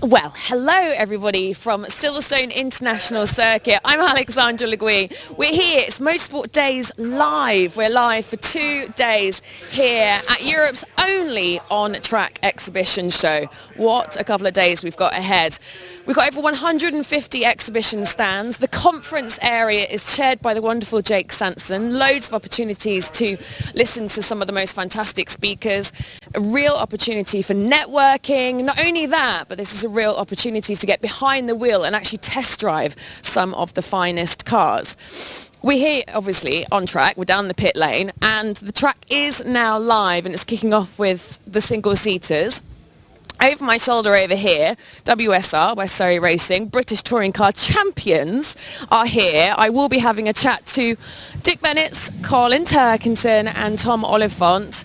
Well, hello everybody from Silverstone International Circuit. I'm Alexandra Legui. We're here, it's Motorsport Days live. We're live for 2 days here at Europe's only on-track exhibition show. What a couple of days we've got ahead. We've got over 150 exhibition stands. The conference area is chaired by the wonderful Jake Sanson. Loads of opportunities to listen to some of the most fantastic speakers. A real opportunity for networking. Not only that, but this is a real opportunity to get behind the wheel and actually test drive some of the finest cars. We're here, obviously, on track. We're down the pit lane, and the track is now live, and it's kicking off with the single-seaters. Over my shoulder over here, WSR, West Surrey Racing, British Touring Car Champions are here. I will be having a chat to Dick Bennett, Colin Turkington and Tom Oliphant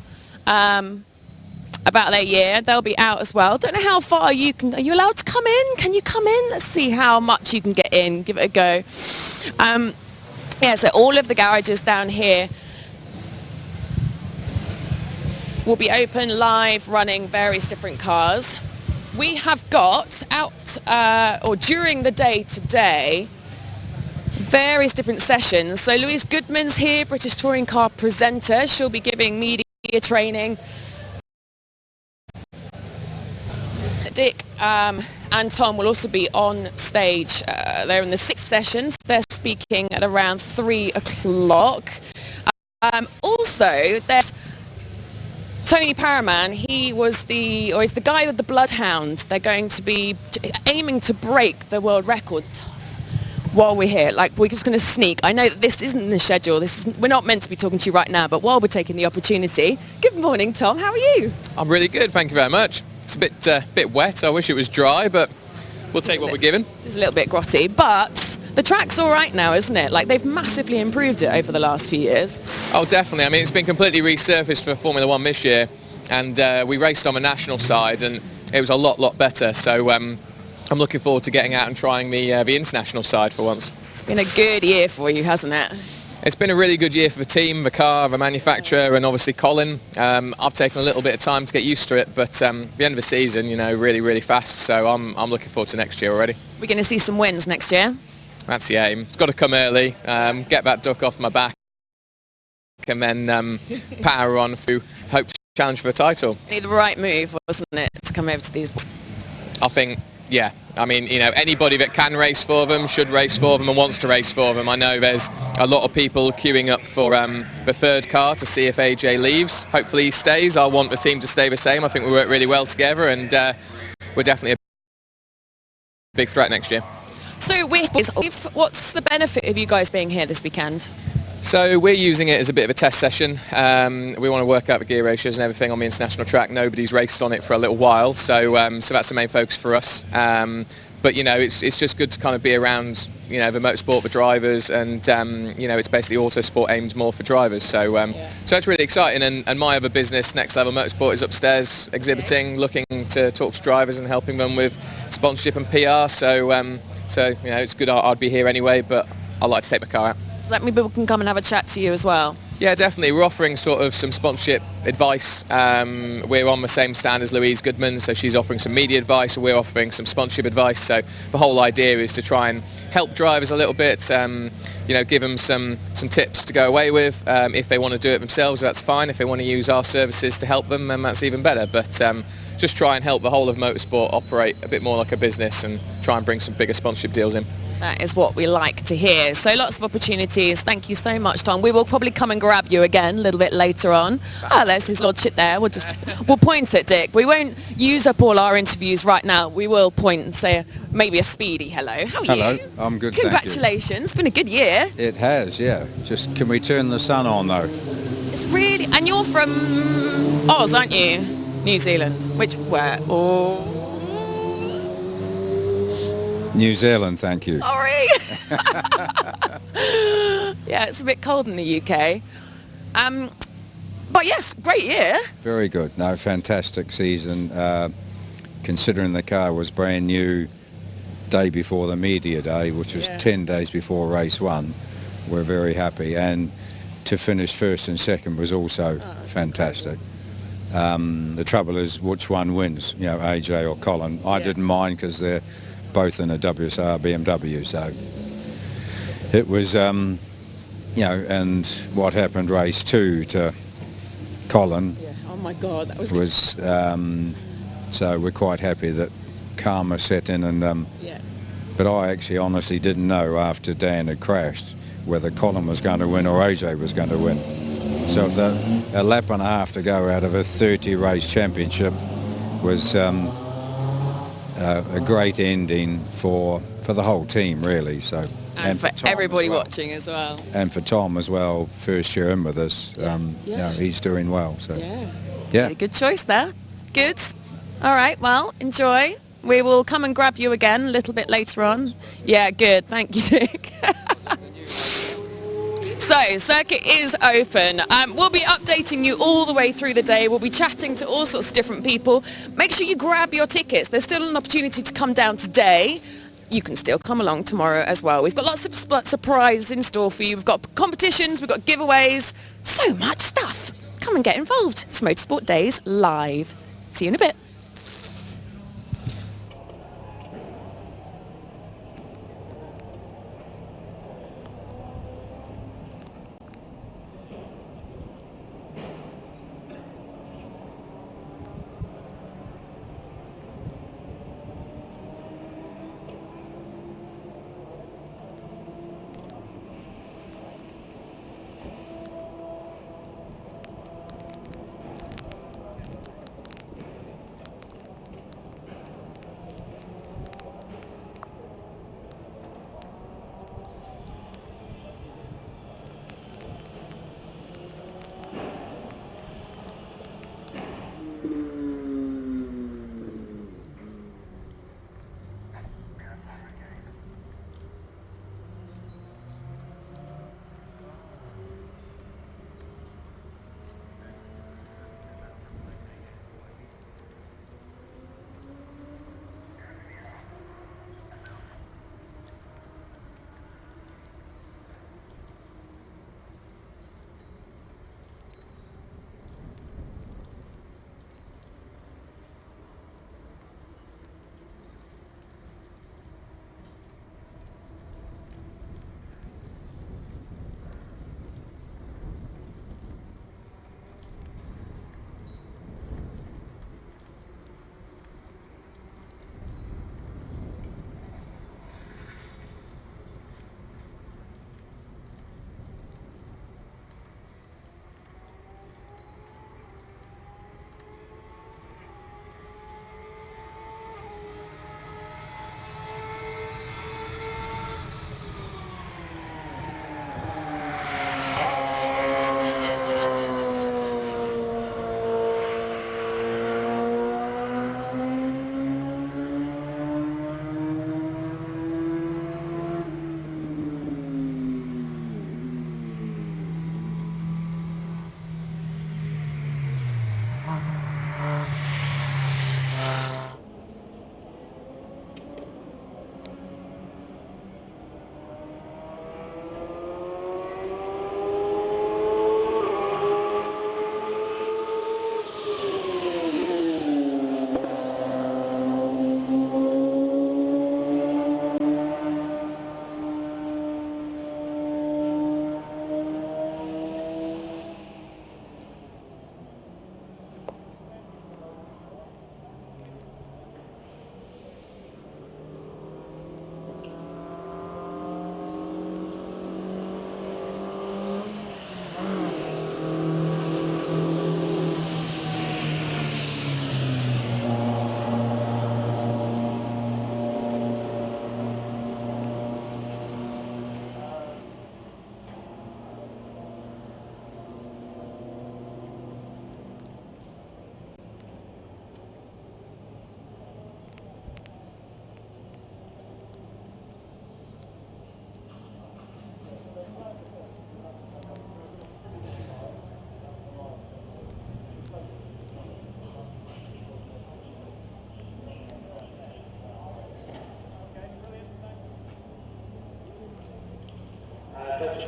about their year. They'll be out as well. Don't know how far you can... Are you allowed to come in? Can you come in? Let's see how much you can get in. Give it a go. Yeah, so all of the garages down here will be open, live, running various different cars. We have got out, or during the day today, various different sessions. So Louise Goodman's here, British Touring Car presenter. She'll be giving media training. Dick and Tom will also be on stage. They're in the 6th sessions. They're speaking at around 3 o'clock. Also, there's Tony Paraman. He was is the guy with the bloodhound. They're going to be aiming to break the world record while we're here. Like, we're just going to sneak. I know that this isn't in the schedule. We're not meant to be talking to you right now, but while we're taking the opportunity, good morning, Tom. How are you? I'm really good, thank you very much. It's a bit wet. I wish it was dry, but we'll take what we're given. It's a little bit grotty, but the track's all right now, isn't it? Like, they've massively improved it over the last few years. Oh, definitely. I mean, it's been completely resurfaced for Formula One this year, and we raced on the national side, and it was a lot better. So I'm looking forward to getting out and trying the international side for once. It's been a good year for you, hasn't it? It's been a really good year for the team, the car, the manufacturer, and obviously Colin. I've taken a little bit of time to get used to it, but the end of the season, you know, really fast. So I'm looking forward to next year already. We're going to see some wins next year. That's the aim. It's got to come early, get that duck off my back, and then power on through, hope to challenge for a title. The right move, wasn't it, to come over to these? I think, yeah. I mean, you know, anybody that can race for them should race for them and wants to race for them. I know there's a lot of people queuing up for the 3rd car to see if AJ leaves. Hopefully he stays. I want the team to stay the same. I think we work really well together, and we're definitely a big threat next year. So what's the benefit of you guys being here this weekend? So we're using it as a bit of a test session. We want to work out the gear ratios and everything on the international track. Nobody's raced on it for a little while, so that's the main focus for us. But you know, it's just good to kind of be around, you know, the motorsport, the drivers, and you know, it's basically autosport aimed more for drivers. So so it's really exciting. And my other business, Next Level Motorsport, is upstairs exhibiting, looking to talk to drivers and helping them with sponsorship and PR. So so you know, it's good. I'd be here anyway, but I'd like to take my car out. Does that mean people can come and have a chat to you as well? Yeah, definitely. We're offering sort of some sponsorship advice. We're on the same stand as Louise Goodman, so she's offering some media advice, and we're offering some sponsorship advice. So the whole idea is to try and help drivers a little bit, you know, give them some tips to go away with. If they want to do it themselves, that's fine. If they want to use our services to help them, then that's even better. But just try and help the whole of motorsport operate a bit more like a business and try and bring some bigger sponsorship deals in. That is what we like to hear. So lots of opportunities. Thank you so much, Tom. We will probably come and grab you again a little bit later on. There's his lordship there. We'll point at Dick. We won't use up all our interviews right now. We will point and say maybe a speedy hello. How are you? Hello, I'm good, Congratulations. Thank you. It's been a good year. It has, yeah. Just, can we turn the sun on, though? It's really... And you're from Oz, aren't you? New Zealand. Where? Oh... New Zealand, thank you. Sorry. Yeah, it's a bit cold in the UK. But yes, great year. Very good. No, fantastic season. Considering the car was brand new day before the media day, which was 10 days before race 1, we're very happy. And to finish first and second was also fantastic. The trouble is which one wins, you know, AJ or Colin. I didn't mind because they're both in a WSR BMW, so it was, you know, and what happened race 2 to Colin Oh my God, that was so we're quite happy that karma set in, and but I actually honestly didn't know after Dan had crashed whether Colin was going to win or AJ was going to win. So a lap and a half to go out of a 30 race championship was a great ending for the whole team, really. So and for everybody watching as well. And for Tom as well, first year in with us. You know, he's doing well. So yeah, good choice there. Good. All right, well, enjoy. We will come and grab you again a little bit later on. Yeah, good. Thank you, Dick. So, circuit is open. We'll be updating you all the way through the day. We'll be chatting to all sorts of different people. Make sure you grab your tickets. There's still an opportunity to come down today. You can still come along tomorrow as well. We've got lots of surprises in store for you. We've got competitions, we've got giveaways, so much stuff. Come and get involved. It's Motorsport Days live. See you in a bit.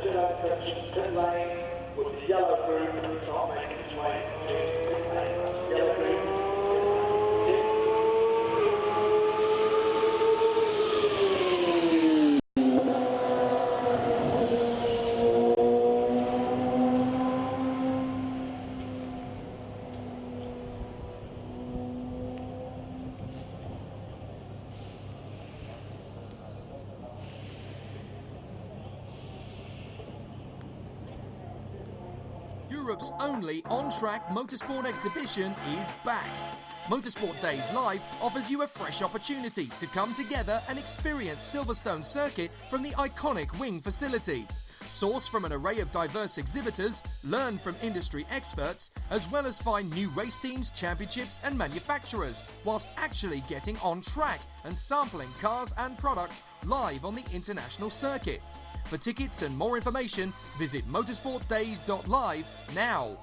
Stood up for pit lane. with the yellow group at the top making its way to pit lane. Yellow group. Europe's only on-track motorsport exhibition is back. Motorsport Days Live offers you a fresh opportunity to come together and experience Silverstone Circuit from the iconic wing facility. Source from an array of diverse exhibitors, learn from industry experts, as well as find new race teams, championships and manufacturers, whilst actually getting on track and sampling cars and products live on the international circuit. For tickets and more information, visit motorsportdays.live now.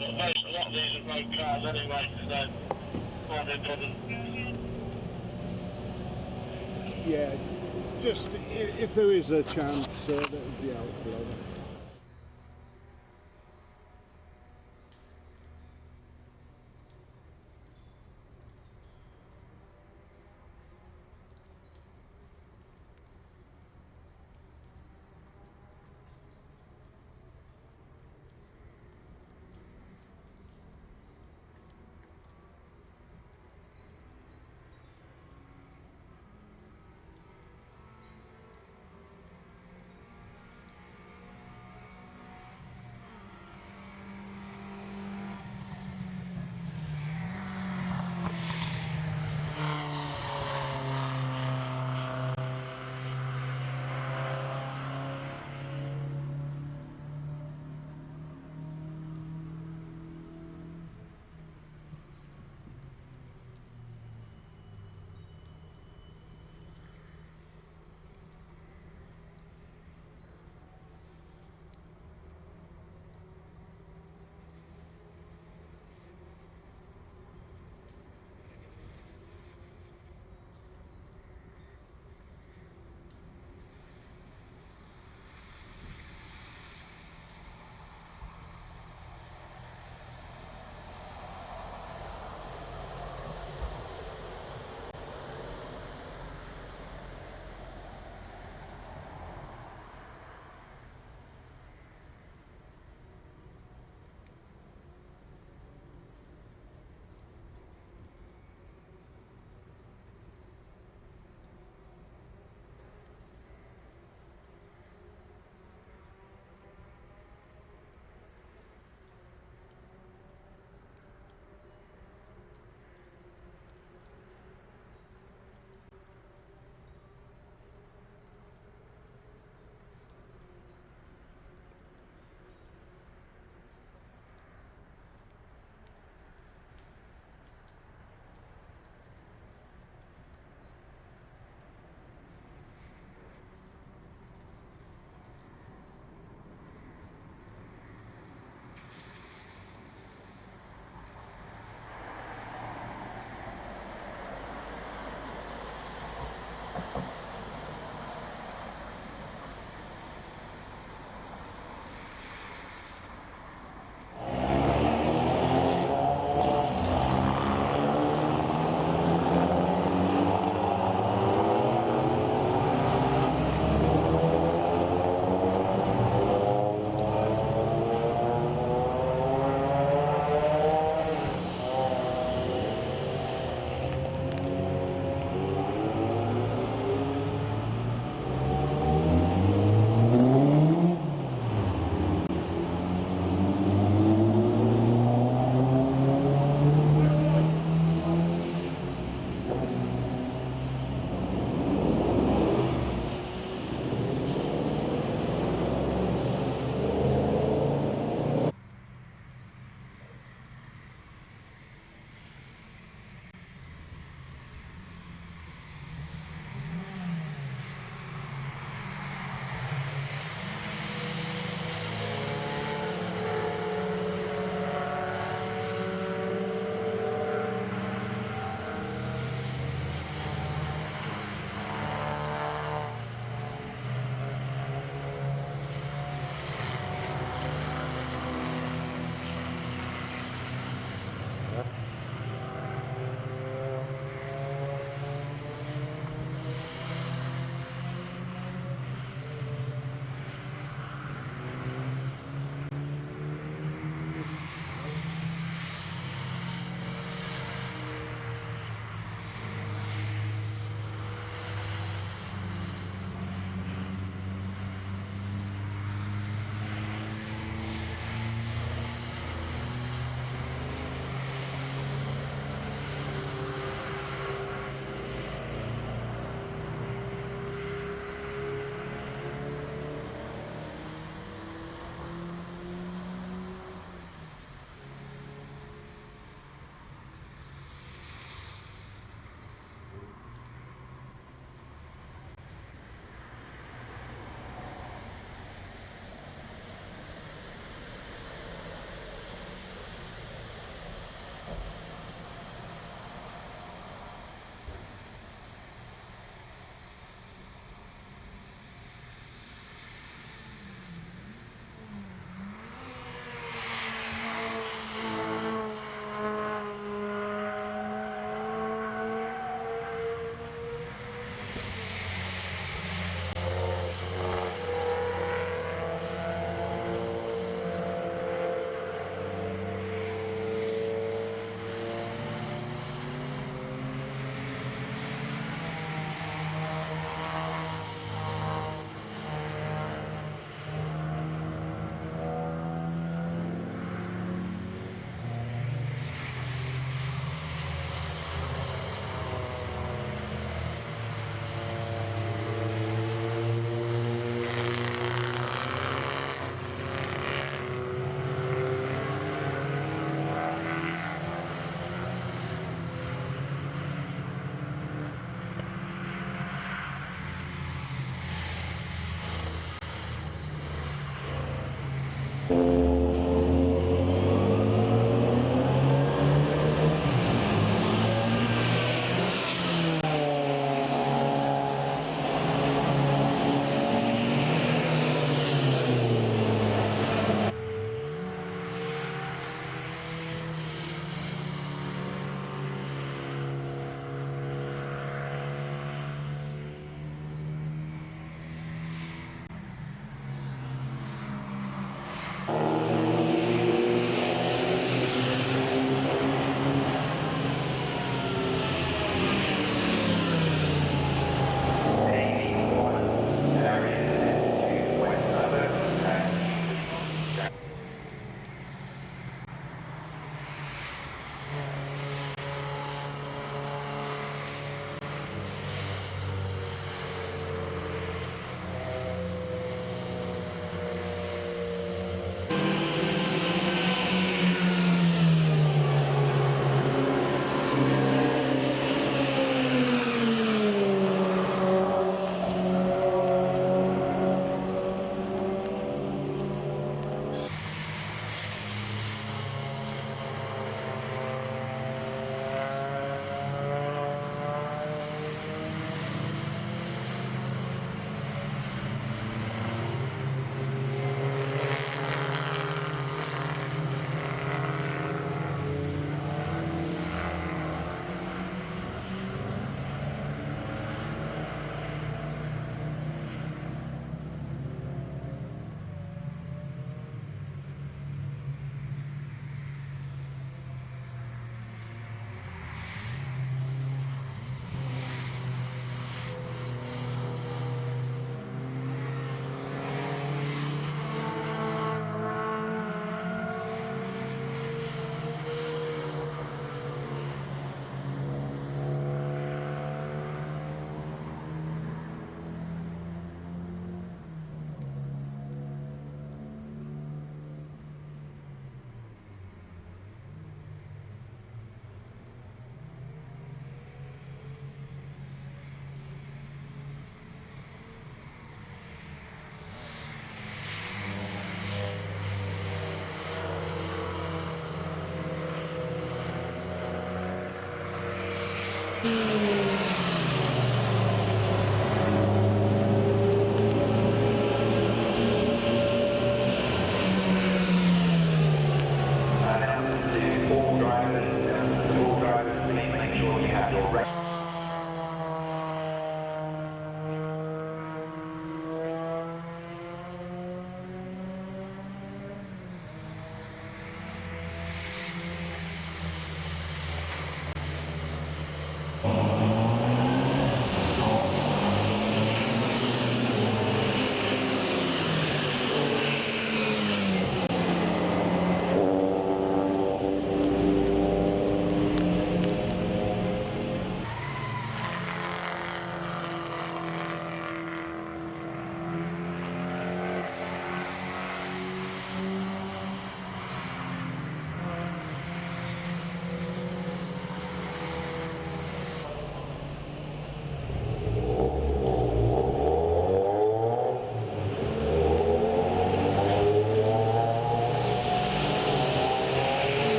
A lot of these are road cars anyway, so not a problem. Yeah, just if there is a chance, that would be helpful.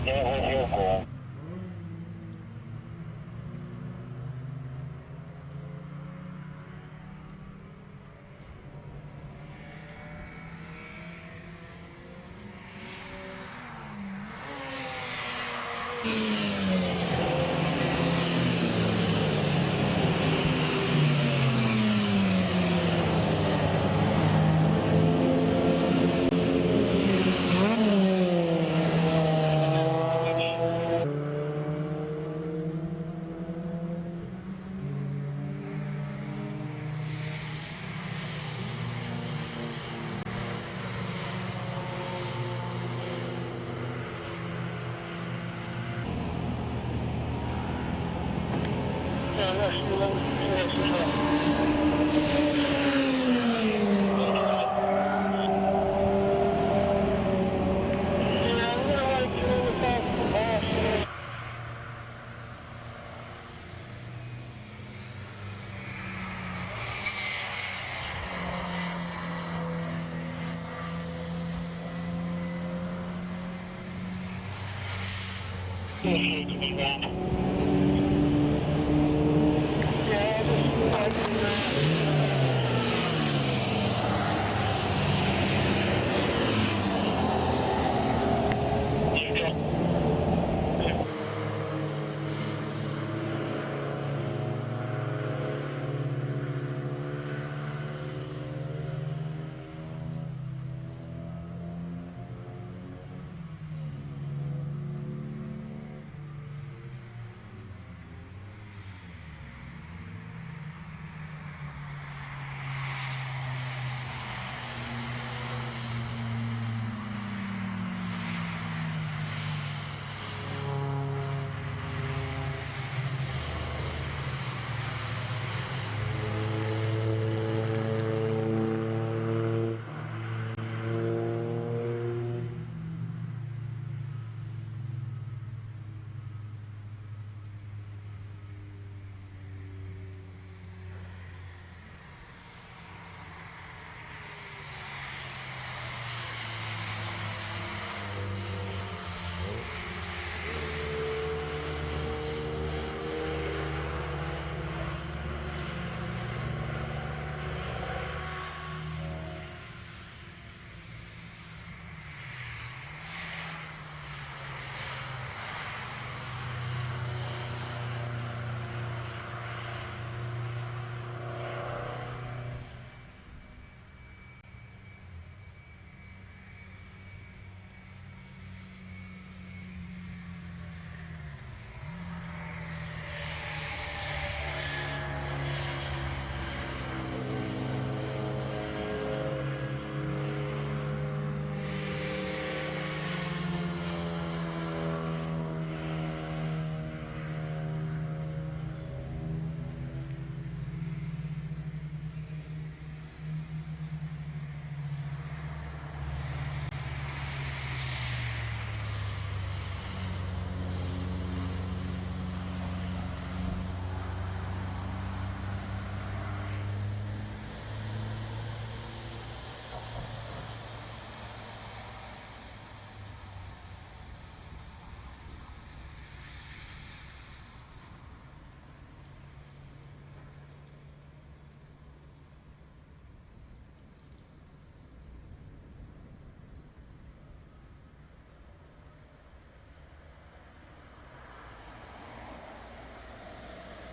Yeah, you're cool.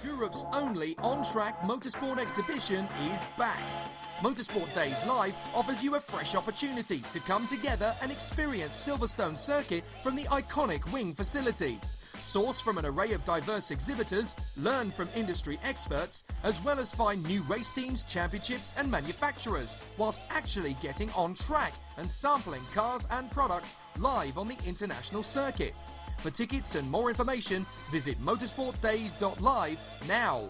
Europe's only on-track motorsport exhibition is back. Motorsport Days Live offers you a fresh opportunity to come together and experience Silverstone Circuit from the iconic wing facility. Source from an array of diverse exhibitors, learn from industry experts, as well as find new race teams, championships and manufacturers, whilst actually getting on track and sampling cars and products live on the international circuit. For tickets and more information, visit motorsportdays.live now.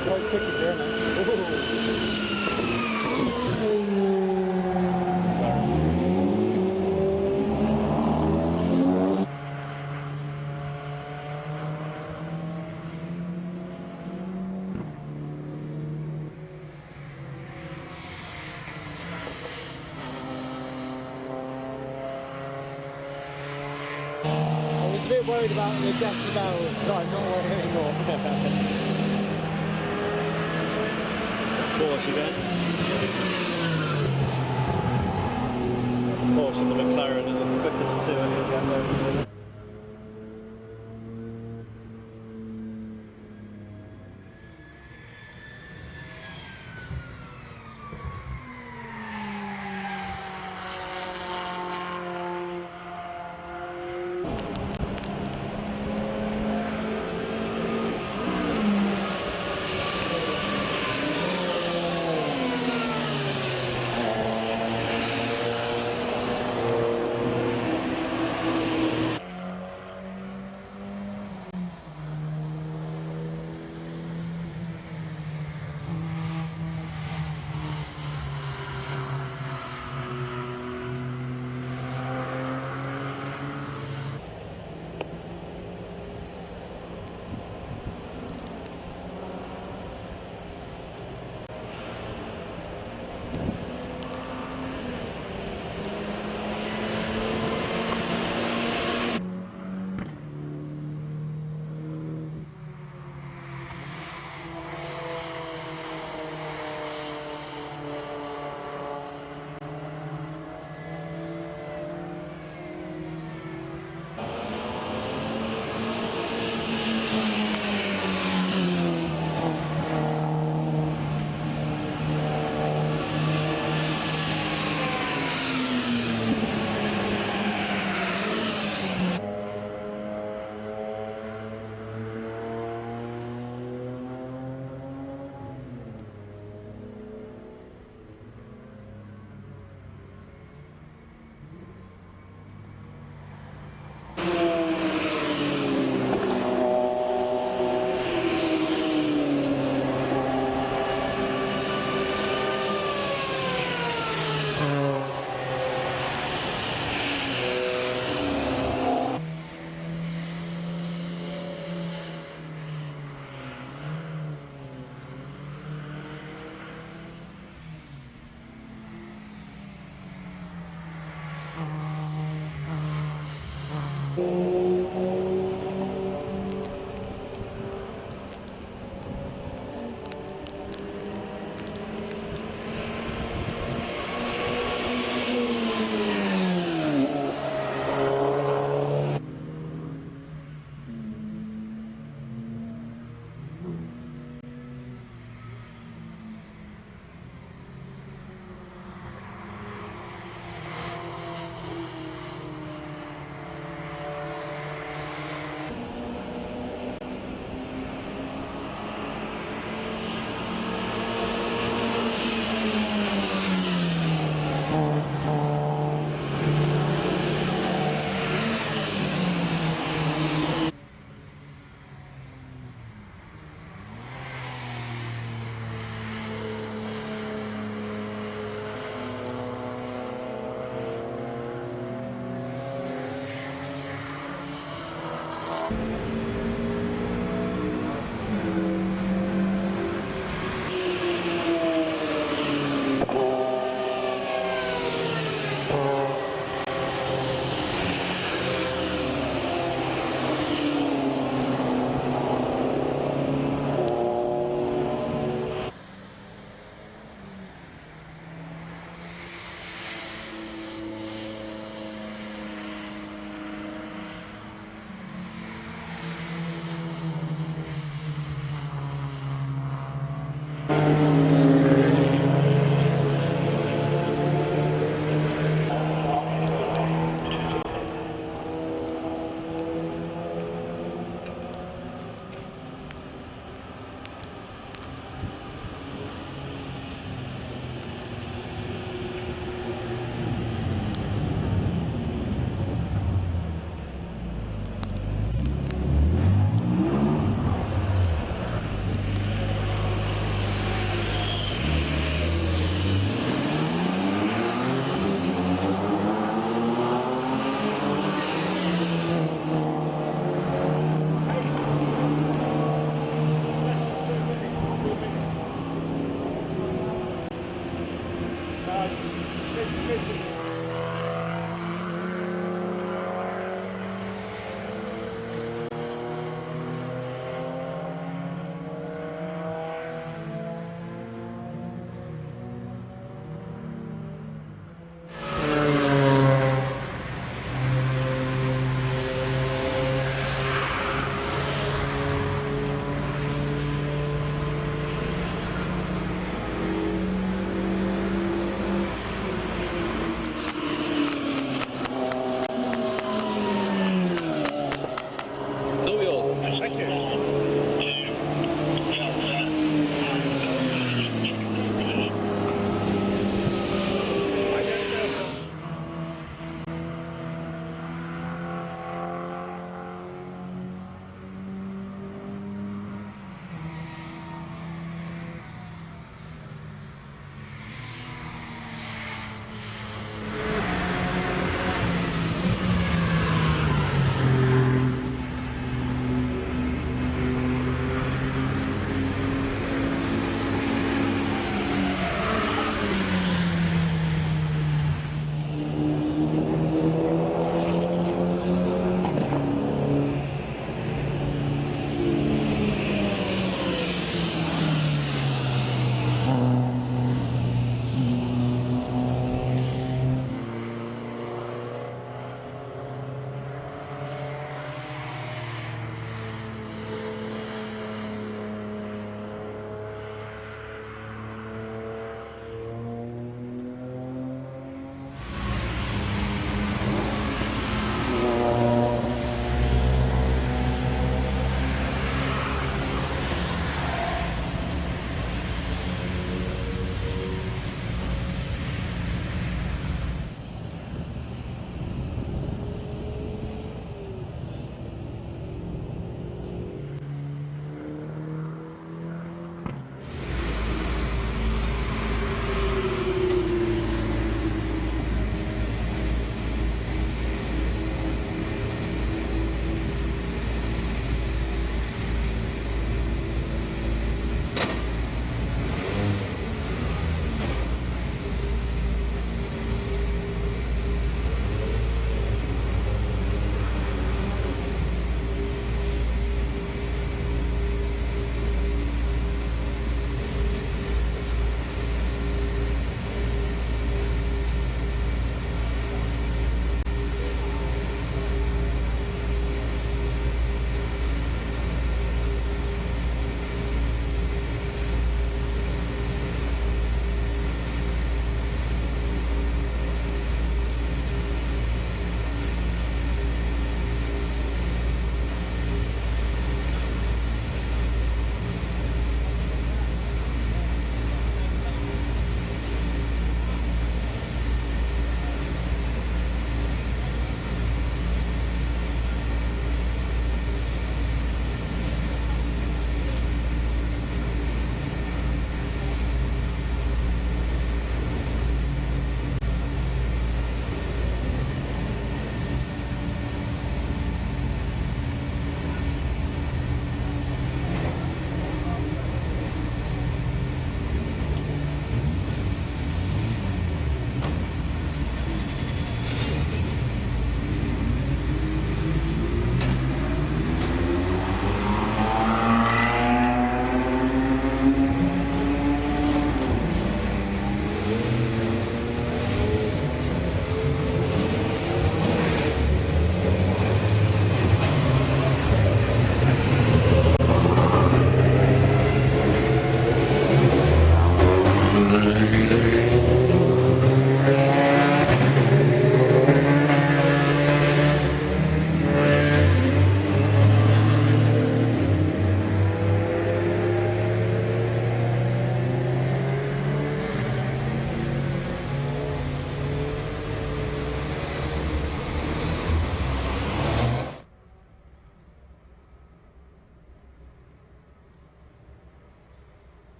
quite quick there, I was a bit worried about the decibel, so I'm not worried anymore. Course again. Of course, in the McLaren are the quickest too, I think.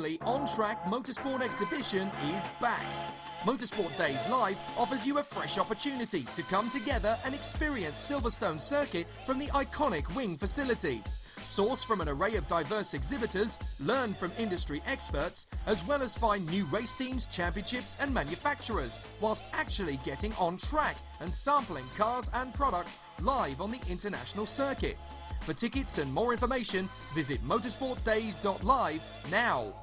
only on-track motorsport exhibition is back. Motorsport Days Live offers you a fresh opportunity to come together and experience Silverstone Circuit from the iconic wing facility. Source from an array of diverse exhibitors, learn from industry experts, as well as find new race teams, championships and manufacturers, whilst actually getting on track and sampling cars and products live on the international circuit. For tickets and more information, visit motorsportdays.live now.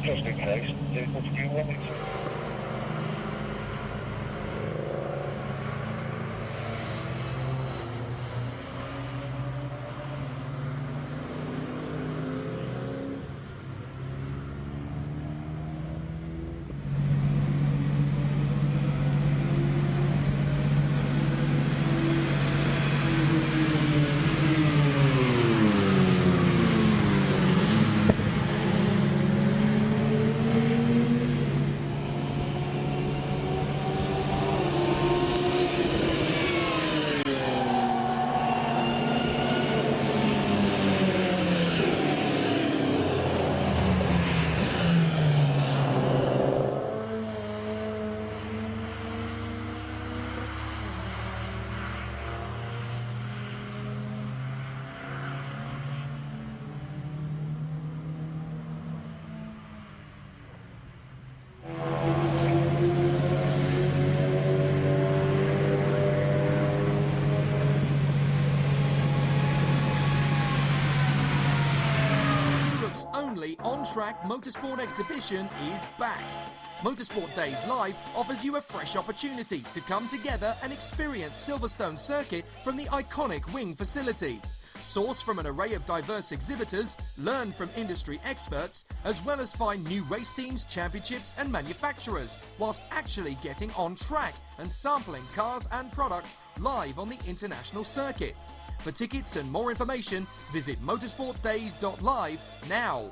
Just in case, what do you want it to? Only on-track motorsport exhibition is back. Motorsport Days Live offers you a fresh opportunity to come together and experience Silverstone Circuit from the iconic wing facility. Source from an array of diverse exhibitors, learn from industry experts, as well as find new race teams, championships and manufacturers, whilst actually getting on track and sampling cars and products live on the international circuit. For tickets and more information, visit motorsportdays.live now.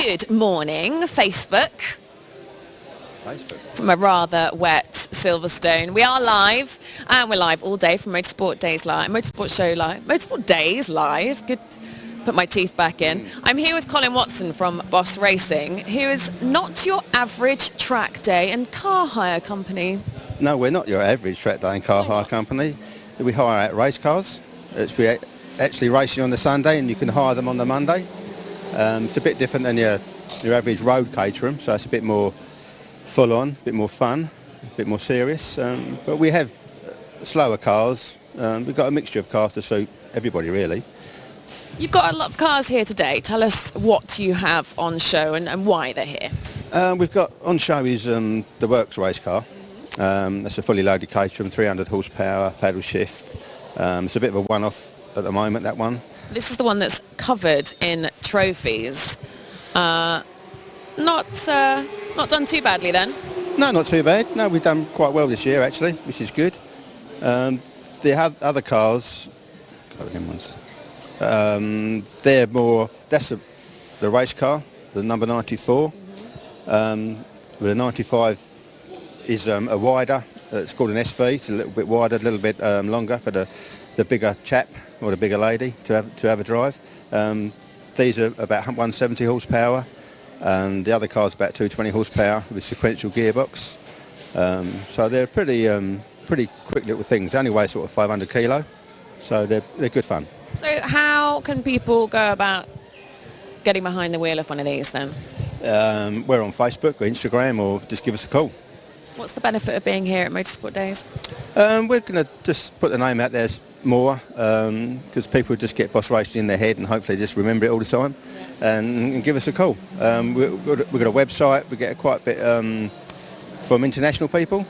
Good morning, Facebook. From a rather wet Silverstone. We are live, and we're live all day from Motorsport Days Live, Motorsport Show Live, Motorsport Days Live. Good. Put my teeth back in. I'm here with Colin Watson from Boss Racing, who is not your average track day and car hire company. No, we're not your average track day and car hire company. We hire out race cars. We're actually racing on the Sunday, and you can hire them on the Monday. It's a bit different than your average road caterer, so it's a bit more full on, a bit more fun, a bit more serious. But we have slower cars. We've got a mixture of cars to suit everybody, really. You've got a lot of cars here today. Tell us what you have on show and why they're here. We've got on show is the Works race car. That's a fully loaded caterer, 300 horsepower, paddle shift. It's a bit of a one-off at the moment, that one. This is the one that's covered in trophies. Not done too badly then? No, not too bad. No, we've done quite well this year, actually, which is good. The other cars, they're more, that's the race car, the number 94. The 95 is a wider, it's called an SV, it's a little bit wider, a little bit longer for the bigger chap or the bigger lady to have a drive. These are about 170 horsepower, and the other car's about 220 horsepower with sequential gearbox. So they're pretty quick little things. They only weigh sort of 500 kilo, so they're good fun. So how can people go about getting behind the wheel of one of these then? We're on Facebook or Instagram, or just give us a call. What's the benefit of being here at Motorsport Days? We're going to just put the name out there more, because people just get Boss Racing in their head and hopefully just remember it all the time, and give us a call. We've got a website. We get quite a bit from international people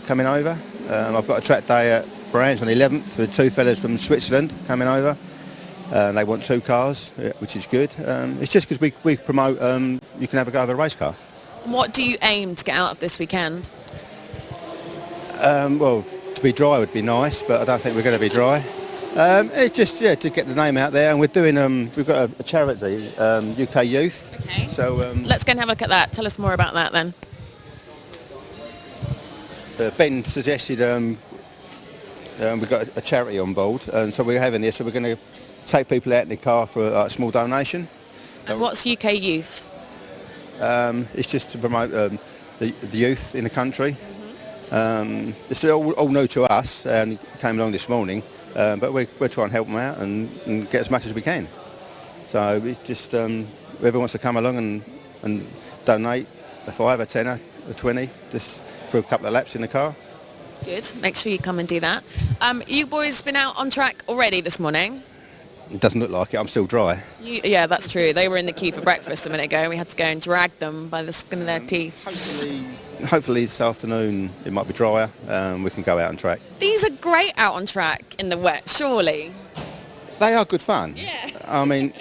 coming over. I've got a track day at Brands on the 11th with two fellas from Switzerland coming over. They want two cars, which is good. It's just because we promote you can have a go of a race car. What do you aim to get out of this weekend? Well, to be dry would be nice, but I don't think we're going to be dry. It's just to get the name out there, and we're doing. We've got a charity, UK Youth. Okay. So let's go and have a look at that. Tell us more about that then. Ben suggested we've got a charity on board, and so we're having this. So we're going to take people out in the car for a small donation. And what's UK Youth? It's just to promote the youth in the country. It's all new to us, and it came along this morning, but we're trying to help them out and get as much as we can. So it's just whoever wants to come along and donate a 5, a 10, a 20, just for a couple of laps in the car. Good. Make sure you come and do that. You boys been out on track already this morning? It doesn't look like it. I'm still dry. Yeah, that's true. They were in the queue for breakfast a minute ago. We had to go and drag them by the skin of their teeth. Hopefully this afternoon it might be drier. We can go out on track. These are great out on track in the wet, surely. They are good fun. Yeah. I mean,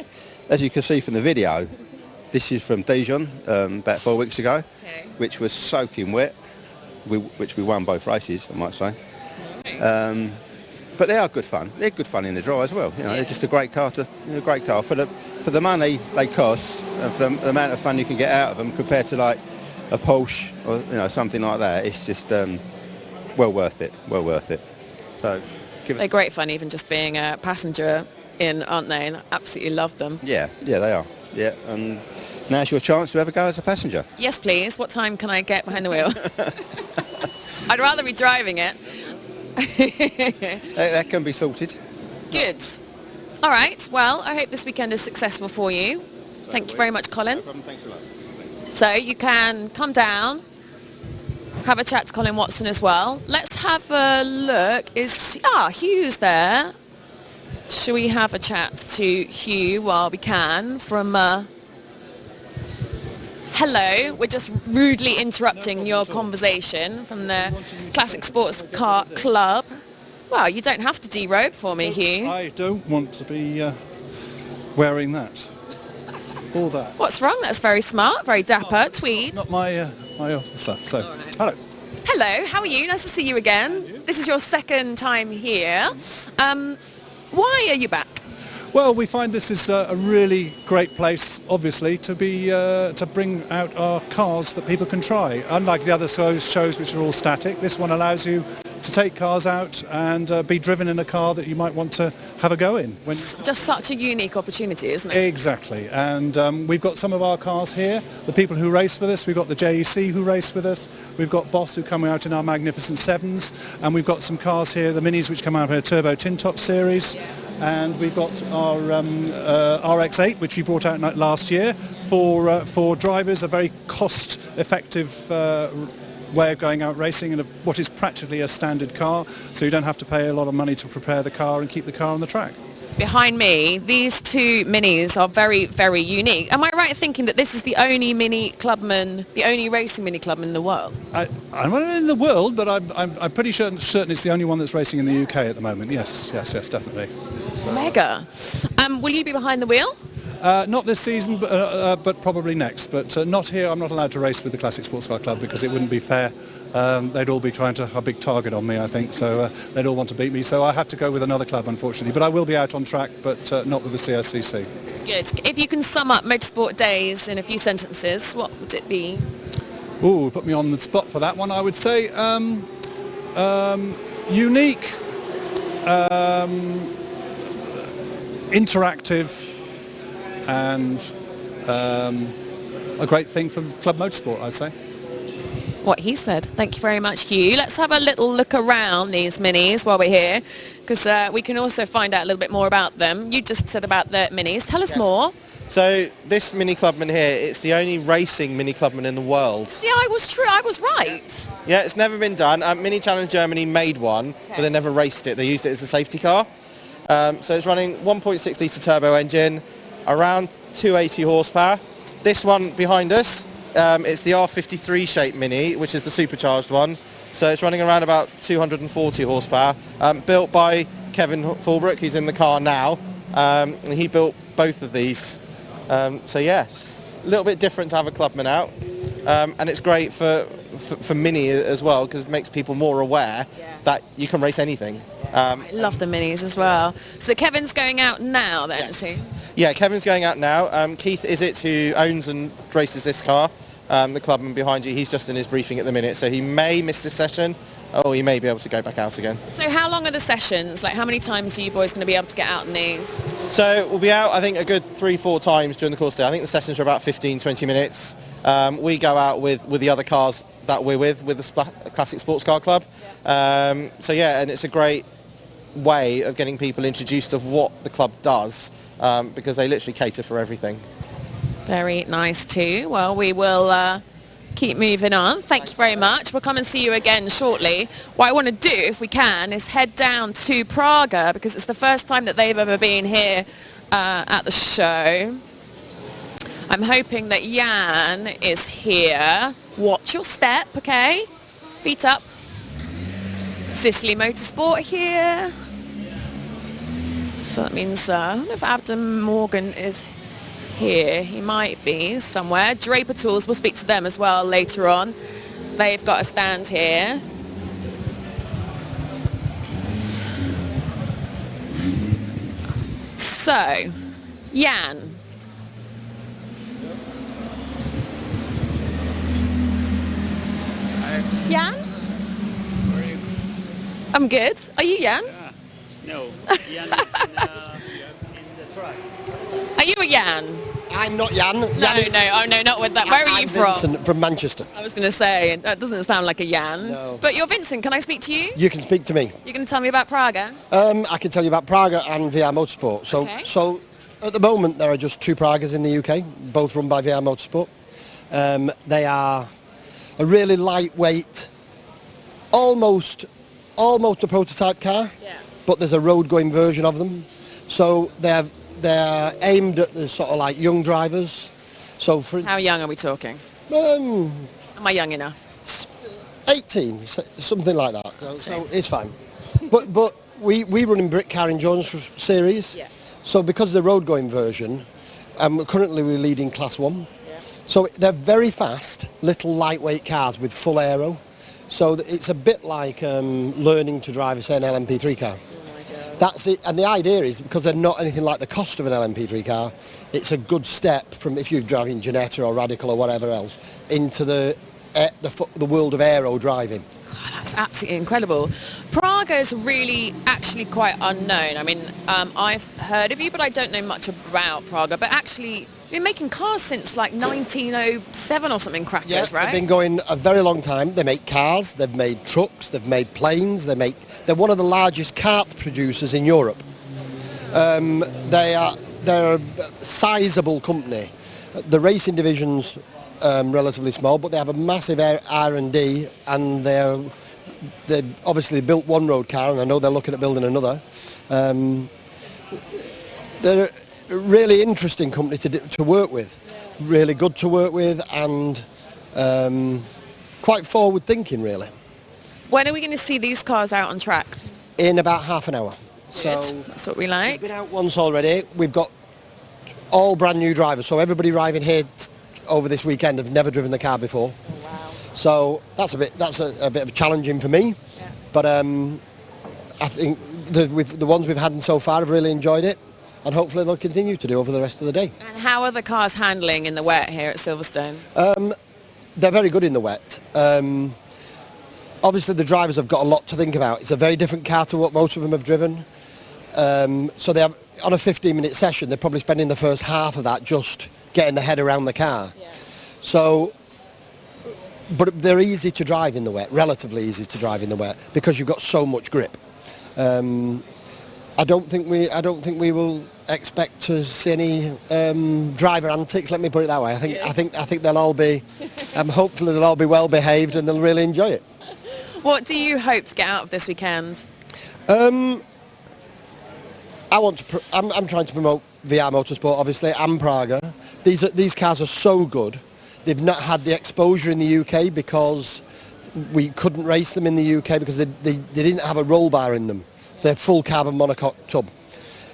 as you can see from the video, this is from Dijon about 4 weeks ago, which was soaking wet, which we won both races, I might say. But they are good fun. They're good fun in the dry as well. You know, they're just a great car for the money they cost, and for the amount of fun you can get out of them compared to like a Porsche or something like that. It's just well worth it. Well worth it. So they're great fun, even just being a passenger in, aren't they? And I absolutely love them. Yeah, they are. Yeah, and now's your chance to ever go as a passenger. Yes, please. What time can I get behind the wheel? I'd rather be driving it. That can be sorted. Good. All right. Well, I hope this weekend is successful for you. Thank you very much, Colin. No problem. Thanks a lot. So you can come down, have a chat to Colin Watson as well. Let's have a look. Hugh's there. Shall we have a chat to Hugh while we can from... Hello, we're just rudely interrupting your conversation from the Classic Sports Car Club. Well, you don't have to derobe for me, Hugh. I don't want to be wearing that. All that. What's wrong? That's very smart, very dapper, tweed. Not my stuff, so hello. Hello, how are you? Nice to see you again. This is your second time here. Why are you back? Well, we find this is a really great place, obviously, to bring out our cars that people can try. Unlike the other shows which are all static, this one allows you to take cars out and be driven in a car that you might want to have a go in. It's just such a unique opportunity, isn't it? Exactly. And we've got some of our cars here, the people who race with us. We've got the JEC who race with us. We've got Boss who come out in our magnificent 7s. And we've got some cars here, the Minis, which come out in a Turbo Tin Top series. Yeah. And we've got our RX-8, which we brought out last year for drivers, a very cost-effective way of going out racing in what is practically a standard car, so you don't have to pay a lot of money to prepare the car and keep the car on the track. Behind me, these two Minis are very, very unique. Am I right in thinking that this is the only Mini Clubman, the only racing Mini Clubman in the world? I'm not in the world, but I'm pretty certain it's the only one that's racing in the UK at the moment. Yes, definitely. So. Mega. Will you be behind the wheel? Not this season, but probably next. But not here. I'm not allowed to race with the Classic Sports Car Club because it wouldn't be fair. They'd all be trying to have a big target on me, I think. So they'd all want to beat me. So I have to go with another club, unfortunately. But I will be out on track, but not with the CSCC. Good. If you can sum up Motorsport Days in a few sentences, what would it be? Ooh, put me on the spot for that one. I would say unique, interactive, and a great thing for Club Motorsport, I'd say. What he said. Thank you very much, Hugh. Let's have a little look around these Minis while we're here, because we can also find out a little bit more about them. You just said about the Minis. Tell us more. So this Mini Clubman here, it's the only racing Mini Clubman in the world. Yeah, I was right. Yeah, it's never been done. Mini Challenge Germany made one, but they never raced it. They used it as a safety car. So it's running 1.6 litre turbo engine, around 280 horsepower. This one behind us, it's the R53 shape Mini, which is the supercharged one. So it's running around about 240 horsepower, built by Kevin Fulbrook, who's in the car now. And he built both of these. So yes, a little bit different to have a Clubman out. And it's great for Mini as well, because it makes people more aware that you can race anything. I love the Minis as well. So Kevin's going out now then, yes. is he? Yeah, Kevin's going out now. Keith Izzett, who owns and races this car, the Clubman behind you, he's just in his briefing at the minute, so he may miss this session, or he may be able to go back out again. So how long are the sessions? Like how many times are you boys going to be able to get out in these? So we'll be out, I think, a good 3-4 times during the course of the day. I think the sessions are about 15-20 minutes. We go out with the other cars that we're with the Classic Sports Car Club. So yeah, and it's a great way of getting people introduced of what the club does, because they literally cater for everything. Very nice too. Well, we will keep moving on. Thank you very much. We'll come and see you again shortly. What I want to do, if we can, is head down to Praga, because it's the first time that they've ever been here at the show. I'm hoping that Jan is here. Watch your step, okay? Feet up. Sicily Motorsport here. So that means, I don't know if Abden Morgan is here. He might be somewhere. Draper Tools, we'll speak to them as well later on. They've got a stand here. So, Jan. Jan? How are you? I'm good. Are you Jan? No. Jan is in the track. Are you a Jan? I'm not Jan. No, not with that. Where are you from? Vincent from Manchester. I was going to say, that doesn't sound like a Jan. No. But you're Vincent. Can I speak to you? You can speak to me. You're going to tell me about Praga? I can tell you about Praga and VR Motorsport. So at the moment there are just 2 Pragas in the UK, both run by VR Motorsport. They are a really lightweight, almost a prototype car, but there's a road-going version of them. So they're aimed at the sort of like young drivers. So for how young are we talking? Am I young enough? 18, something like that. So it's fine. But we run in Brick Car and Jones series. Yeah. So because of the road-going version, currently we're leading Class 1. Yeah. So they're very fast, little lightweight cars with full aero. So it's a bit like learning to drive, say, an LMP3 car. That's it, and the idea is because they're not anything like the cost of an LMP3 car, it's a good step from if you're driving Ginetta or Radical or whatever else into the world of aero driving. God, that's absolutely incredible. Praga's really actually quite unknown. I mean, I've heard of you, but I don't know much about Praga. But actually, you've been making cars since like 1907 or something crackers, Yeah, right? They've been going a very long time. They make cars, they've made trucks, they've made planes, they're one of the largest kart producers in Europe. They're a sizable company. The racing division's relatively small, but they have a massive R&D, and they obviously built one road car, and I know they're looking at building another. They're a really interesting company to work with, really good to work with, and quite forward thinking really. When are we going to see these cars out on track? In about half an hour. Good. So That's what we like. we've been out once already. We've got all brand new drivers, so everybody arriving here over this weekend have never driven the car before. Oh, wow. So that's a bit of challenging for me, Yeah. but I think the ones we've had so far have really enjoyed it, and hopefully they'll continue to do over the rest of the day. And how are the cars handling in the wet here at Silverstone? They're very good in the wet. Obviously the drivers have got a lot to think about. It's a very different car to what most of them have driven. So they have, on a 15-minute session, they're probably spending the first half of that just getting the head around the car. Yeah. So, but they're easy to drive in the wet, relatively easy to drive in the wet, because you've got so much grip. I don't think we will expect to see any driver antics. Let me put it that way. I think they'll all be, hopefully they'll all be well behaved and they'll really enjoy it. What do you hope to get out of this weekend? I'm trying to promote VR Motorsport, obviously, and Praga. These cars are so good. They've not had the exposure in the UK because we couldn't race them in the UK because they didn't have a roll bar in them. They're full carbon monocoque tub.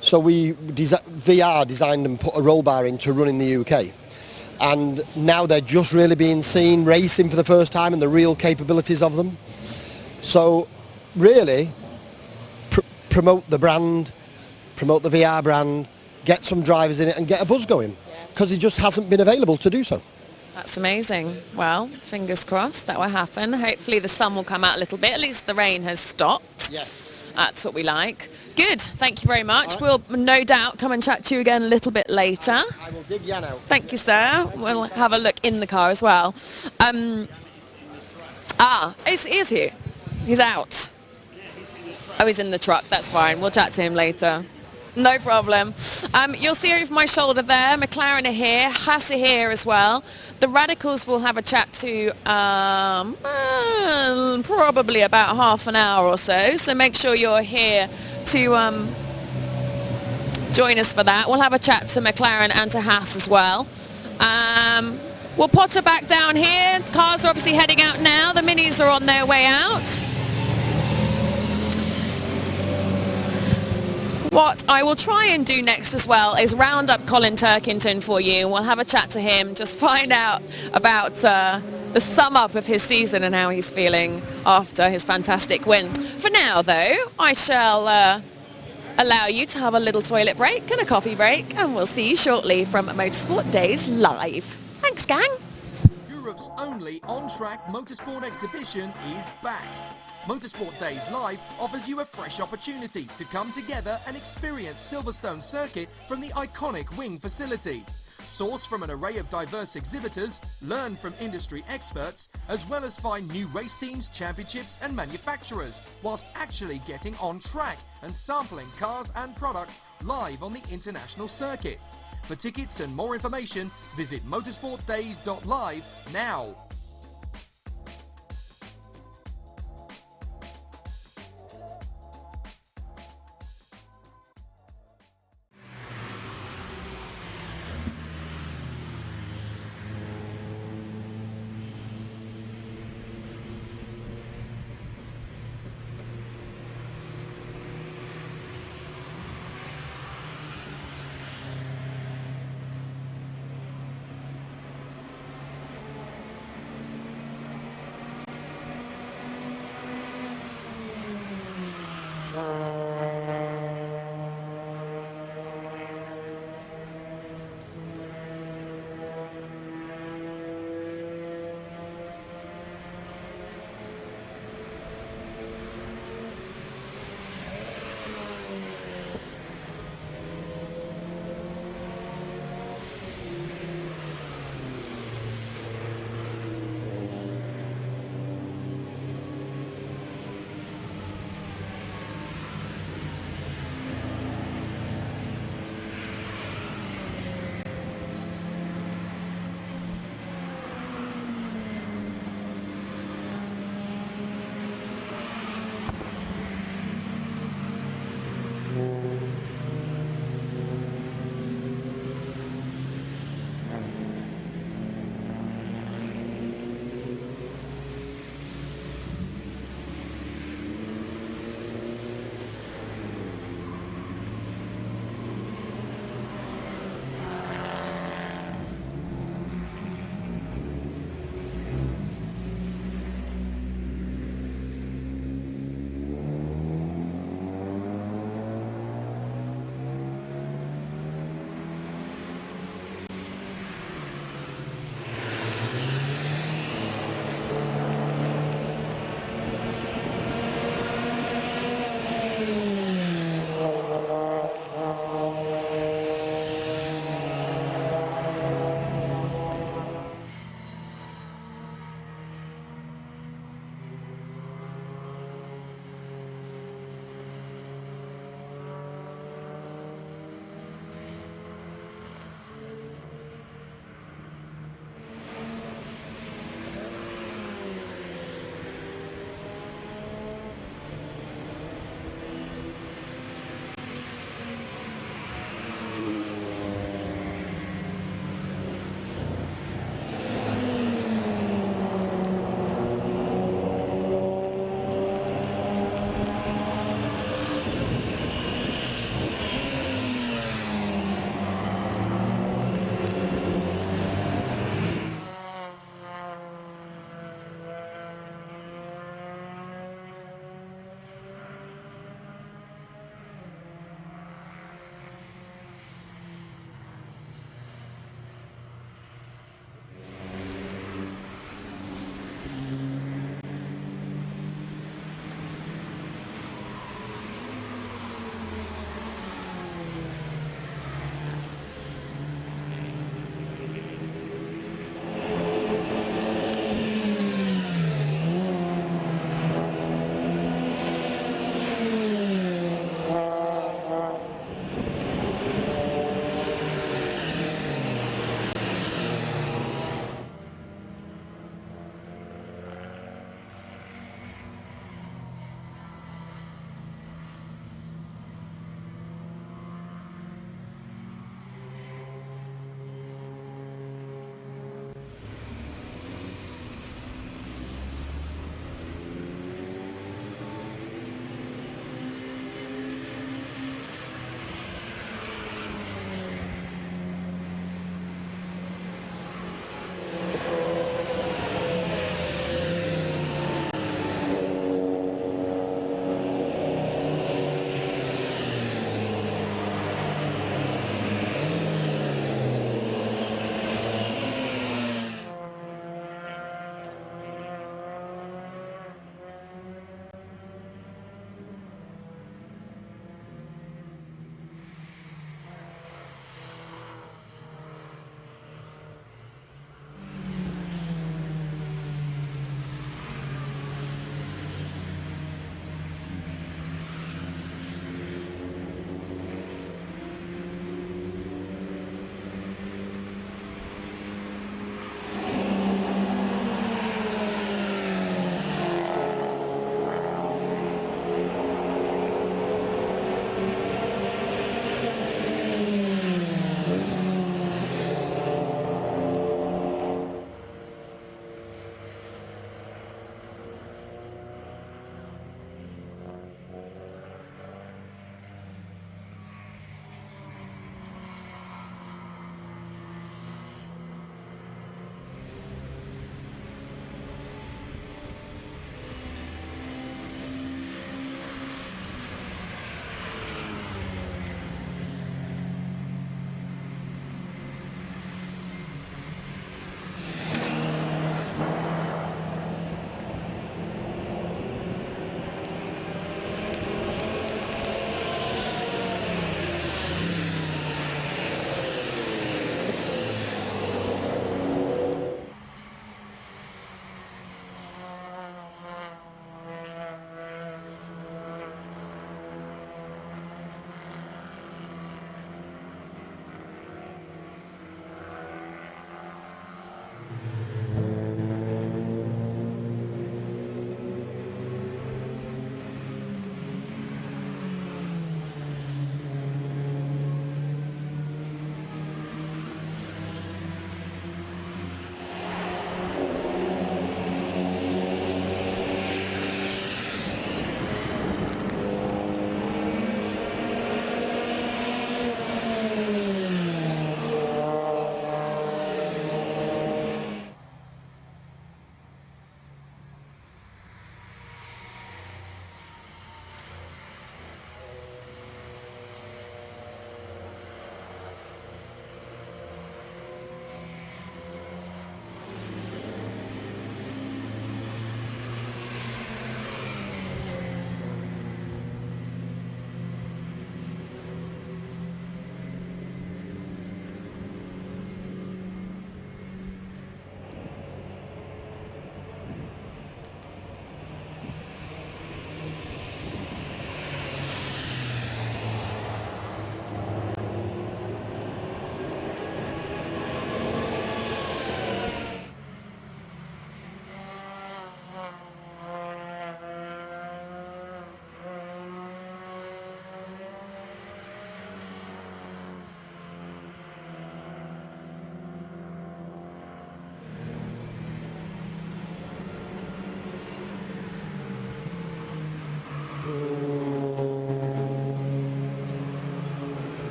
So VR designed and put a roll bar in to run in the UK. And now they're just really being seen racing for the first time and the real capabilities of them. So really, promote the brand, promote the VR brand, get some drivers in it and get a buzz going, because it just hasn't been available to do so. That's amazing. Well, fingers crossed that will happen. Hopefully the sun will come out a little bit. At least the rain has stopped. Yes. That's what we like. Good. Thank you very much. We'll no doubt come and chat to you again a little bit later. I will dig Jan out. Thank you, sir. We'll have a look in the car as well. He's here. He's out. Oh, he's in the truck. That's fine. We'll chat to him later. No problem. You'll see over my shoulder there, McLaren are here, Haas are here as well. The Radicals will have a chat to probably about half an hour or so. So make sure you're here to join us for that. We'll have a chat to McLaren and to Haas as well. We'll potter back down here. Cars are obviously heading out now. The Minis are on their way out. What I will try and do next as well is round up Colin Turkington for you. We'll have a chat to him, just find out about the sum up of his season and how he's feeling after his fantastic win. For now though, I shall allow you to have a little toilet break and a coffee break, and we'll see you shortly from Motorsport Days Live. Thanks, gang. Europe's only on-track motorsport exhibition is back. Motorsport Days Live offers you a fresh opportunity to come together and experience Silverstone Circuit from the iconic wing facility. Source from an array of diverse exhibitors, learn from industry experts, as well as find new race teams, championships and manufacturers, whilst actually getting on track and sampling cars and products live on the international circuit. For tickets and more information, visit motorsportdays.live now.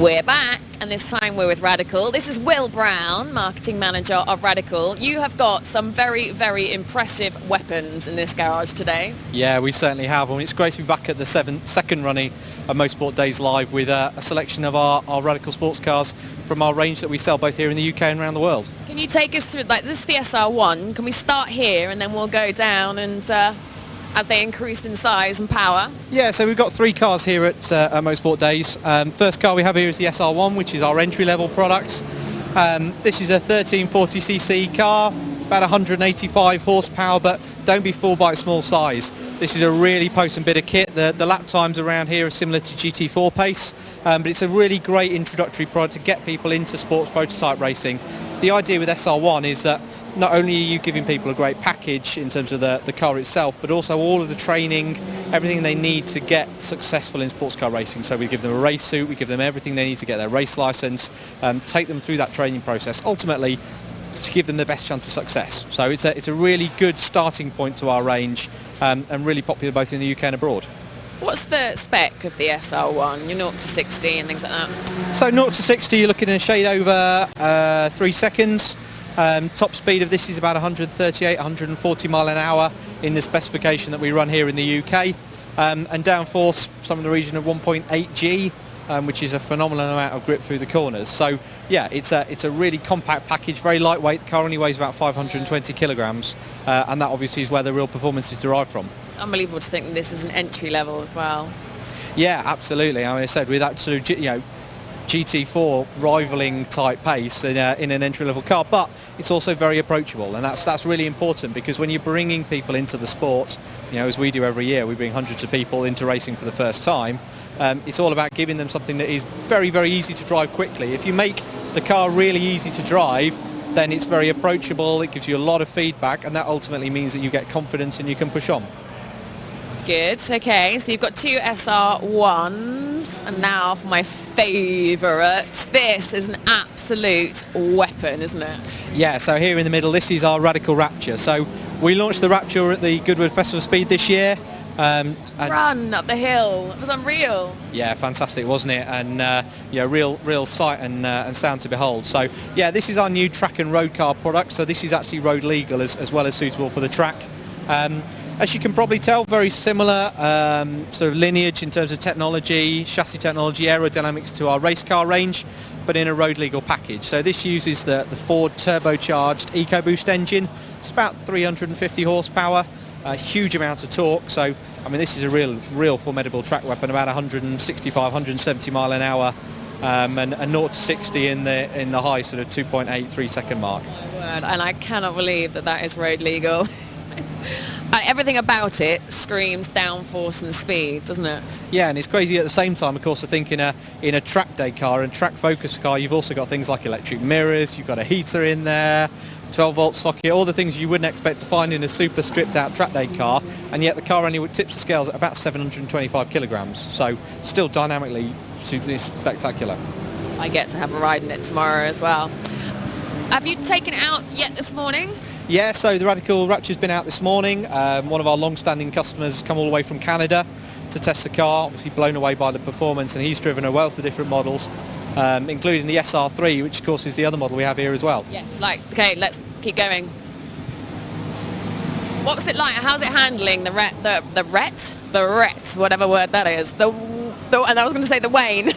We're back, and this time we're with Radical. This is Will Brown, marketing manager of Radical. You have got some very, very impressive weapons in this garage today. Yeah, we certainly have. I mean, it's great to be back at the second running of Motorsport Days Live with a selection of our Radical sports cars from our range that we sell both here in the UK and around the world. Can you take us through, like, this is the SR1. Can we start here and then we'll go down and as they increase in size and power? Yeah, so we've got 3 cars here at Motorsport Days. First car we have here is the SR1, which is our entry-level product. This is a 1340cc car, about 185 horsepower, but don't be fooled by its small size. This is a really potent bit of kit. The lap times around here are similar to GT4 pace, but it's a really great introductory product to get people into sports prototype racing. The idea with SR1 is that not only are you giving people a great package in terms of the car itself, but also all of the training, everything they need to get successful in sports car racing. So we give them a race suit, we give them everything they need to get their race license, take them through that training process, ultimately to give them the best chance of success. So it's a really good starting point to our range, and really popular both in the UK and abroad. What's the spec of the SR1? You're 0 to 60 and things like that. So 0 to 60, you're looking at a shade over 3 seconds. Top speed of this is about 138, 140 mile an hour in the specification that we run here in the UK, and downforce some in the region of 1.8 G, which is a phenomenal amount of grip through the corners. So yeah, it's a really compact package, very lightweight. The car only weighs about 520 kilograms, and that obviously is where the real performance is derived from. It's unbelievable to think that this is an entry level as well. Yeah, absolutely. I mean, I said with that sort of, GT4 rivaling type pace in an entry-level car, but it's also very approachable, and that's really important, because when you're bringing people into the sport, as we do every year, we bring hundreds of people into racing for the first time. It's all about giving them something that is very, very easy to drive quickly. If you make the car really easy to drive, then it's very approachable, it gives you a lot of feedback, and that ultimately means that you get confidence and you can push on. Good, okay, so you've got 2 SR1s, and now for my favourite. This is an absolute weapon, isn't it? Yeah, so here in the middle, this is our Radical Rapture. So we launched the Rapture at the Goodwood Festival of Speed this year. And run up the hill, it was unreal. Yeah, fantastic, wasn't it? And real sight and sound to behold. So yeah, this is our new track and road car product. So this is actually road legal as well as suitable for the track. As you can probably tell, very similar sort of lineage in terms of technology, chassis technology, aerodynamics to our race car range, but in a road legal package. So this uses the Ford turbocharged EcoBoost engine. It's about 350 horsepower, a huge amount of torque. So I mean, this is a real formidable track weapon, about 165, 170 mile an hour, and 0 to 60 in the high sort of 2.8, 3 second mark. My word, and I cannot believe that is road legal. Everything about it screams downforce and speed, doesn't it? Yeah, and it's crazy at the same time, of course, I think in a track day car and track focus car, you've also got things like electric mirrors, you've got a heater in there, 12-volt socket, all the things you wouldn't expect to find in a super stripped-out track day car, and yet the car only tips the scales at about 725 kilograms, so still dynamically super spectacular. I get to have a ride in it tomorrow as well. Have you taken it out yet this morning? Yeah, so the Radical Rapture's been out this morning. One of our long-standing customers has come all the way from Canada to test the car, obviously blown away by the performance, and he's driven a wealth of different models, including the SR3, which of course is the other model we have here as well. Yes, okay, let's keep going. What was it like? How's it handling the Rett, whatever word that is. And I was going to say the Wayne.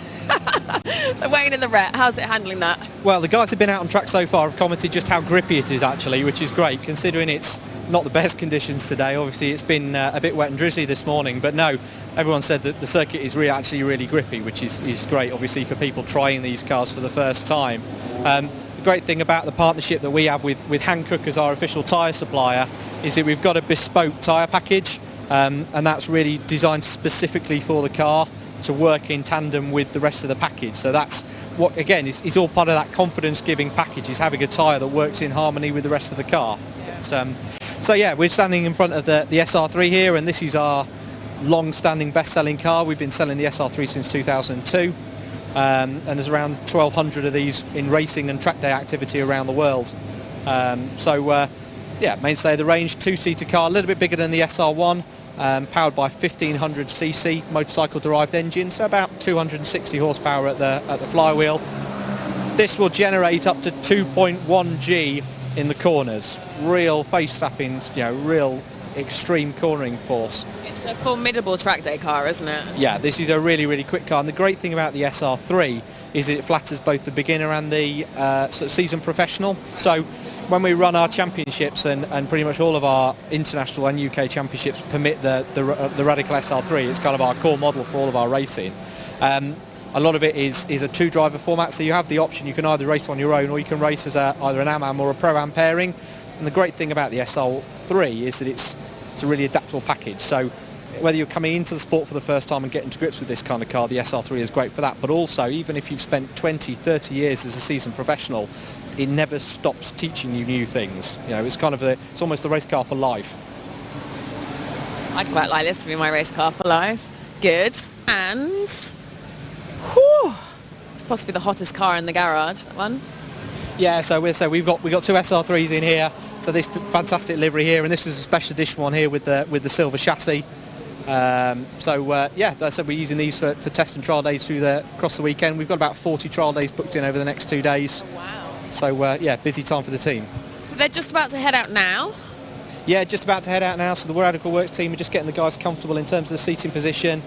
The Wayne and the Rett, how's it handling that? Well, the guys who've been out on track so far have commented just how grippy it is actually, which is great considering it's not the best conditions today. Obviously it's been a bit wet and drizzly this morning, but no, everyone said that the circuit is actually really grippy, which is great obviously for people trying these cars for the first time. The great thing about the partnership that we have with Hankook as our official tyre supplier is that we've got a bespoke tyre package, and that's really designed specifically for the car to work in tandem with the rest of the package. So that's what, again, is all part of that confidence-giving package, is having a tyre that works in harmony with the rest of the car. Yeah. So yeah, we're standing in front of the SR3 here, and this is our long-standing best-selling car. We've been selling the SR3 since 2002, and there's around 1,200 of these in racing and track day activity around the world. Yeah, mainstay of the range, 2-seater car, a little bit bigger than the SR1, powered by 1500cc motorcycle-derived engine, so about 260 horsepower at the flywheel. This will generate up to 2.1 G in the corners. Real face-sapping, real extreme cornering force. It's a formidable track day car, isn't it? Yeah, this is a really, really quick car, and the great thing about the SR3 is it flatters both the beginner and the sort of seasoned professional. So when we run our championships, and pretty much all of our international and UK championships permit the Radical SR3, it's kind of our core model for all of our racing. A lot of it is a two-driver format, so you have the option, you can either race on your own or you can race as either an Am-Am or a Pro-Am pairing. And the great thing about the SR3 is that it's a really adaptable package. So whether you're coming into the sport for the first time and getting to grips with this kind of car, the SR3 is great for that. But also, even if you've spent 20, 30 years as a seasoned professional, it never stops teaching you new things. It's kind of it's almost the race car for life. I'd quite like this to be my race car for life. Good. And whew, it's possibly the hottest car in the garage, that one. Yeah, so we've got two SR3s in here. So this fantastic livery here, and this is a special edition one here with the silver chassis. Yeah, so we're using these for test and trial days across the weekend. We've got about 40 trial days booked in over the next 2 days. Wow. So yeah, busy time for the team. So they're just about to head out now? Yeah, just about to head out now. So the Radical Works team are just getting the guys comfortable in terms of the seating position,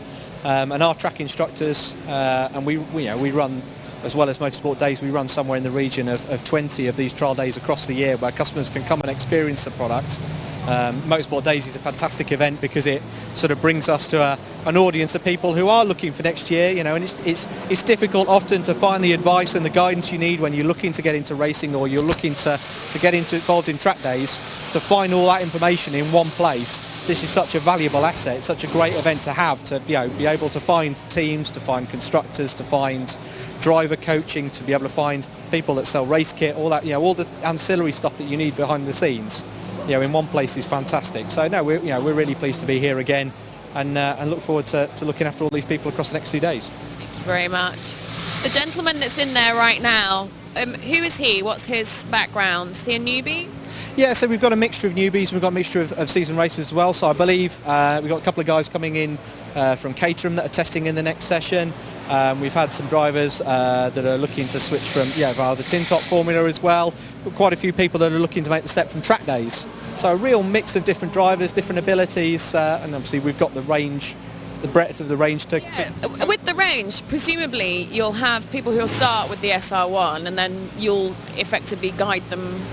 and our track instructors, and we run, as well as Motorsport Days, we run somewhere in the region of 20 of these trial days across the year where customers can come and experience the product. Motorsport Days is a fantastic event because it sort of brings us to an audience of people who are looking for next year, and it's difficult often to find the advice and the guidance you need when you're looking to get into racing or you're looking to get involved in track days. To find all that information in one place, this is such a valuable asset. It's such a great event to have, to be able to find teams, to find constructors, to find driver coaching, to be able to find people that sell race kit, all that, all the ancillary stuff that you need behind the scenes, in one place is fantastic. So no, we're really pleased to be here again, and look forward to looking after all these people across the next 2 days. Thank you very much. The gentleman that's in there right now, who is he? What's his background? Is he a newbie? Yeah, so we've got a mixture of newbies, we've got a mixture of seasoned racers as well. So I believe we've got a couple of guys coming in from Caterham that are testing in the next session. We've had some drivers that are looking to switch from the tin top formula as well. But quite a few people that are looking to make the step from track days. So a real mix of different drivers, different abilities, and obviously we've got the range, the breadth of the range to... With the range, presumably you'll have people who'll start with the SR1 and then you'll effectively guide them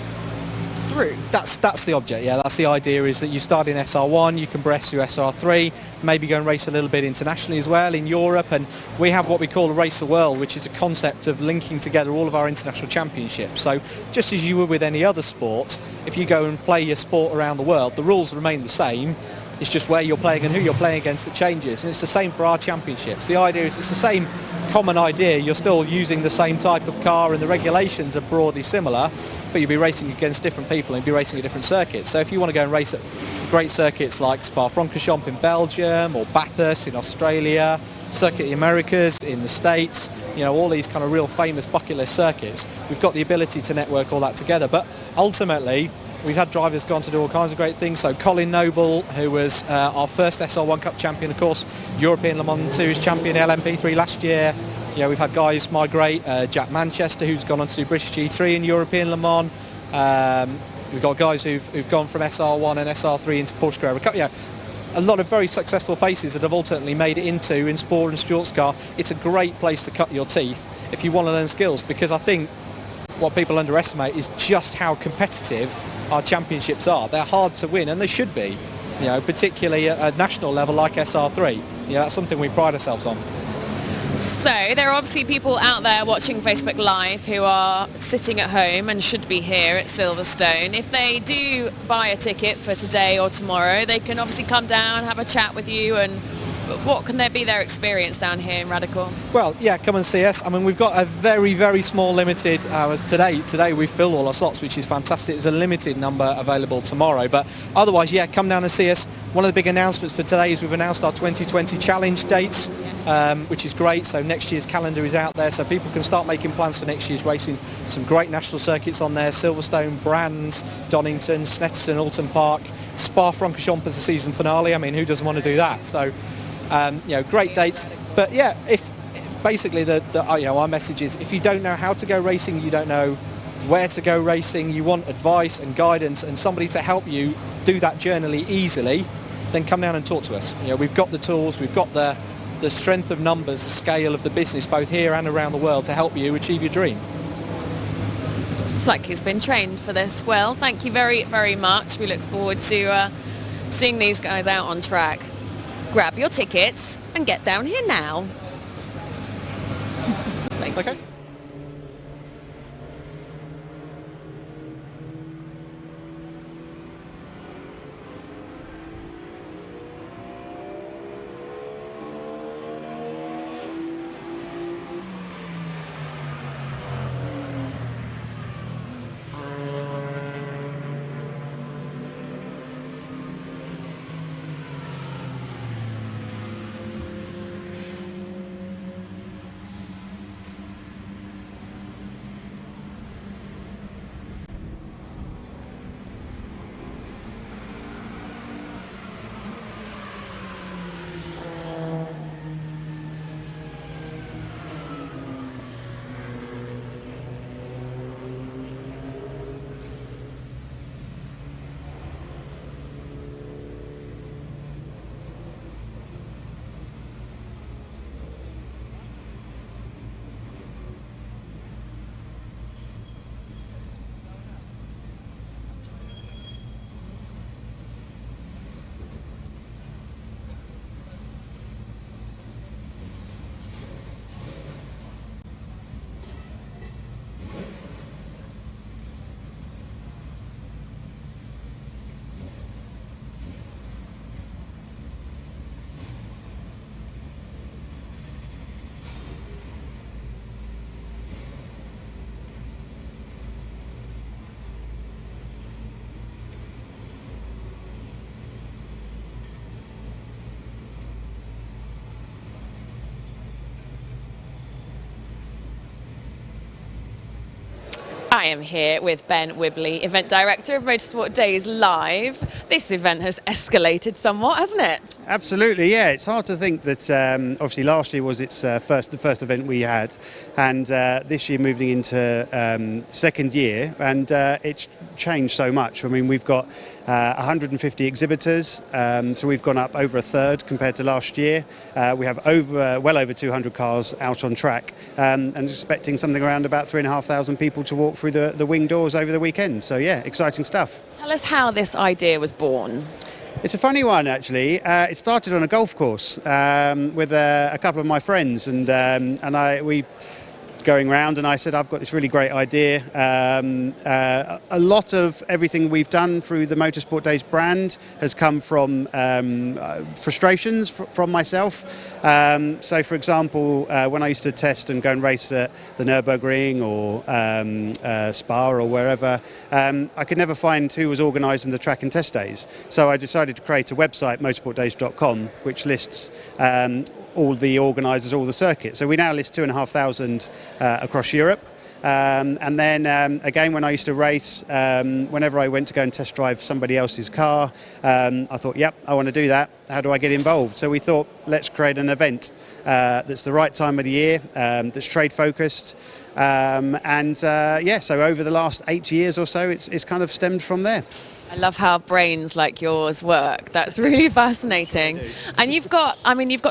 through. That's the object, yeah. That's the idea, is that you start in SR1, you can progress through SR3, maybe go and race a little bit internationally as well in Europe, and we have what we call a Race the World, which is a concept of linking together all of our international championships. So just as you would with any other sport, if you go and play your sport around the world, the rules remain the same. It's just where you're playing and who you're playing against that changes, and it's the same for our championships. The idea is it's the same common idea. You're still using the same type of car and the regulations are broadly similar, but you'll be racing against different people and you'll be racing at different circuits. So if you want to go and race at great circuits like Spa-Francorchamps in Belgium or Bathurst in Australia, Circuit of the Americas in the States, all these kind of real famous bucket list circuits, we've got the ability to network all that together. But ultimately, we've had drivers go on to do all kinds of great things. So Colin Noble, who was our first SR1 Cup champion, of course, European Le Mans Series champion, LMP3 last year. We've had guys migrate, Jack Manchester, who's gone on to do British G3 in European Le Mans. We've got guys who've gone from SR1 and SR3 into Porsche Carrera Cup. A lot of very successful faces that have ultimately made it into in Sport and Stewart's car. It's a great place to cut your teeth if you want to learn skills, because I think what people underestimate is just how competitive our championships are. They're hard to win, and they should be, particularly at a national level like SR3. That's something we pride ourselves on. So there are obviously people out there watching Facebook Live who are sitting at home and should be here at Silverstone. If they do buy a ticket for today or tomorrow, they can obviously come down, have a chat with you, and what can be their experience down here in Radical? Well, yeah, come and see us. I mean, we've got a very, very small limited hours today. Today we've filled all our slots, which is fantastic. There's a limited number available tomorrow. But otherwise, yeah, come down and see us. One of the big announcements for today is we've announced our 2020 challenge dates, which is great. So next year's calendar is out there, so people can start making plans for next year's racing. Some great national circuits on there: Silverstone, Brands, Donington, Snetterton, Alton Park, Spa-Francorchamps as the season finale. I mean, who doesn't want to do that? So, great dates. But yeah, if basically our message is, if you don't know how to go racing, you don't know where to go racing, you want advice and guidance and somebody to help you do that journey easily, then come down and talk to us. We've got the tools, we've got the strength of numbers, the scale of the business, both here and around the world, to help you achieve your dream. It's like he's been trained for this. Well, thank you very, very much. We look forward to seeing these guys out on track. Grab your tickets and get down here now. Thank you. I am here with Ben Wibley, Event Director of Motorsport Days Live. This event has escalated somewhat, hasn't it? Absolutely, yeah. It's hard to think that obviously last year was its the first event we had, and this year moving into second year, and it's changed so much. I mean, we've got 150 exhibitors, so we've gone up over a third compared to last year. We have well over 200 cars out on track, and expecting something around about 3,500 people to walk through the wing doors over the weekend. So yeah, exciting stuff. Tell us how this idea was born. It's a funny one, actually. It started on a golf course with a couple of my friends, and we going round, and I said, I've got this really great idea. A lot of everything we've done through the Motorsport Days brand has come from frustrations from myself. So, for example, when I used to test and go and race at the Nürburgring or Spa or wherever, I could never find who was organising the track and test days. So I decided to create a website, motorsportdays.com, which lists all the organisers, all the circuits. So we now list 2,500 across Europe. And then again, when I used to race, whenever I went to go and test drive somebody else's car, I thought, yep, I want to do that. How do I get involved? So we thought, let's create an event that's the right time of the year, that's trade focused. So over the last 8 years or so, it's kind of stemmed from there. I love how brains like yours work. That's really fascinating. And you've got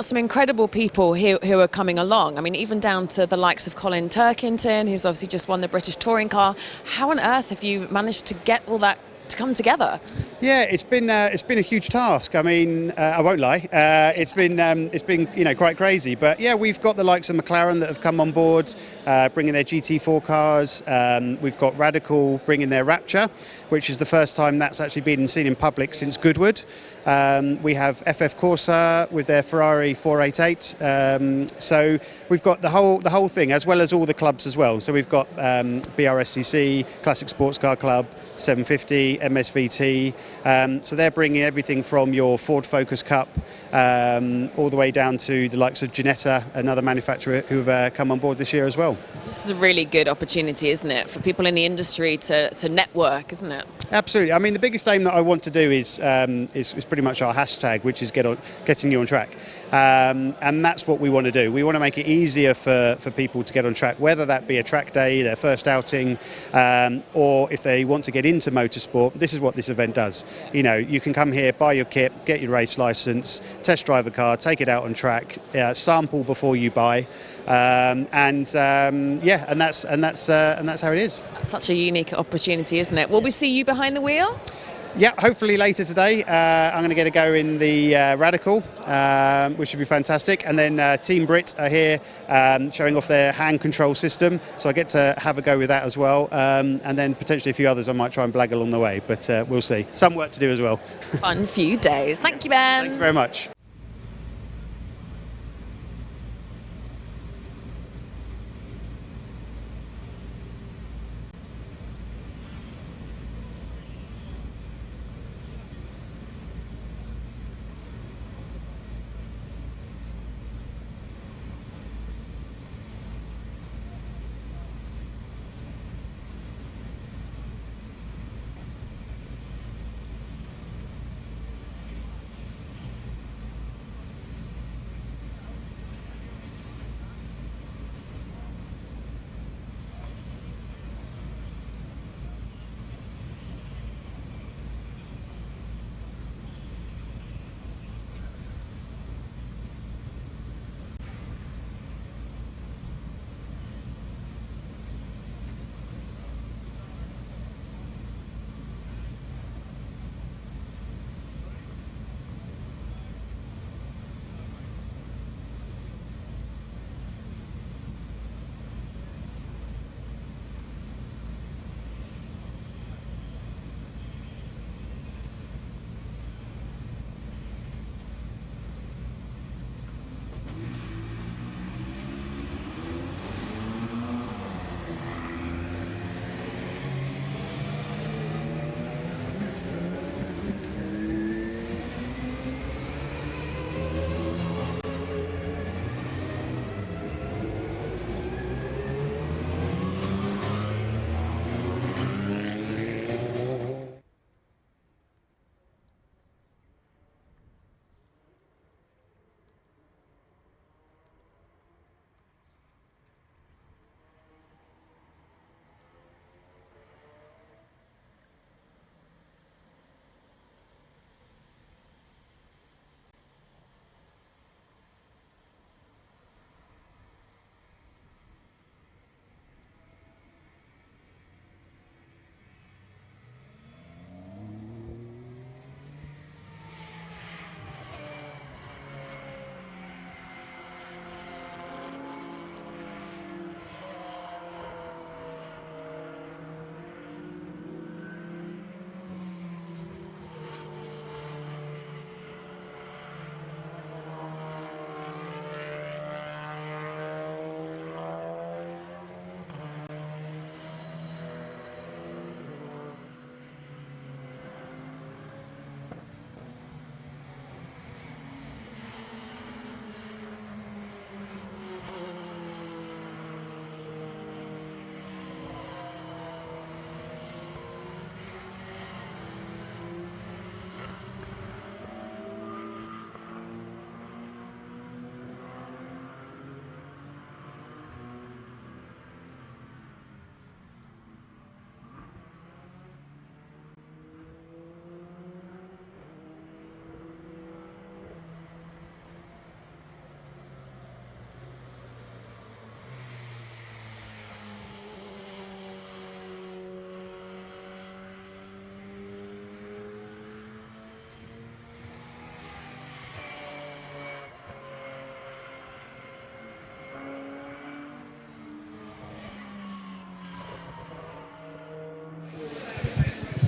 some incredible people who are coming along. I mean, even down to the likes of Colin Turkington, who's obviously just won the British Touring Car. How on earth have you managed to get all that to come together? Yeah, it's been a huge task. I mean, I won't lie. It's been quite crazy. But yeah, we've got the likes of McLaren that have come on board, bringing their GT4 cars. We've got Radical bringing their Rapture, which is the first time that's actually been seen in public since Goodwood. We have FF Corsa with their Ferrari 488. So we've got the whole thing, as well as all the clubs as well. So we've got BRSCC, Classic Sports Car Club, 750, MSVT, So they're bringing everything from your Ford Focus Cup all the way down to the likes of Ginetta, another manufacturer who've come on board this year as well. This is a really good opportunity, isn't it, for people in the industry to network, isn't it? Absolutely. I mean, the biggest aim that I want to do is pretty much our hashtag, which is getting you on track. And that's what we want to do. We want to make it easier for people to get on track, whether that be a track day, their first outing, or if they want to get into motorsport. This is what this event does. You know, you can come here, buy your kit, get your race license, test drive a car, take it out on track, sample before you buy. And that's how it is. That's such a unique opportunity, isn't it? Will we see you behind the wheel? Yeah, hopefully later today. I'm going to get a go in the Radical, which should be fantastic. And then Team Brit are here showing off their hand control system. So I get to have a go with that as well. And then potentially a few others I might try and blag along the way. But we'll see. Some work to do as well. Fun few days. Thank you, Ben. Thank you very much.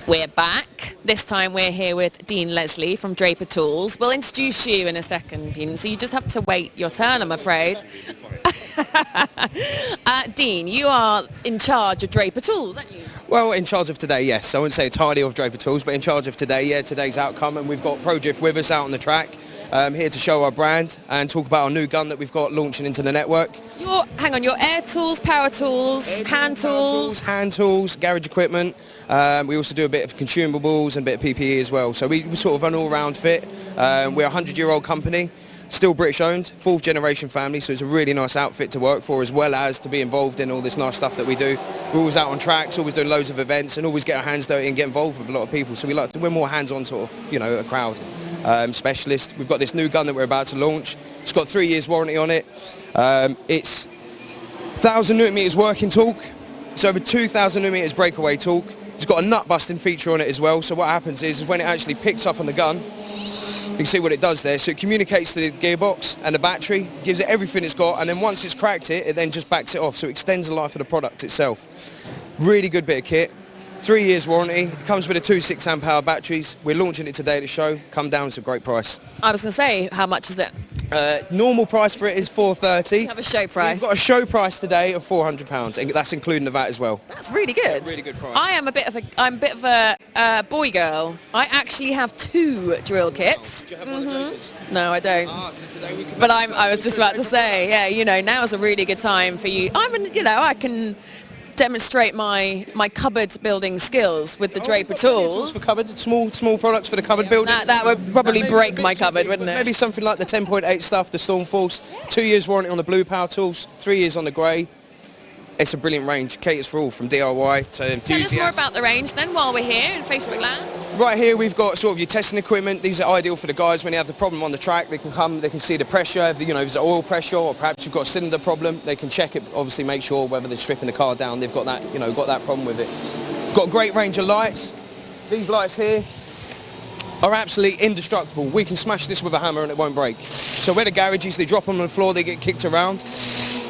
We're back. This time we're here with Dean Leslie from Draper Tools. We'll introduce you in a second, Dean, so you just have to wait your turn, I'm afraid. Dean, you are in charge of Draper Tools, aren't you? Well, in charge of today, yes. I wouldn't say entirely of Draper Tools, but in charge of today, yeah, today's outcome. And we've got ProDrift with us out on the track, here to show our brand and talk about our new gun that we've got launching into the network. Hang on, your air tools, power tools, hand tools. Hand tools, garage equipment. We also do a bit of consumables and a bit of PPE as well. So we're sort of an all-round fit. We're a 100-year-old company. Still British owned, 4th generation family, so it's a really nice outfit to work for, as well as to be involved in all this nice stuff that we do. We're always out on tracks, always doing loads of events, and always get our hands dirty and get involved with a lot of people. So we're more hands-on sort of, a crowd specialist. We've got this new gun that we're about to launch. It's got 3 years warranty on it. It's 1,000 Newton meters working torque. It's over 2,000 Newton meters breakaway torque. It's got a nut busting feature on it as well. So what happens is when it actually picks up on the gun, you can see what it does there. So it communicates to the gearbox and the battery, gives it everything it's got, and then once it's cracked it then just backs it off. So it extends the life of the product itself. Really good bit of kit. 3 years warranty. It comes with a 2 6 amp hour batteries. We're launching it today at the show. Come down, it's a great price. I was going to say, how much is it? Normal price for it is $430. You have a show price. We've got a show price today of £400, and that's including the VAT as well. That's really good. Yeah, really good price. I'm a bit of a boy girl. I actually have 2 drill kits. Do you have one of those? No, I don't. So today we can. But I was just about to say, yeah, now is a really good time for you. I can demonstrate my cupboard building skills with the Draper Tools. For cupboard, small products for the cupboard building. That would probably break my cupboard, wouldn't it? Maybe something like the 10.8 stuff, the Stormforce. 2 years warranty on the blue power tools, 3 years on the grey. It's a brilliant range, caters for all, from DIY to enthusiasts. Tell us more about the range then while we're here in Facebook land. Right here we've got sort of your testing equipment. These are ideal for the guys when they have the problem on the track. They can come, they can see the pressure, if there's oil pressure, or perhaps you've got a cylinder problem. They can check it, obviously make sure whether they're stripping the car down, they've got that, got that problem with it. Got a great range of lights. These lights here are absolutely indestructible. We can smash this with a hammer and it won't break. So where the garages, they drop them on the floor, they get kicked around.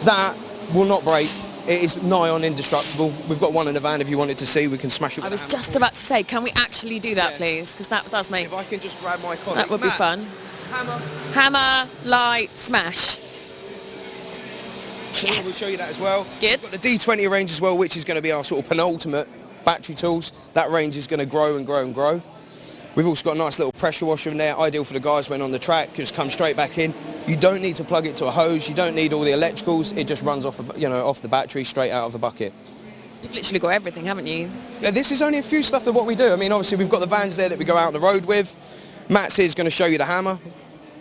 That will not break. It is nigh on indestructible. We've got one in the van if you wanted to see. We can smash it with I was just about to say, can we actually do that, please? Because that does make... If I can just grab my colleague. That would be fun. Hammer, light, smash. Yes. We'll show you that as well. Good. We've got the D20 range as well, which is going to be our sort of penultimate battery tools. That range is going to grow and grow and grow. We've also got a nice little pressure washer in there, ideal for the guys when on the track. Just come straight back in. You don't need to plug it to a hose. You don't need all the electricals. It just runs off, off the battery straight out of the bucket. You've literally got everything, haven't you? This is only a few stuff of what we do. I mean, obviously we've got the vans there that we go out on the road with. Matt's here is going to show you the hammer.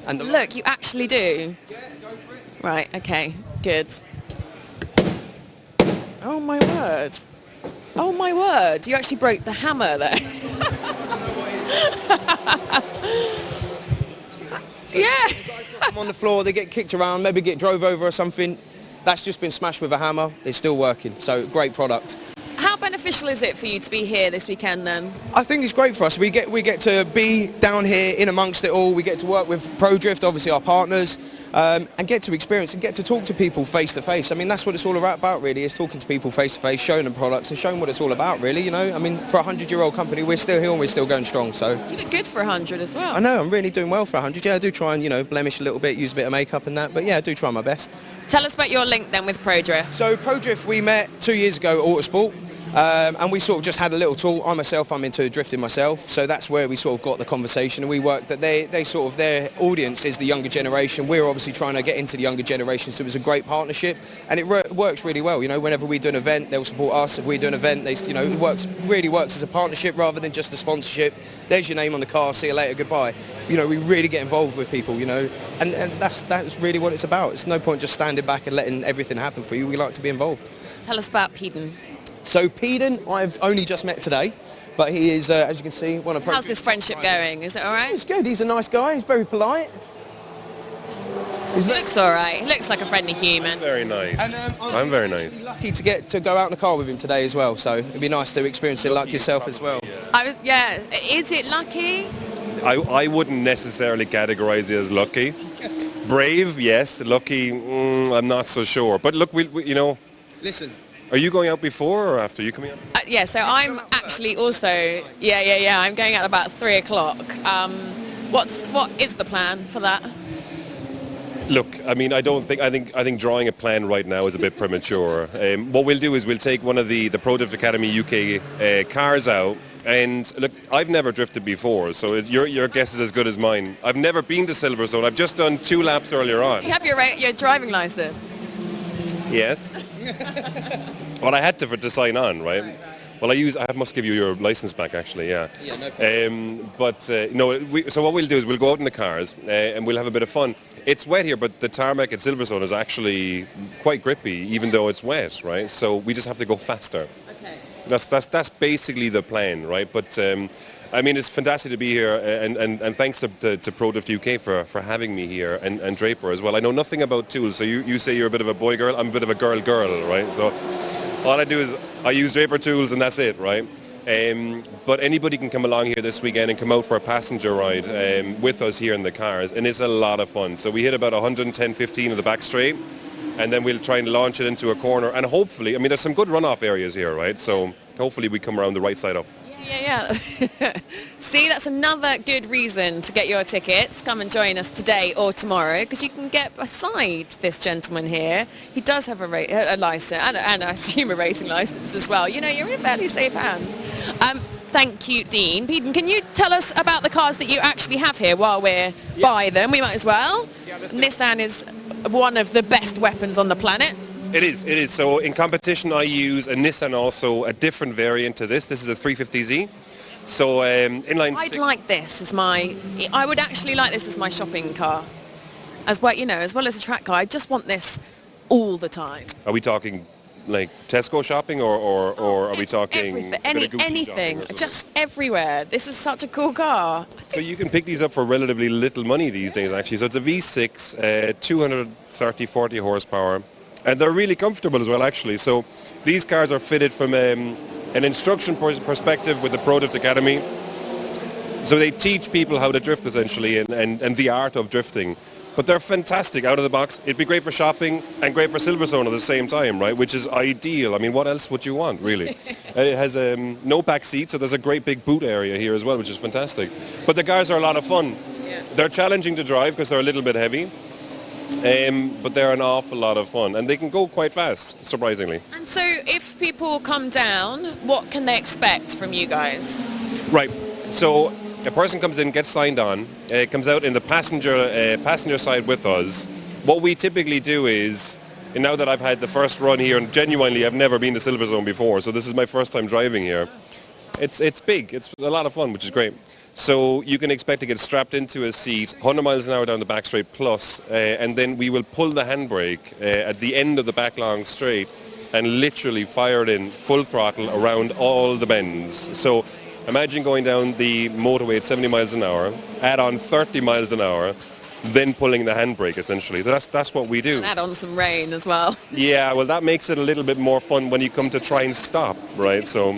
And Look, you actually do. Yeah, go for it. Right. Okay. Good. Oh my word. Oh my word. You actually broke the hammer there. Yeah. Come on the floor, they get kicked around, maybe get drove over or something. That's just been smashed with a hammer. It's still working, so great product. How beneficial is it for you to be here this weekend then? I think it's great for us. We get to be down here in amongst it all. We get to work with ProDrift, obviously our partners, and get to experience and get to talk to people face to face. I mean, that's what it's all about really, is talking to people face to face, showing them products and showing what it's all about really, I mean, for a 100-year-old company, we're still here and we're still going strong, so. You look good for 100 as well. I know, I'm really doing well for 100. Yeah, I do try and, blemish a little bit, use a bit of makeup and that, but yeah, I do try my best. Tell us about your link then with ProDrift. So ProDrift, we met 2 years ago at Autosport. And we sort of just had a little talk. I'm into drifting myself, so that's where we sort of got the conversation, and we worked that they sort of, their audience is the younger generation. We're obviously trying to get into the younger generation, so it was a great partnership, and it works really well. Whenever we do an event, they'll support us. If we do an event, it really works as a partnership rather than just a sponsorship. There's your name on the car, see you later, goodbye. We really get involved with people, and that's really what it's about. It's no point just standing back and letting everything happen for you. We like to be involved. Tell us about Peden. So Peden, I've only just met today, but he is, as you can see, one of... How's this friendship going? Is it all right? It's good. He's a nice guy. He's very polite. He looks all right. He looks like a friendly human. Very nice. And, I'm very nice. Lucky to get to go out in the car with him today as well, so it'd be nice to experience it like yourself as well. Yeah. Is it lucky? I wouldn't necessarily categorise it as lucky. Brave, yes. Lucky, I'm not so sure. But look, we Listen. Are you going out before or after? Are you coming out? Yeah, so I'm actually also, I'm going out about 3 o'clock. What is the plan for that? Look, I mean, I think drawing a plan right now is a bit premature. What we'll do is we'll take one of the Pro Drift Academy UK cars out. And look, I've never drifted before, so your guess is as good as mine. I've never been to Silverstone. I've just done 2 laps earlier on. Do you have your driving license? Yes. Well, I had to sign on, right? Well, I must give you your license back, actually, yeah. Yeah, no problem. So what we'll do is we'll go out in the cars and we'll have a bit of fun. It's wet here, but the tarmac at Silverstone is actually quite grippy, even though it's wet, right? So we just have to go faster. Okay. That's basically the plan, right? But I mean, it's fantastic to be here, and thanks to Pro Drift UK for having me here, and Draper as well. I know nothing about tools, so you say you're a bit of a boy girl, I'm a bit of a girl, right? So all I do is I use Draper tools, and that's it, right? But anybody can come along here this weekend and come out for a passenger ride with us here in the cars, and it's a lot of fun. So we hit about 110-15 in the back straight, and then we'll try and launch it into a corner, and hopefully, I mean, there's some good runoff areas here, right? So hopefully we come around the right side up. Yeah. See, that's another good reason to get your tickets. Come and join us today or tomorrow, because you can get beside this gentleman here. He does have a license, and I assume a racing license as well. You know, you're in fairly safe hands. Thank you, Dean. Peden, can you tell us about the cars that you actually have here while we're by them? We might as well. Nissan is one of the best weapons on the planet. It is. So in competition, I use a Nissan, also a different variant to this. This is a 350Z. So inline. I would actually like this as my shopping car, as well. You know, as well as a track car. I just want this all the time. Are we talking like Tesco shopping, or are we talking anything? Just everywhere. This is such a cool car. So you can pick these up for relatively little money these days, actually. So it's a V6, 230-40 horsepower. And they're really comfortable as well, actually. So these cars are fitted from an instruction perspective with the Pro Drift Academy. So they teach people how to drift, essentially, and the art of drifting. But they're fantastic out of the box. It'd be great for shopping and great for Silverstone at the same time, right? Which is ideal. I mean, what else would you want, really? It has no back seat, so there's a great big boot area here as well, which is fantastic. But the cars are a lot of fun. Yeah. They're challenging to drive because they're a little bit heavy. But they're an awful lot of fun, and they can go quite fast, surprisingly. And so if people come down, what can they expect from you guys? Right, so a person comes in, gets signed on, comes out in the passenger side with us. What we typically do is, and now that I've had the first run here, and genuinely I've never been to Silverstone before, so this is my first time driving here. It's big, it's a lot of fun, which is great. So you can expect to get strapped into a seat, 100 miles an hour down the back straight plus, and then we will pull the handbrake at the end of the back long straight and literally fire it in full throttle around all the bends. So imagine going down the motorway at 70 miles an hour, add on 30 miles an hour, then pulling the handbrake, essentially. That's what we do. And add on some rain as well. Yeah, well, that makes it a little bit more fun when you come to try and stop, right? So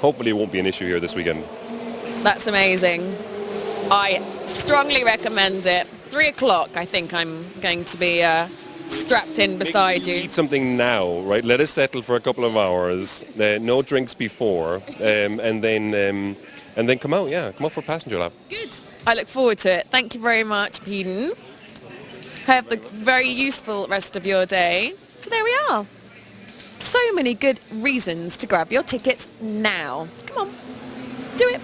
hopefully it won't be an issue here this weekend. That's amazing. I strongly recommend it. 3 o'clock, I think I'm going to be strapped in beside you. Eat something now, right? Let us settle for a couple of hours. No drinks before, and then come out. Yeah, come out for a passenger lap. Good. I look forward to it. Thank you very much, Peden. Have a very useful rest of your day. So there we are. So many good reasons to grab your tickets now. Come on, do it.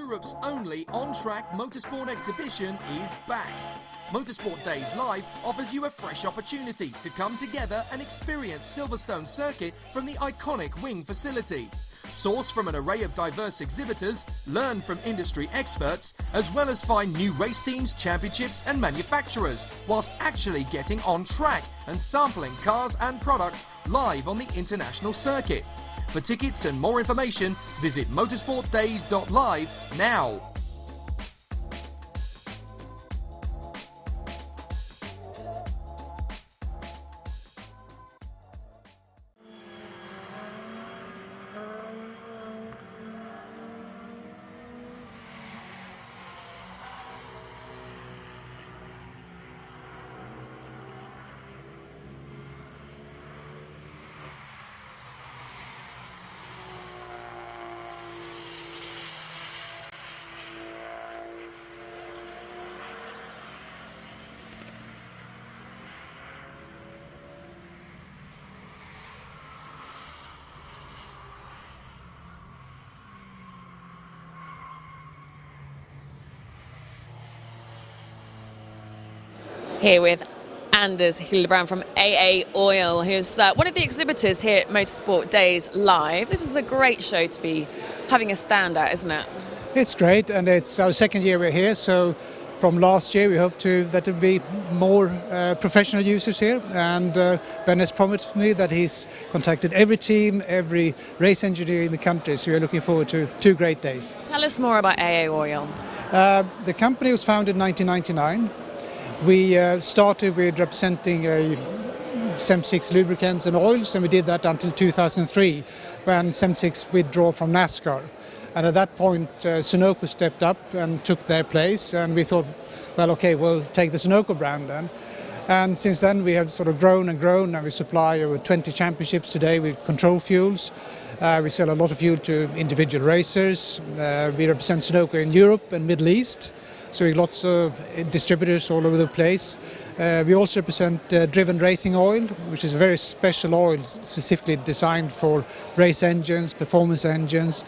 Europe's only on-track motorsport exhibition is back. Motorsport Days Live offers you a fresh opportunity to come together and experience Silverstone Circuit from the iconic wing facility. Source from an array of diverse exhibitors, learn from industry experts, as well as find new race teams, championships and manufacturers, whilst actually getting on track and sampling cars and products live on the international circuit. For tickets and more information, visit motorsportdays.live now. Here with Anders Hildebrand from AA Oil, who's one of the exhibitors here at Motorsport Days Live. This is a great show to be having a stand at, isn't it? It's great, and it's our second year we're here, so from last year we hope that there will be more professional users here, and Ben has promised me that he's contacted every team, every race engineer in the country, so we're looking forward to 2 great days. Tell us more about AA Oil. The company was founded in 1999. We started with representing 76 lubricants and oils, and we did that until 2003 when 76 withdrew from NASCAR. And at that point Sunoco stepped up and took their place, and we thought, well, okay, we'll take the Sunoco brand then. And since then we have sort of grown and grown, and we supply over 20 championships today with control fuels. We sell a lot of fuel to individual racers. We represent Sunoco in Europe and Middle East. So we have lots of distributors all over the place. We also represent driven racing oil, which is a very special oil specifically designed for race engines, performance engines.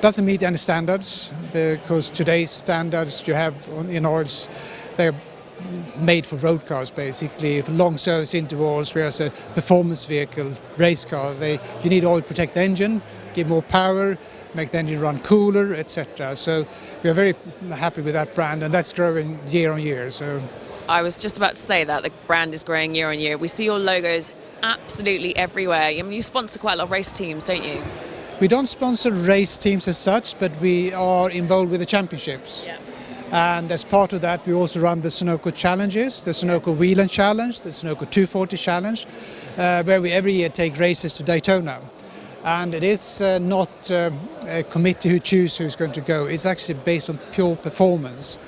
Doesn't meet any standards, because today's standards you have in oils, they're made for road cars basically, for long service intervals, whereas a performance vehicle, race car, you need oil to protect the engine, give more power, make the engine run cooler, etc. So we are very happy with that brand, and that's growing year on year. So I was just about to say that the brand is growing year on year. We see your logos absolutely everywhere. I mean, you sponsor quite a lot of race teams, don't you? We don't sponsor race teams as such, but we are involved with the championships. Yeah. And as part of that, we also run the Sunoco Challenges, the Sunoco Wheeland Challenge, the Sunoco 240 Challenge, where we every year take races to Daytona. And it is not a committee who chooses who's going to go. It's actually based on pure performance.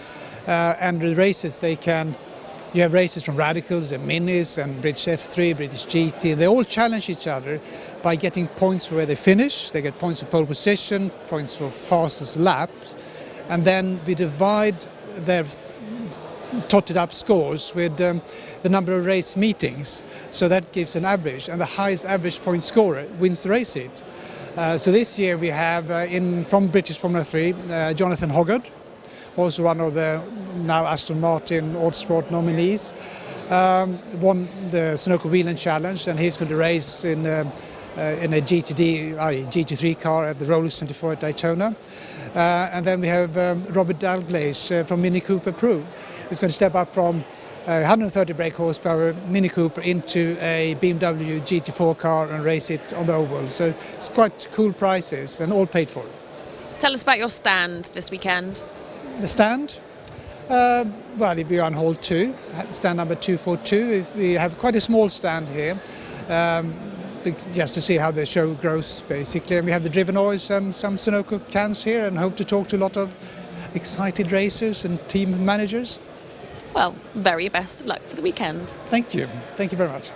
And the races, you have races from Radicals and Minis and British F3, British GT. They all challenge each other by getting points where they finish. They get points for pole position, points for fastest laps. And then we divide their totted up scores with the number of race meetings. So that gives an average, and the highest average point scorer wins the race seat. So this year we have from British Formula 3, Jonathan Hoggard, also one of the now Aston Martin Autosport nominees, won the Sunoco Wheeland Challenge, and he's going to race in a GT3 car at the Rolex 24 at Daytona. And then we have Robert Dalgleish from Mini Cooper Pro. He's going to step up from 130 brake horsepower Mini Cooper into a BMW GT4 car and race it on the oval. So it's quite cool prices, and all paid for. Tell us about your stand this weekend. The stand? Well, it'll be on hall 2, stand number 242. We have quite a small stand here, just to see how the show grows, basically. And we have the driven oils and some Sunoco cans here, and hope to talk to a lot of excited racers and team managers. Well, very best of luck for the weekend. Thank you. Thank you very much.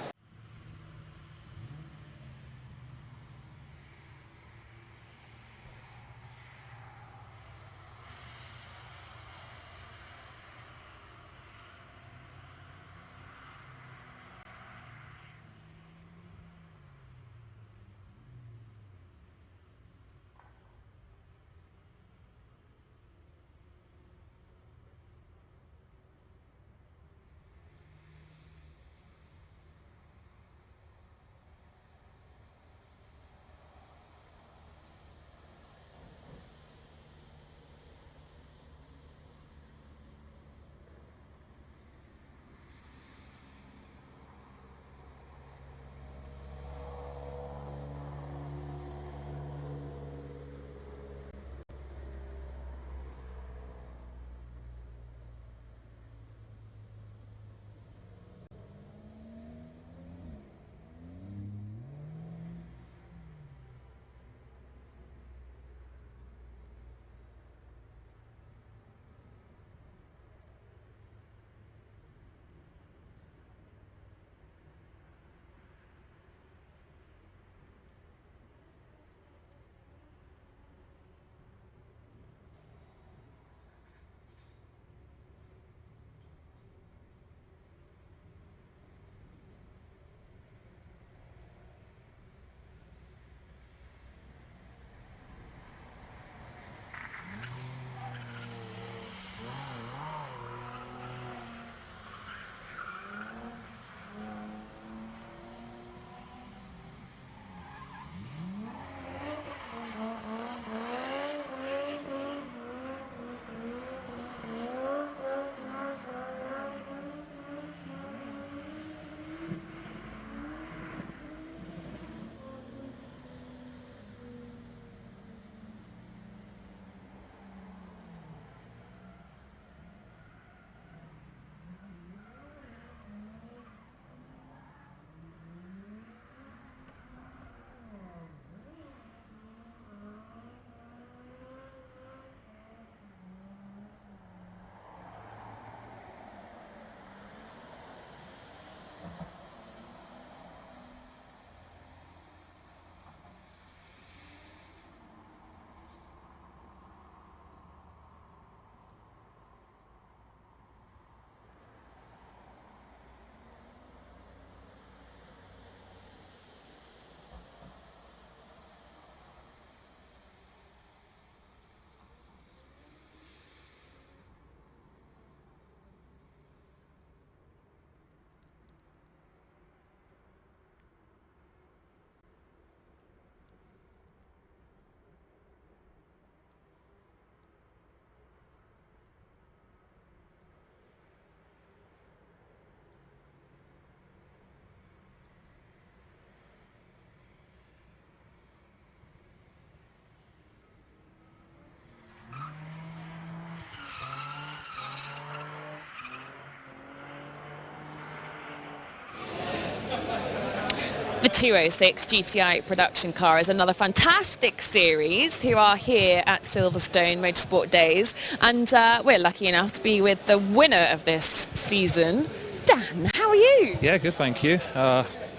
The 206 GTI production car is another fantastic series who are here at Silverstone Motorsport Days, and we're lucky enough to be with the winner of this season. Dan, how are you? Yeah, good, thank you.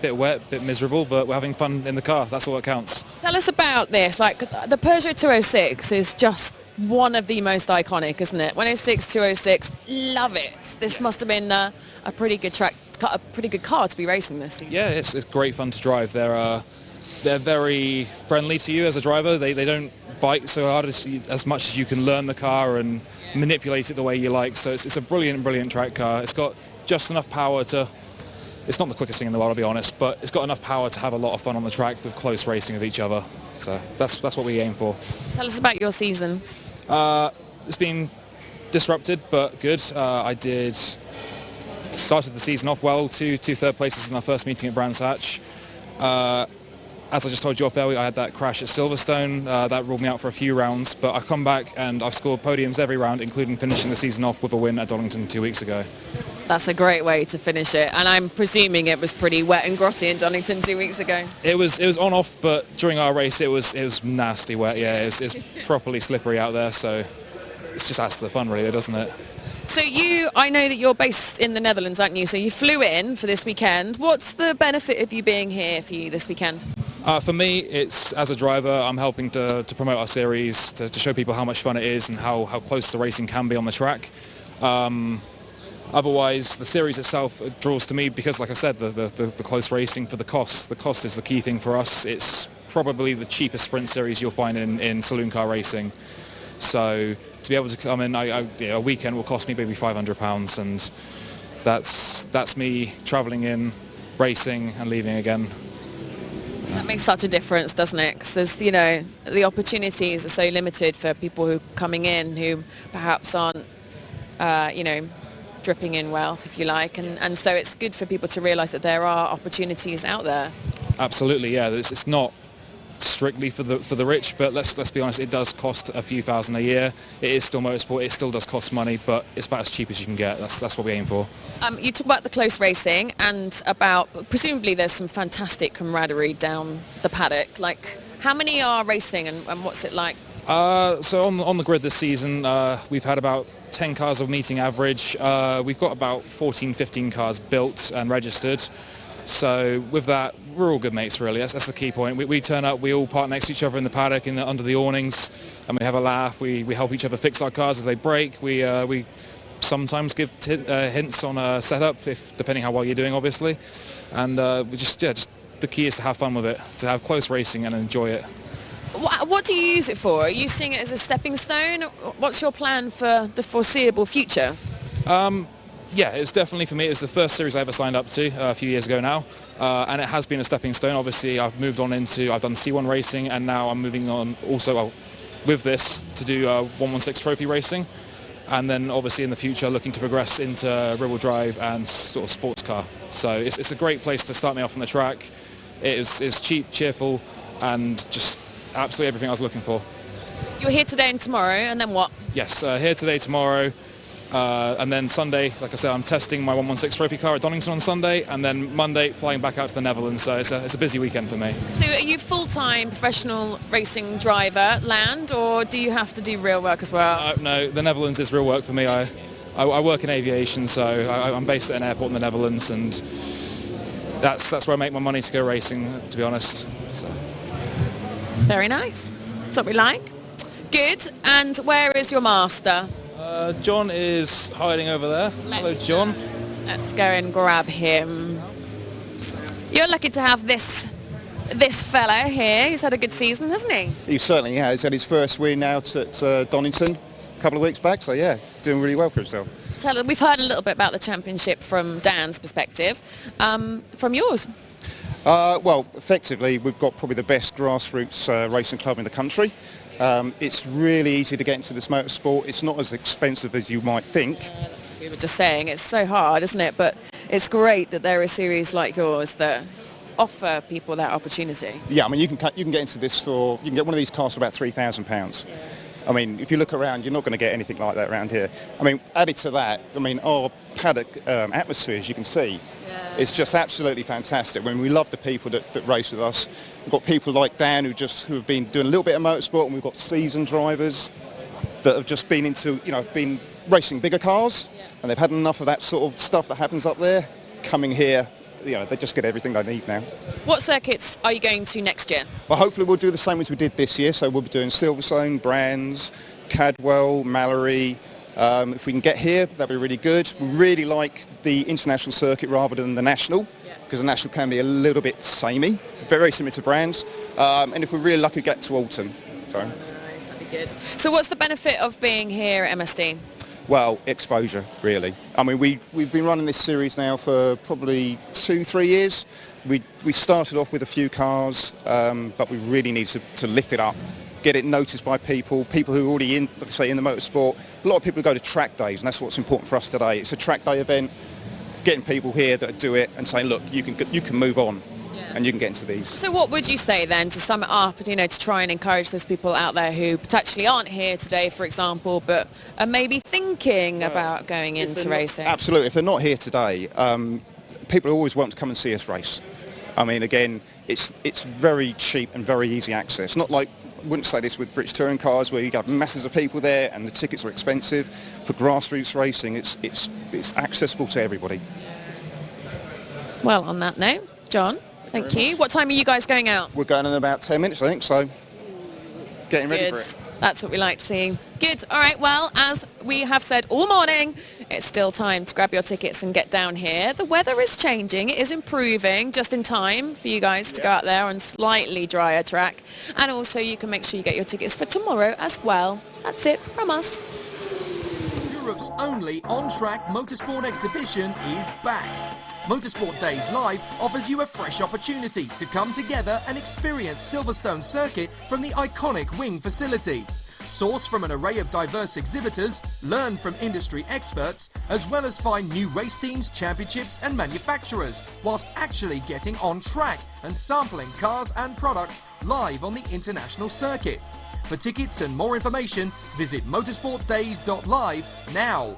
Bit wet, bit miserable, but we're having fun in the car. That's all that counts. Tell us about this. Like, the Peugeot 206 is just one of the most iconic, isn't it? 106, 206, love it. This must have been a pretty good track. A pretty good car to be racing this season. Yeah, it's great fun to drive. They're very friendly to you as a driver. They don't bite so hard as much as you can learn the car and manipulate it the way you like. So it's a brilliant track car. It's got just enough power to. It's not the quickest thing in the world, I'll be honest, but it's got enough power to have a lot of fun on the track with close racing with each other. So that's what we aim for. Tell us about your season. It's been disrupted but good. Started the season off well, two third places in our first meeting at Brands Hatch. As I just told you off air, I had that crash at Silverstone. That ruled me out for a few rounds, but I've come back and I've scored podiums every round, including finishing the season off with a win at Donington 2 weeks ago. That's a great way to finish it, and I'm presuming it was pretty wet and grotty in Donington 2 weeks ago. It was on off, but during our race it was nasty wet. Yeah, it's properly slippery out there, so it just adds to the fun, really, doesn't it? So I know that you're based in the Netherlands, aren't you? So you flew in for this weekend. What's the benefit of you being here for you this weekend? For me, it's as a driver, I'm helping to promote our series, to show people how much fun it is and how close the racing can be on the track. Otherwise, the series itself draws to me because, like I said, the close racing for the cost. The cost is the key thing for us. It's probably the cheapest sprint series you'll find in saloon car racing. So to be able to come in, a weekend will cost me maybe £500, and that's me travelling in, racing and leaving again. That makes such a difference, doesn't it? Because there's, the opportunities are so limited for people who are coming in who perhaps aren't, dripping in wealth, if you like, and so it's good for people to realise that there are opportunities out there. Absolutely, yeah. It's not strictly for the rich, but let's be honest, it does cost a few thousand a year. It is still motorsport, it still does cost money, but it's about as cheap as you can get. That's what we aim for. You talk about the close racing and about, presumably there's some fantastic camaraderie down the paddock. Like, how many are racing and what's it like? So on the grid this season, we've had about 10 cars of meeting average. We've got about 14-15 cars built and registered. So with that, we're all good mates, really. That's the key point. We turn up, we all park next to each other in the paddock under the awnings, and we have a laugh. We help each other fix our cars if they break. We sometimes give hints on a setup, depending how well you're doing, obviously. And just the key is to have fun with it, to have close racing and enjoy it. What do you use it for? Are you seeing it as a stepping stone? What's your plan for the foreseeable future? Yeah, it was definitely, for me, it was the first series I ever signed up to a few years ago now, and it has been a stepping stone. Obviously, I've moved on I've done C1 racing, and now I'm moving on also with this to do 116 trophy racing, and then obviously in the future looking to progress into rear-wheel drive and sort of sports car. So it's a great place to start me off on the track. It's cheap, cheerful, and just absolutely everything I was looking for. You're here today and tomorrow, and then what? Yes, here today, tomorrow. And then Sunday, like I said, I'm testing my 116 trophy car at Donington on Sunday, and then Monday flying back out to the Netherlands. So it's a busy weekend for me. So are you full-time professional racing driver, land, or do you have to do real work as well? No, the Netherlands is real work for me. I work in aviation, so I'm based at an airport in the Netherlands, and that's where I make my money to go racing, to be honest. So. Very nice. That's what we like. Good. And where is your master? John is hiding over there. Hello, John. Let's go and grab him. You're lucky to have this fella here. He's had a good season, hasn't he? He certainly has. He's had his first win out at Donington a couple of weeks back, so yeah, doing really well for himself. We've heard a little bit about the championship from Dan's perspective. From yours? Well, effectively, we've got probably the best grassroots racing club in the country. It's really easy to get into this motorsport. It's not as expensive as you might think. We were just saying, it's so hard, isn't it? But it's great that there are series like yours that offer people that opportunity. Yeah, I mean, you can get into this you can get one of these cars for about £3,000. I mean, if you look around, you're not going to get anything like that around here. I mean, added to that, I mean, our paddock atmosphere, as you can see, It's just absolutely fantastic. When we love the people that race with us. We've got people like Dan who have been doing a little bit of motorsport, and we've got seasoned drivers that have just been been racing bigger cars, and they've had enough of that sort of stuff that happens up there. Coming here, they just get everything they need now. What circuits are you going to next year? Well, hopefully we'll do the same as we did this year. So we'll be doing Silverstone, Brands, Cadwell, Mallory. If we can get here, that'd be really good. We really like the international circuit rather than the national, because the national can be a little bit samey, very similar to Brands. And if we're really lucky, get to Alton. So. Nice, that'd be good. So what's the benefit of being here at MSD? Well, exposure, really. I mean, we've been running this series now for probably 2-3 years. We started off with a few cars, but we really need to lift it up, get it noticed by people who are already in, like I say, in the motorsport. A lot of people go to track days, and that's what's important for us today. It's a track day event, getting people here that do it and saying, look, you can move on. And you can get into these. So what would you say then, to sum it up, to try and encourage those people out there who potentially aren't here today, for example, but are maybe thinking about going into racing? Absolutely. If they're not here today, people always want to come and see us race. I mean, again, it's very cheap and very easy access. Not like, I wouldn't say this with British touring cars where you have masses of people there and the tickets are expensive. For grassroots racing, it's accessible to everybody. Well, on that note, John, thank you. What time are you guys going out? We're going in about 10 minutes, I think, so getting ready for it. That's what we like seeing. Good. All right. Well, as we have said all morning, it's still time to grab your tickets and get down here. The weather is changing. It is improving just in time for you guys to go out there on slightly drier track. And also you can make sure you get your tickets for tomorrow as well. That's it from us. Europe's only on-track motorsport exhibition is back. Motorsport Days Live offers you a fresh opportunity to come together and experience Silverstone Circuit from the iconic wing facility. Source from an array of diverse exhibitors, learn from industry experts, as well as find new race teams, championships and manufacturers, whilst actually getting on track and sampling cars and products live on the international circuit. For tickets and more information, visit motorsportdays.live now.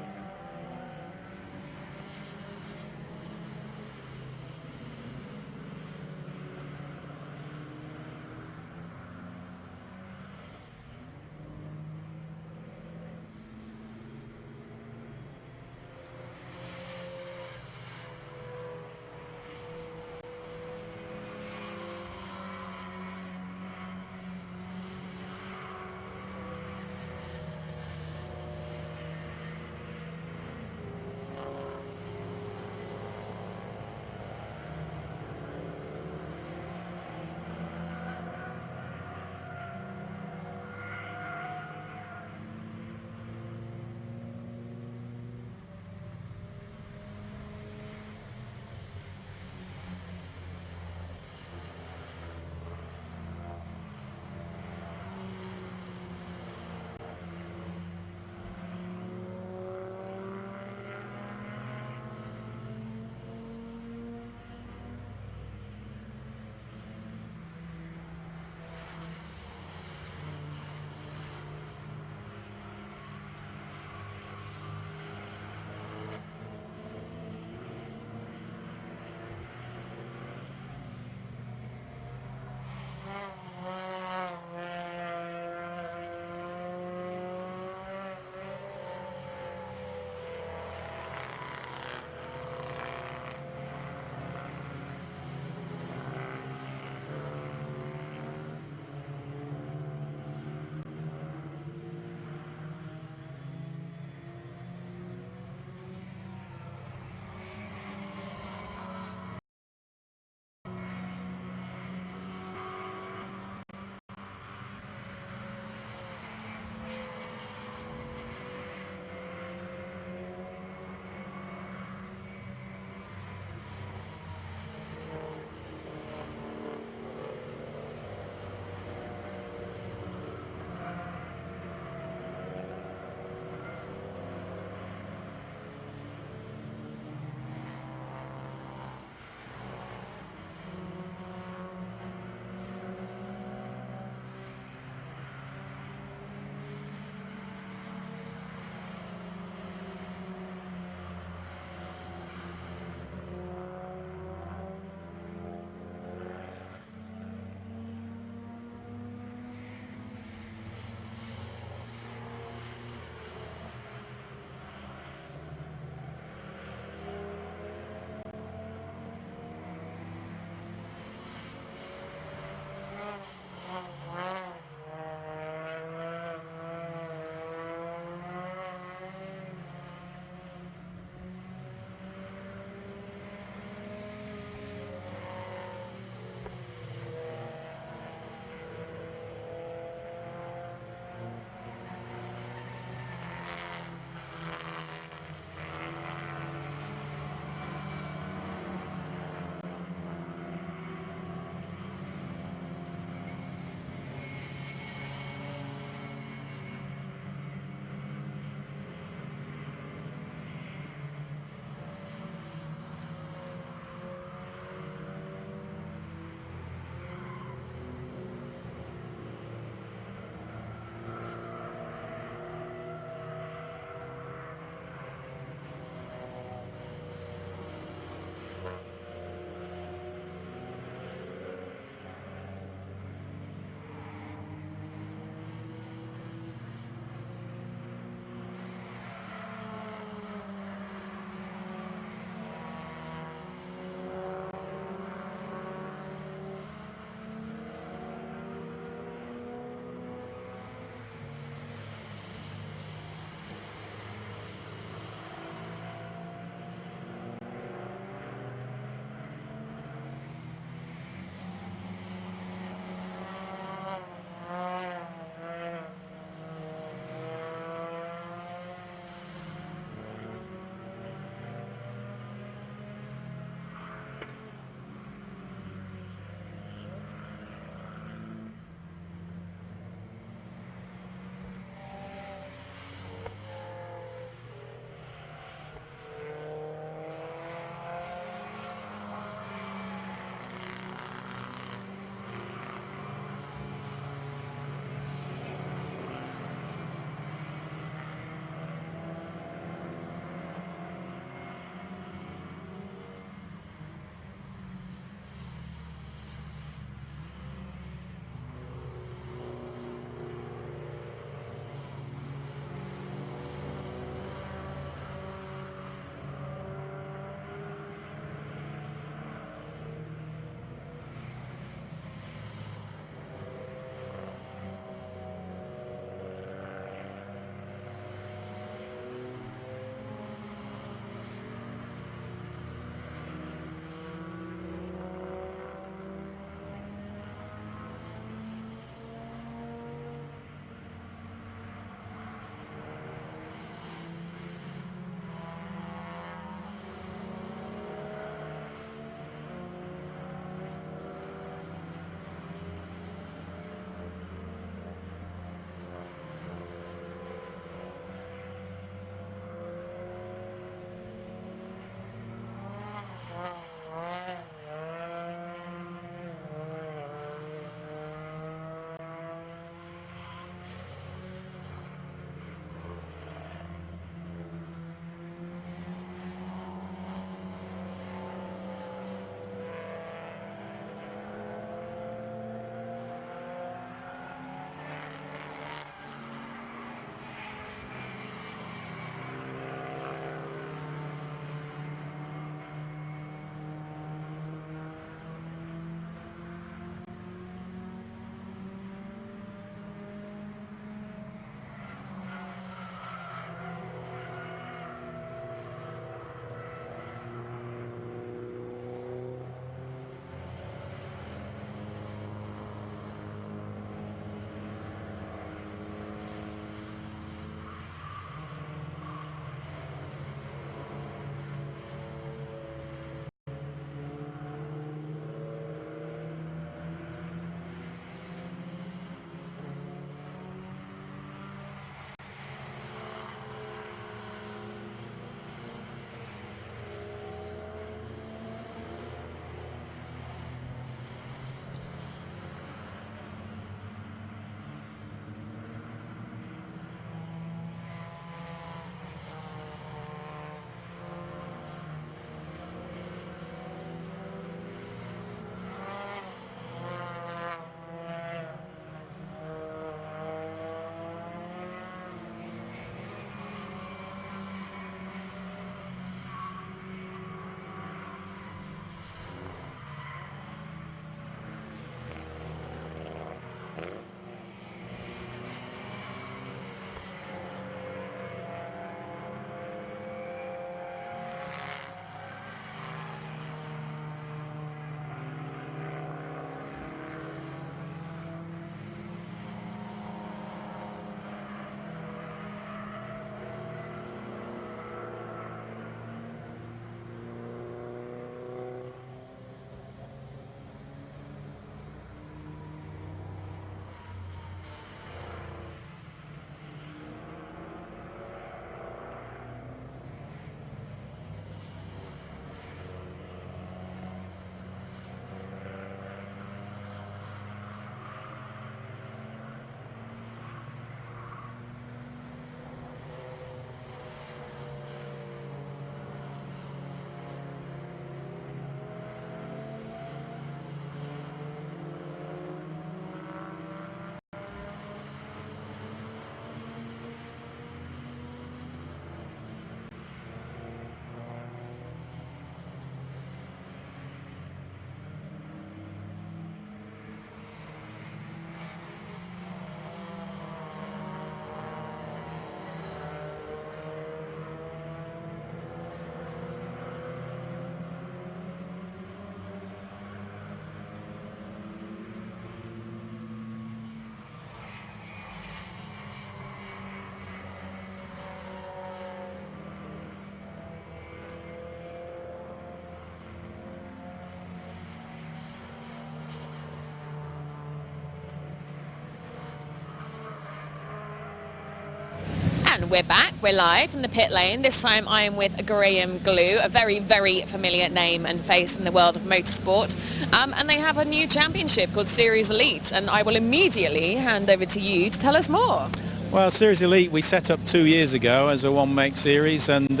we're back, we're live in the pit lane. This time I am with Graham Glue, a very, very familiar name and face in the world of motorsport. And they have a new championship called Series Elite, and I will immediately hand over to you to tell us more. Well, Series Elite we set up 2 years ago as a one-make series, and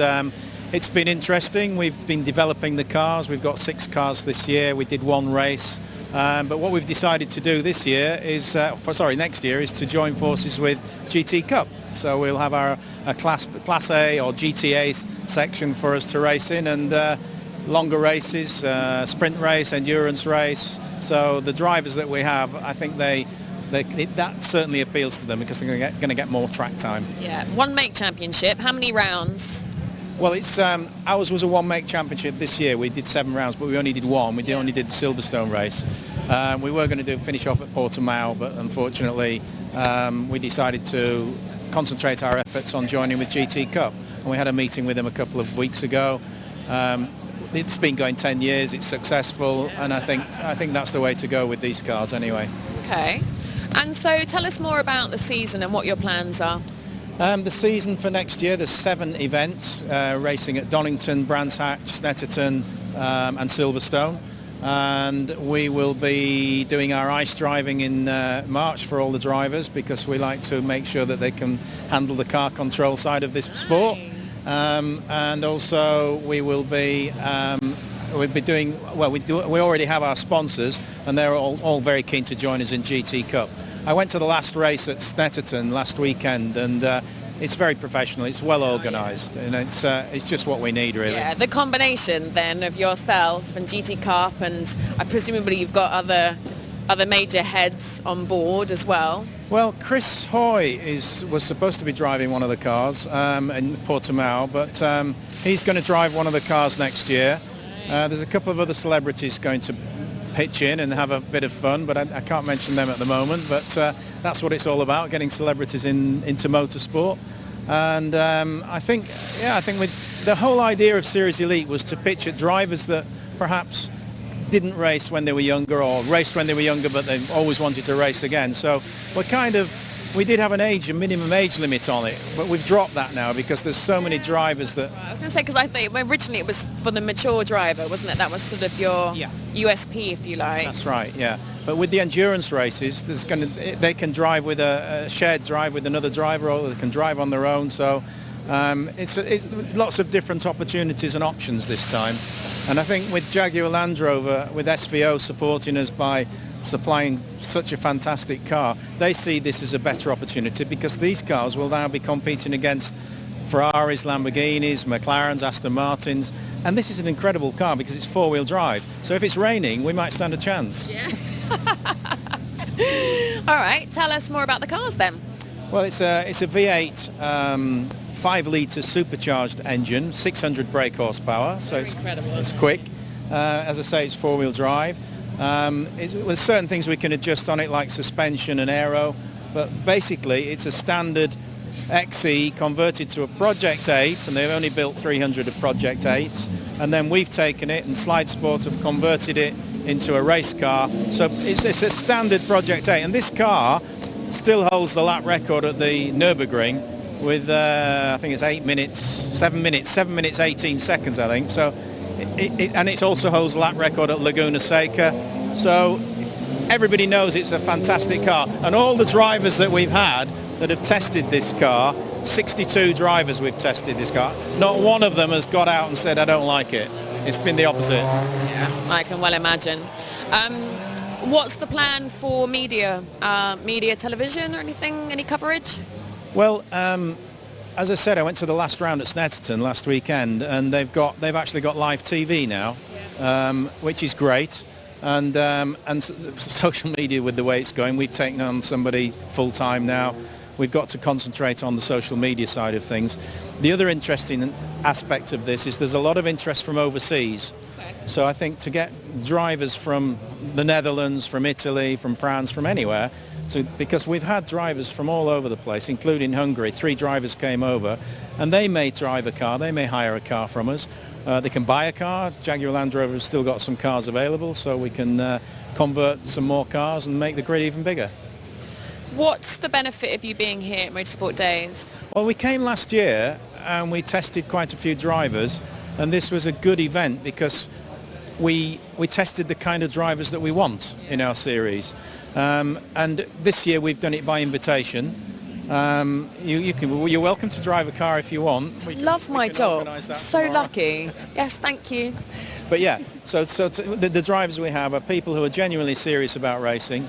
it's been interesting. We've been developing the cars. We've got 6 cars this year. We did 1 race. But what we've decided to do this year is, next year, is to join forces with GT Cup. So we'll have a Class A or GTA section for us to race in, and longer races, sprint race, endurance race. So the drivers that we have, I think that certainly appeals to them because they're going to get more track time. Yeah, one-make championship. How many rounds? Well, it's ours was a one-make championship this year. We did 7 rounds, but we only did 1. We only did the Silverstone race. We were going to finish off at Portimao, but unfortunately we decided to concentrate our efforts on joining with GT Cup. And we had a meeting with them a couple of weeks ago. It's been going 10 years. It's successful, and I think that's the way to go with these cars anyway. Okay. And so tell us more about the season and what your plans are. The season for next year, there's 7 events racing at Donington, Brands Hatch, Snetterton and Silverstone. And we will be doing our ice driving in March for all the drivers because we like to make sure that they can handle the car control side of this sport. And also we will be we'll be doing, well, we already have our sponsors and they're all very keen to join us in GT Cup. I went to the last race at Snetterton last weekend, and it's very professional. It's well organised, and it's just what we need, really. Yeah, the combination then of yourself and GT Cup, and presumably you've got other major heads on board as well. Well, Chris Hoy was supposed to be driving one of the cars in Portimao, but he's going to drive one of the cars next year. There's a couple of other celebrities going to pitch in and have a bit of fun, but I can't mention them at the moment. But that's what it's all about, getting celebrities into motorsport. And I think with the whole idea of Series Elite was to pitch at drivers that perhaps didn't race when they were younger, or raced when they were younger but they always wanted to race again. So we did have a minimum age limit on it, but we've dropped that now because there's so many drivers that... I was going to say, because I think originally it was for the mature driver, wasn't it? That was sort of your USP, if you like. That's right, yeah. But with the endurance races, they can drive with a shared drive with another driver, or they can drive on their own. So it's lots of different opportunities and options this time. And I think with Jaguar Land Rover, with SVO supporting us by supplying such a fantastic car, they see this as a better opportunity because these cars will now be competing against Ferraris, Lamborghinis, McLarens, Aston Martins, and this is an incredible car because it's 4-wheel drive. So if it's raining, we might stand a chance. Yeah. All right, tell us more about the cars then. Well, it's a V8 5-litre supercharged engine, 600 brake horsepower, so it's quick. As I say, it's 4-wheel drive. There's certain things we can adjust on it, like suspension and aero, but basically it's a standard XE converted to a Project 8, and they've only built 300 of Project 8s, and then we've taken it and Slide Sport have converted it into a race car. So it's a standard Project 8, and this car still holds the lap record at the Nürburgring with I think it's 7 minutes 18 seconds, I think. So and it also holds the lap record at Laguna Seca. So everybody knows it's a fantastic car, and all the drivers that we've had that have tested this car, 62 drivers we've tested this car, not one of them has got out and said I don't like it. It's been the opposite. Yeah, I can well imagine. What's the plan for media television or anything, any coverage? Well, as I said, I went to the last round at Snetterton last weekend, and they've actually got live TV now, which is great. And social media, with the way it's going, we've taken on somebody full time now. We've got to concentrate on the social media side of things. The other interesting aspect of this is there's a lot of interest from overseas. Okay. So I think to get drivers from the Netherlands, from Italy, from France, from anywhere, because we've had drivers from all over the place, including Hungary. 3 drivers came over, and they may drive a car, they may hire a car from us. They can buy a car. Jaguar Land Rover has still got some cars available, so we can convert some more cars and make the grid even bigger. What's the benefit of you being here at Motorsport Days? Well, we came last year and we tested quite a few drivers, and this was a good event because we tested the kind of drivers that we want in our series. And this year we've done it by invitation. You're welcome to drive a car if you want. Love my job. So lucky. Yes, thank you. But yeah, so the drivers we have are people who are genuinely serious about racing.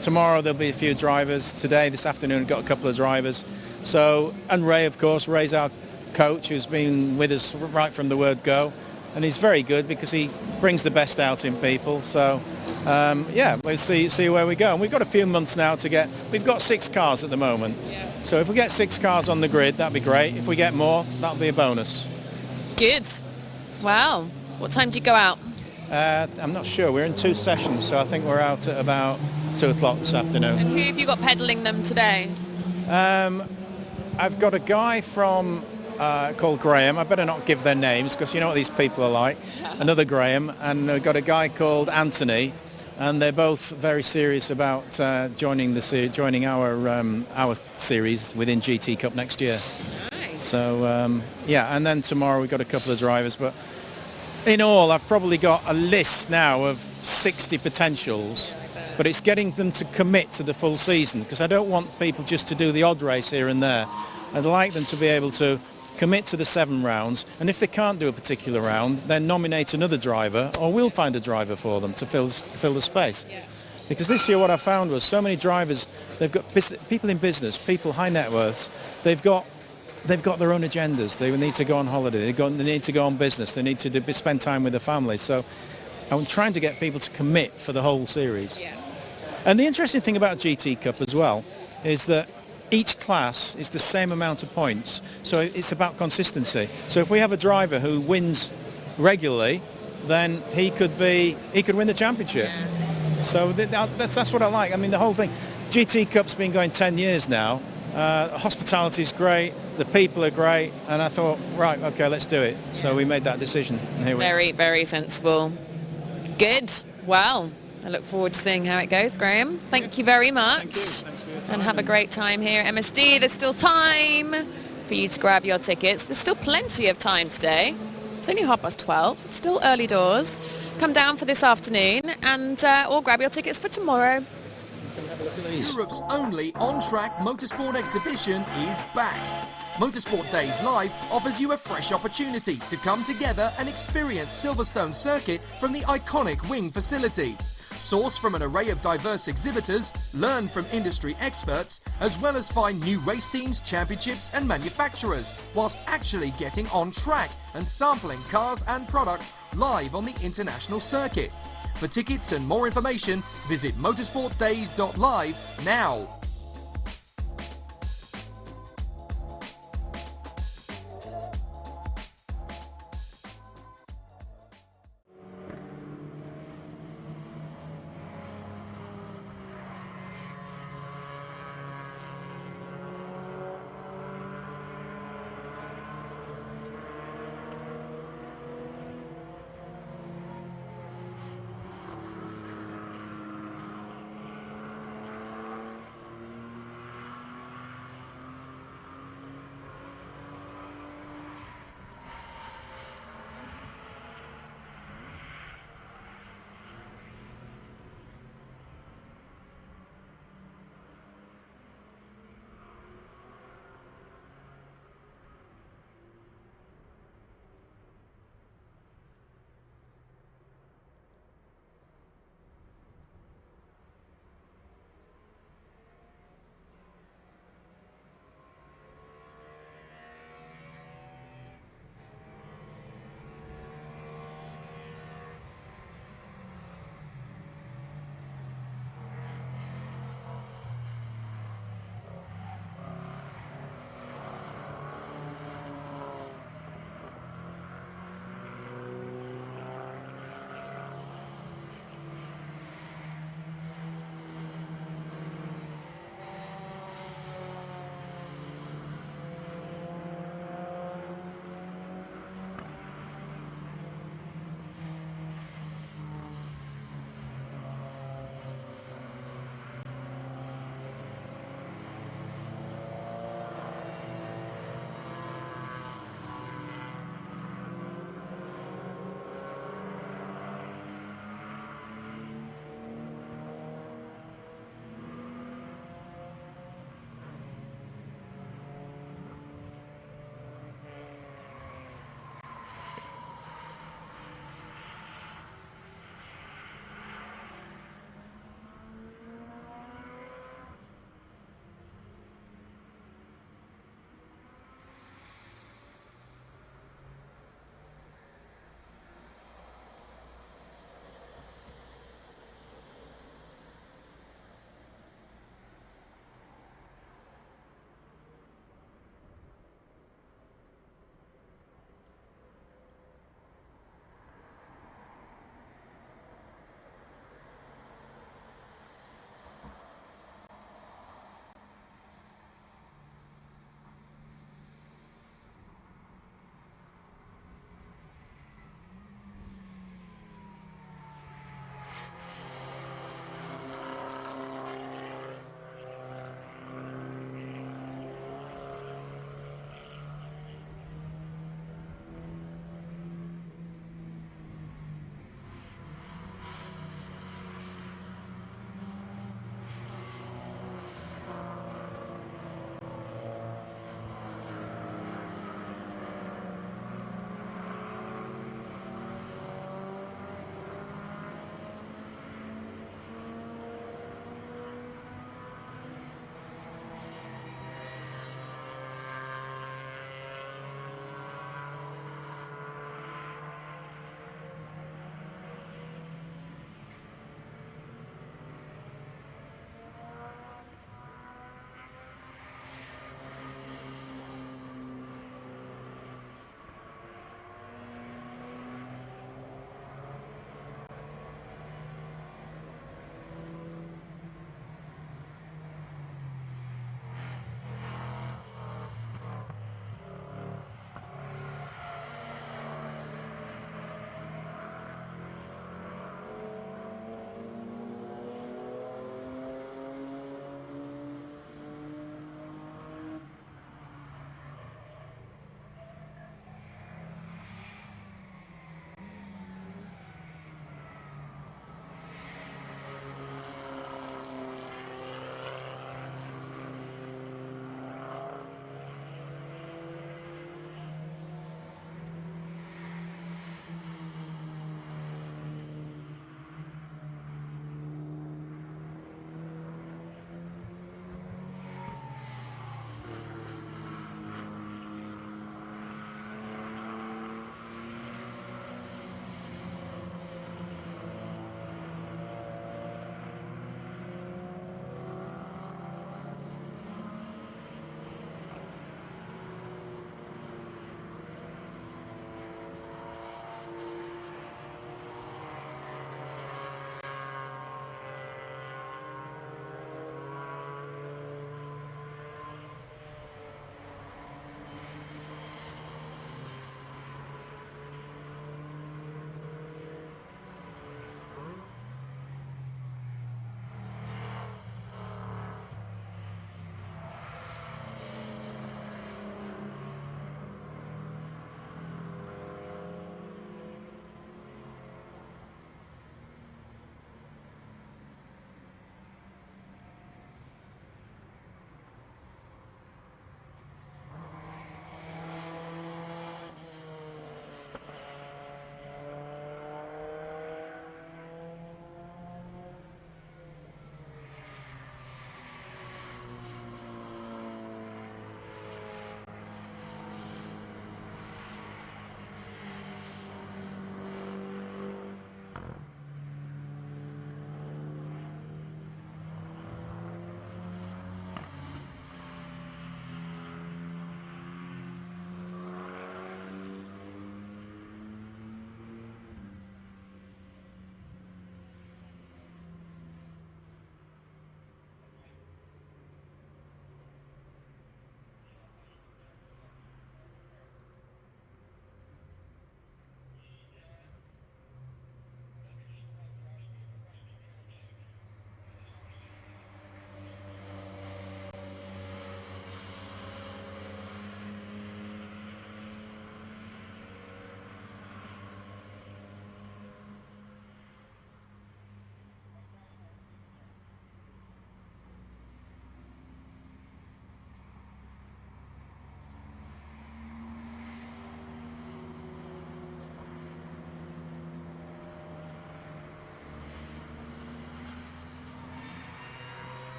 Tomorrow there'll be a few drivers. Today, this afternoon, we've got a couple of drivers. So, and Ray, of course, Ray's our coach who's been with us right from the word go. And he's very good because he brings the best out in people. So, yeah, we'll see where we go. And we've got a few months now to get, we've got 6 cars at the moment. Yeah. So if we get 6 cars on the grid, that'd be great. If we get more, that'll be a bonus. Good. Wow. What time do you go out? I'm not sure. We're in 2 sessions, so I think we're out at about 2 o'clock this afternoon. And who have you got pedalling them today? I've got a guy from called Graham. I better not give their names because you know what these people are like. Another Graham, and we've got a guy called Anthony, and they're both very serious about joining our series within GT Cup next year. Nice. So yeah, and then tomorrow we've got a couple of drivers, but in all I've probably got a list now of 60 potentials. But it's getting them to commit to the full season because I don't want people just to do the odd race here and there. I'd like them to be able to commit to the 7 rounds, and if they can't do a particular round, then nominate another driver, or we'll find a driver for them to fill the space. Yeah. Because this year what I found was so many drivers, they've got people in business, people high net worths, they've got their own agendas. They need to go on holiday, they need to go on business, they need to spend time with their families. So I'm trying to get people to commit for the whole series. Yeah. And the interesting thing about GT Cup as well is that each class is the same amount of points, so it's about consistency. So if we have a driver who wins regularly, then he could win the championship. Yeah. So that's what I like. I mean, the whole thing, GT Cup's been going 10 years now. Hospitality's great, the people are great, and I thought, right, okay, let's do it. So we made that decision. And here we are. Very, very sensible. Good. Well, I look forward to seeing how it goes, Graham. Thank you very much. And have a great time here at MSD. There's still time for you to grab your tickets. There's still plenty of time today. It's only 12:30. Still early doors. Come down for this afternoon and or grab your tickets for tomorrow. Europe's only on-track motorsport exhibition is back. Motorsport Days Live offers you a fresh opportunity to come together and experience Silverstone Circuit from the iconic wing facility. Source from an array of diverse exhibitors, learn from industry experts, as well as find new race teams, championships and manufacturers, whilst actually getting on track and sampling cars and products live on the international circuit. For tickets and more information, visit motorsportdays.live now.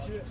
It's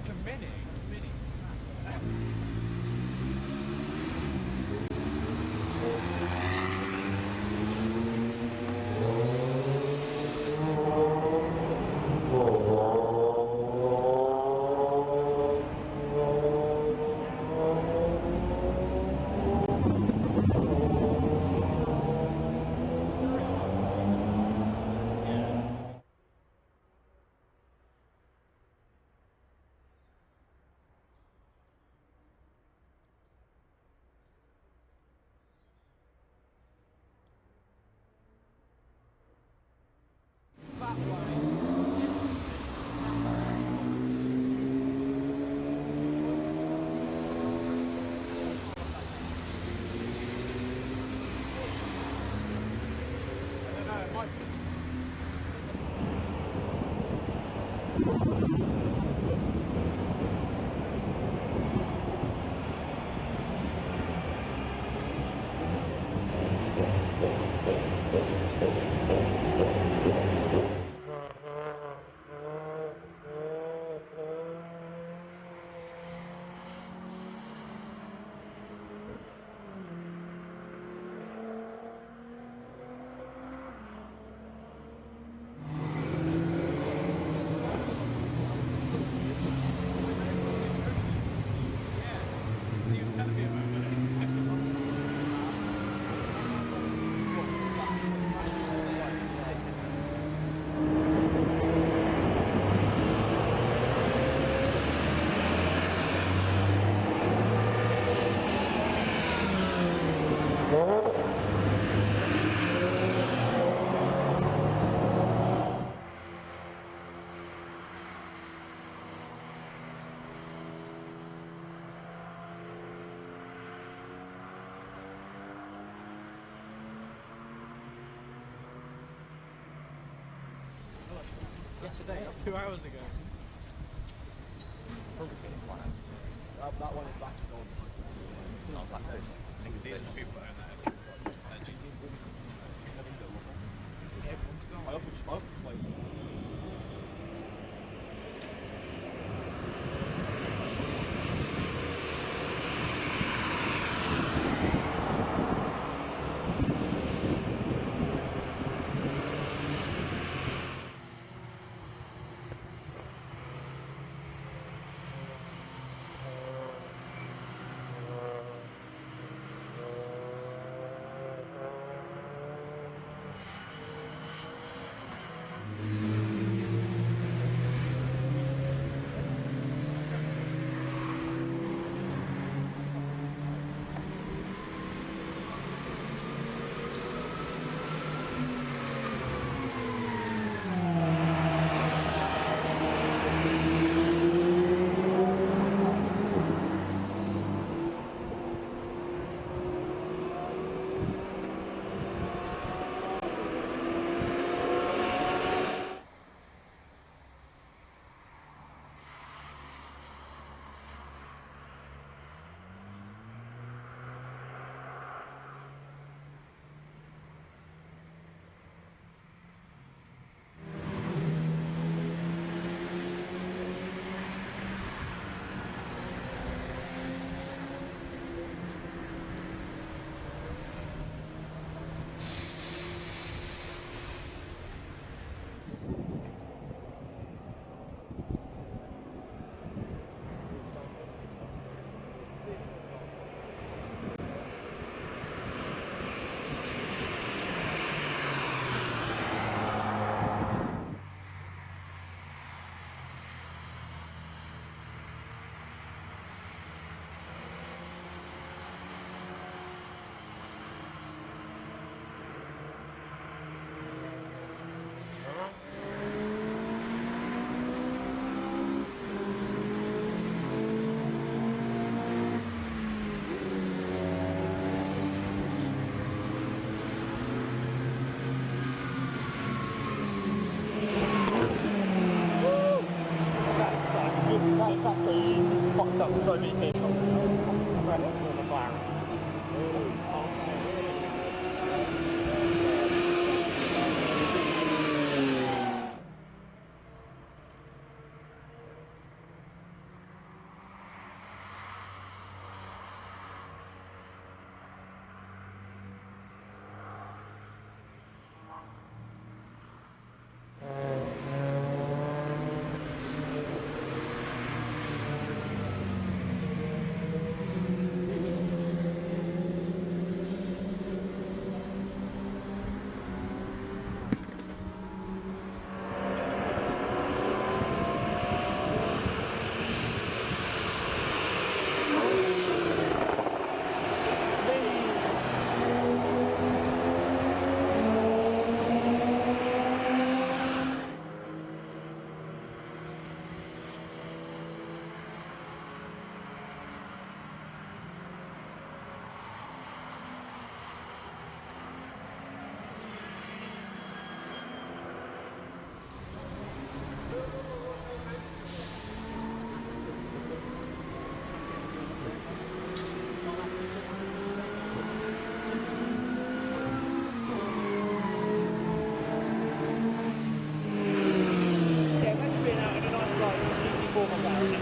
a mini. Yesterday, 2 hours ago. That one is back to gold. Not back to. I think these people are there. I hope it's close. So many people. McLaren.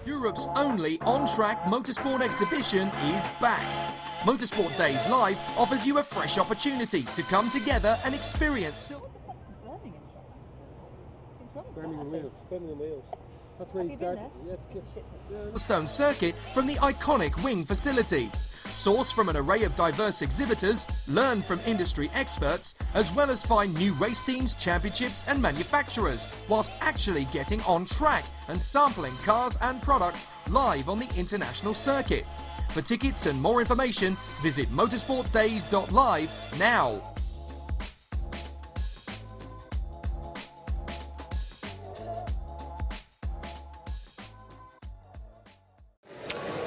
Europe's only on-track motorsport exhibition is back. Motorsport Days Live offers you a fresh opportunity to come together and experience Silverstone Circuit from the iconic wing facility. Source from an array of diverse exhibitors, learn from industry experts, as well as find new race teams, championships and manufacturers, whilst actually getting on track and sampling cars and products live on the international circuit. For tickets and more information, visit motorsportdays.live now.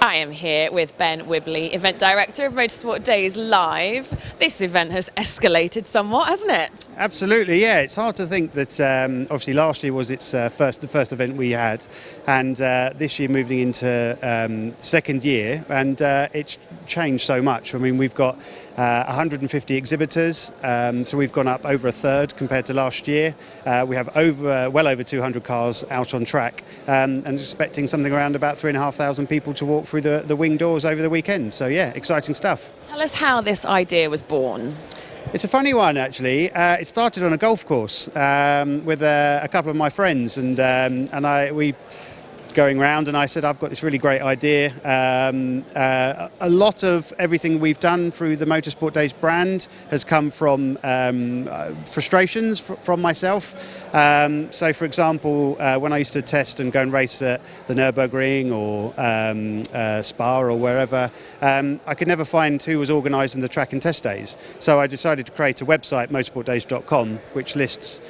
I am here with Ben Wibley, Event Director of Motorsport Days Live. This event has escalated somewhat, hasn't it? Absolutely, yeah. It's hard to think that obviously last year was the first event we had, and this year moving into second year, and it's changed so much. I mean, we've got 150 exhibitors, so we've gone up over a third compared to last year. We have well over 200 cars out on track, and expecting something around about 3,500 people to walk through the wing doors over the weekend. So yeah, exciting stuff. Tell us how this idea was born. It's a funny one, actually. It started on a golf course with a couple of my friends, and we going round, and I said, I've got this really great idea. A lot of everything we've done through the Motorsport Days brand has come from frustrations from myself. So, for example, when I used to test and go and race at the Nürburgring or Spa or wherever, I could never find who was organising the track and test days. So I decided to create a website, motorsportdays.com, which lists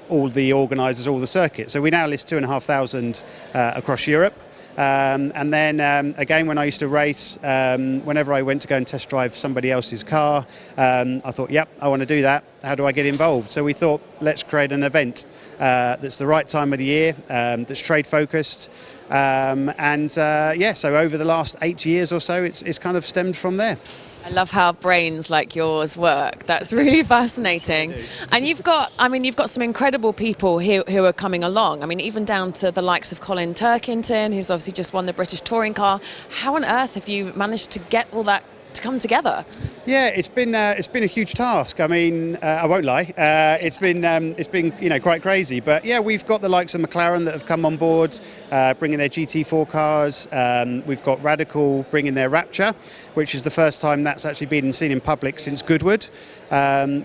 all the organisers, all the circuits. So we now list 2,500 across Europe. And then again, when I used to race, whenever I went to go and test drive somebody else's car, I thought, yep, I want to do that. How do I get involved? So we thought, let's create an event that's the right time of the year, that's trade focused. Yeah, so over the last 8 years or so, it's kind of stemmed from there. I love how brains like yours work. That's really fascinating. And you've got some incredible people who are coming along. I mean, even down to the likes of Colin Turkington, who's obviously just won the British Touring Car. How on earth have you managed to get all that to come together? Yeah, it's been a huge task. I mean, I won't lie. It's been quite crazy. But yeah, we've got the likes of McLaren that have come on board, bringing their GT4 cars. We've got Radical bringing their Rapture, which is the first time that's actually been seen in public since Goodwood.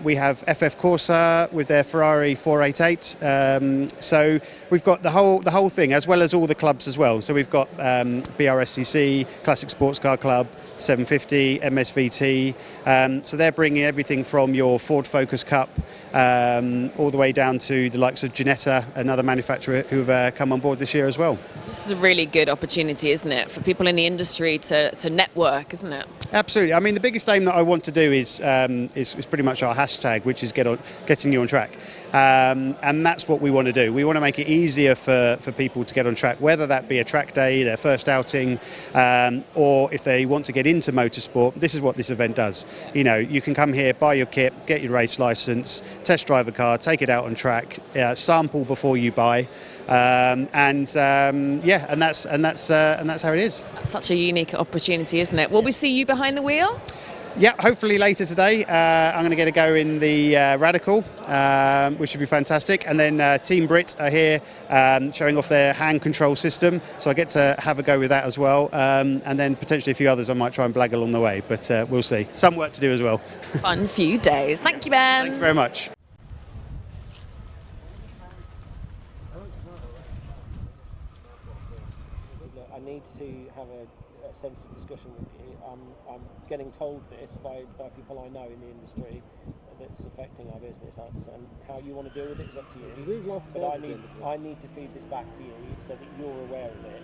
We have FF Corsa with their Ferrari 488. So we've got the whole thing, as well as all the clubs as well. So we've got BRSCC, Classic Sports Car Club, 750, MSVT. So they're bringing everything from your Ford Focus Cup all the way down to the likes of Ginetta, another manufacturer who've come on board this year as well. This is a really good opportunity, isn't it, for people in the industry to network, isn't it? Absolutely. I mean, the biggest aim that I want to do is pretty much our hashtag, which is getting you on track. And that's what we want to do. We want to make it easier for people to get on track, whether that be a track day, their first outing, or if they want to get into motorsport. This is what this event does. You know, you can come here, buy your kit, get your race license, test drive a car, take it out on track, sample before you buy. And that's how it is. That's such a unique opportunity, isn't it? Will we see you behind the wheel? Yeah, hopefully later today. I'm going to get a go in the Radical, which should be fantastic. And then Team Brit are here showing off their hand control system. So I get to have a go with that as well. And then potentially a few others I might try and blag along the way. But we'll see. Some work to do as well. Fun few days. Thank you, Ben. Thank you very much. need to have a sensitive discussion with you. I'm getting told this by people I know in the industry that's affecting our business, and how you want to deal with it is up to you. But I need to feed this back to you so that you're aware of it.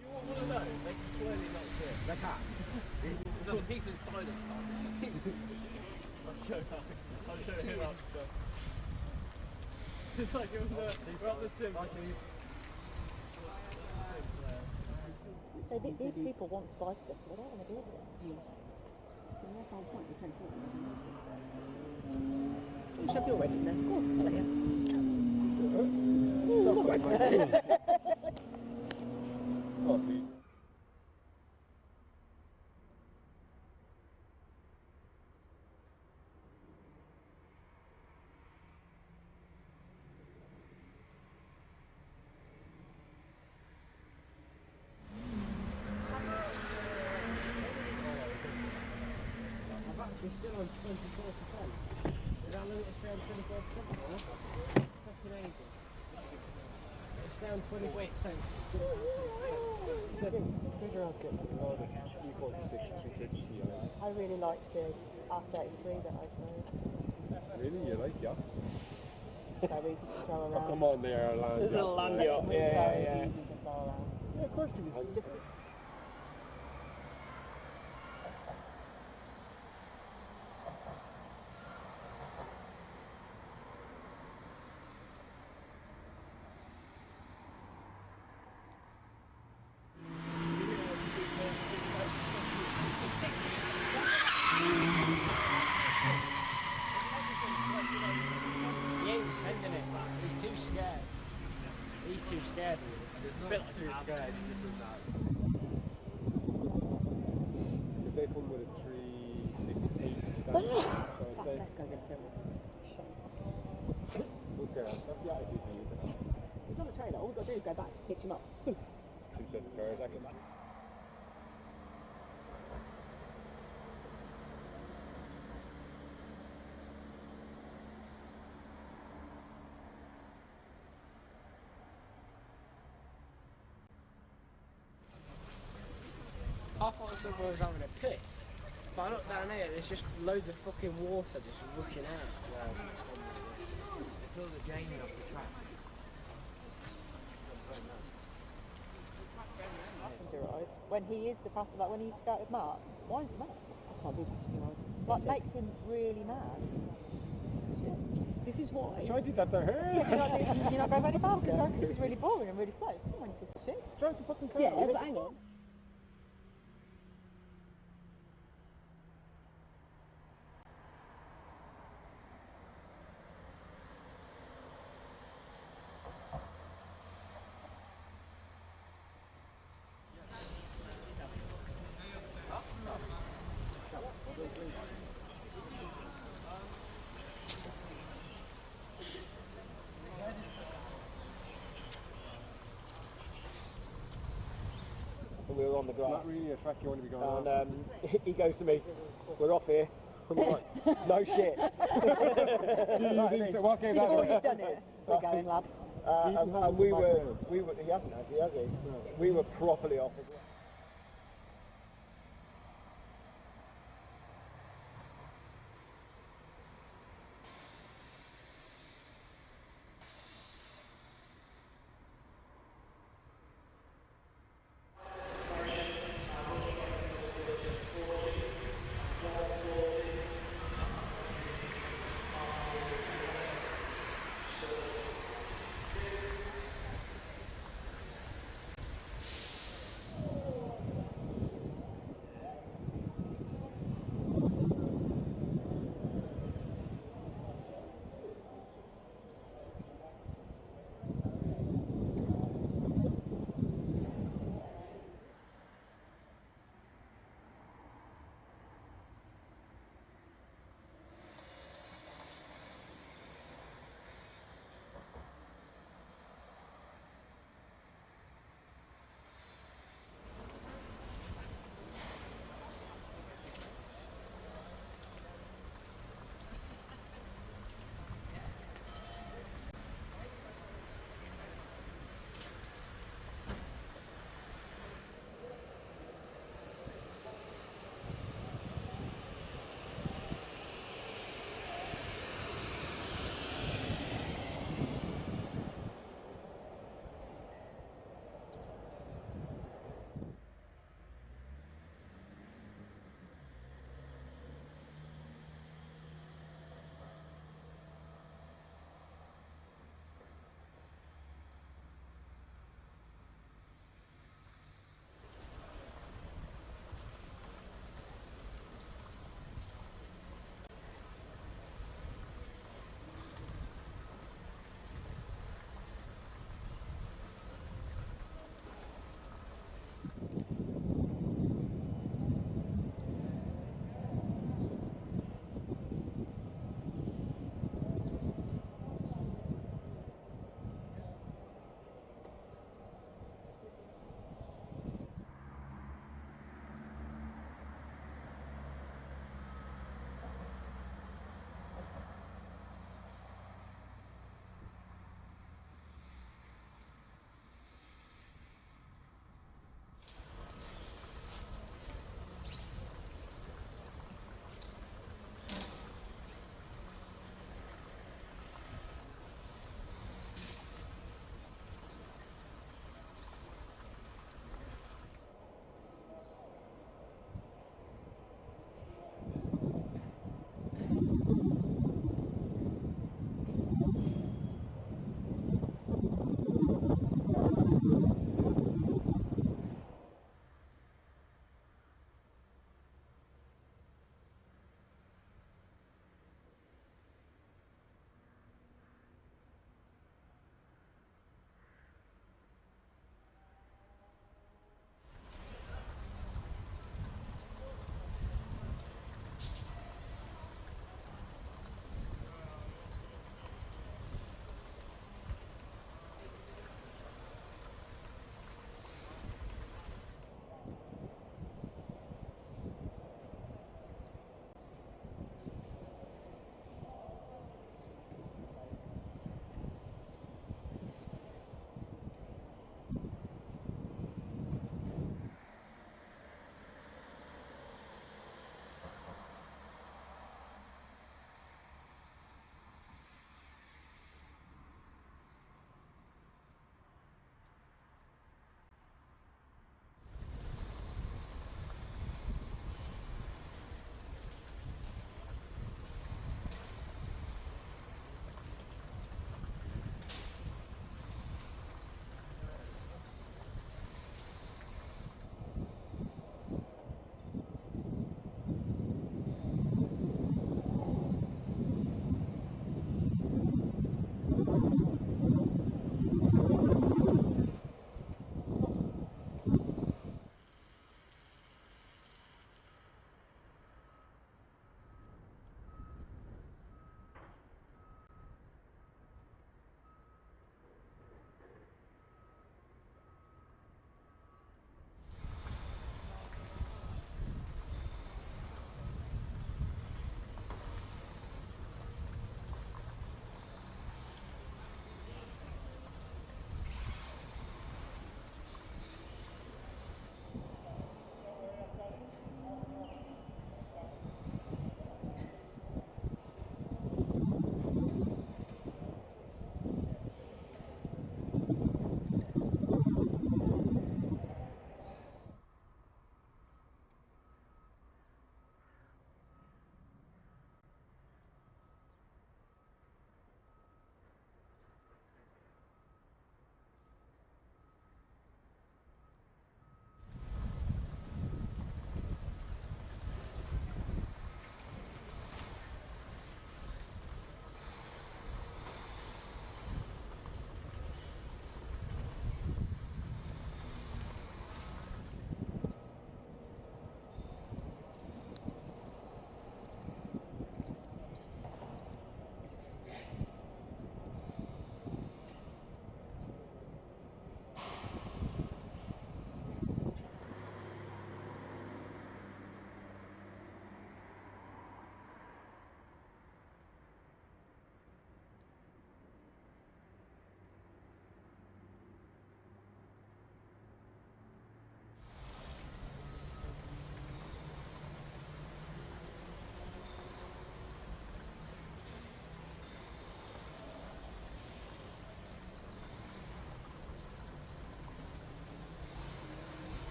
You want to know? They can clearly not see it. They can't. No, the people inside it can't. I'll show him up. It's like we're on the sim. So these people want to buy stuff, but they don't want to deal with it. So that's our point. We can't talk. You should be already there. Go on, I'll let you. We're still on 24%. Is that limit stay on 24% now? Fucking ages. It's down 24%. I really like the R33 that I drove. Really? You like, yeah? So easy to throw around. Oh, come on there, land. Little land yacht, yeah. Easy to throw around. Yeah, of course it is. He ain't sending it back. He's too scared. He's too scared. He is. He's a bit like too scared. If they come with a 368 stand, Let's go get silver. okay, that's the attitude you need to have. He's on the trailer. All we've got to do is go back, pick him up. 2 sets of cars, I can manage. I thought someone was having a piss. But I look down here, there's just loads of fucking water just rushing out. It's all the draining off the track. Passenger ride. When he is the passenger, like when he used to go out with Mark, winds him up. I can't do passenger rides. Like makes him really mad. This is why. I did that to her. You're not going very fast, because this is really boring and really slow. Come on, you piece of shit. Try to fucking car. Yeah, but hang on. And we were on the grass. Not really a track you want to be going on. And he goes to me, we're off here. I'm like, no shit. What came You've already done it. We're going, lads. And we were, he hasn't actually, has he? No. We were properly off as well.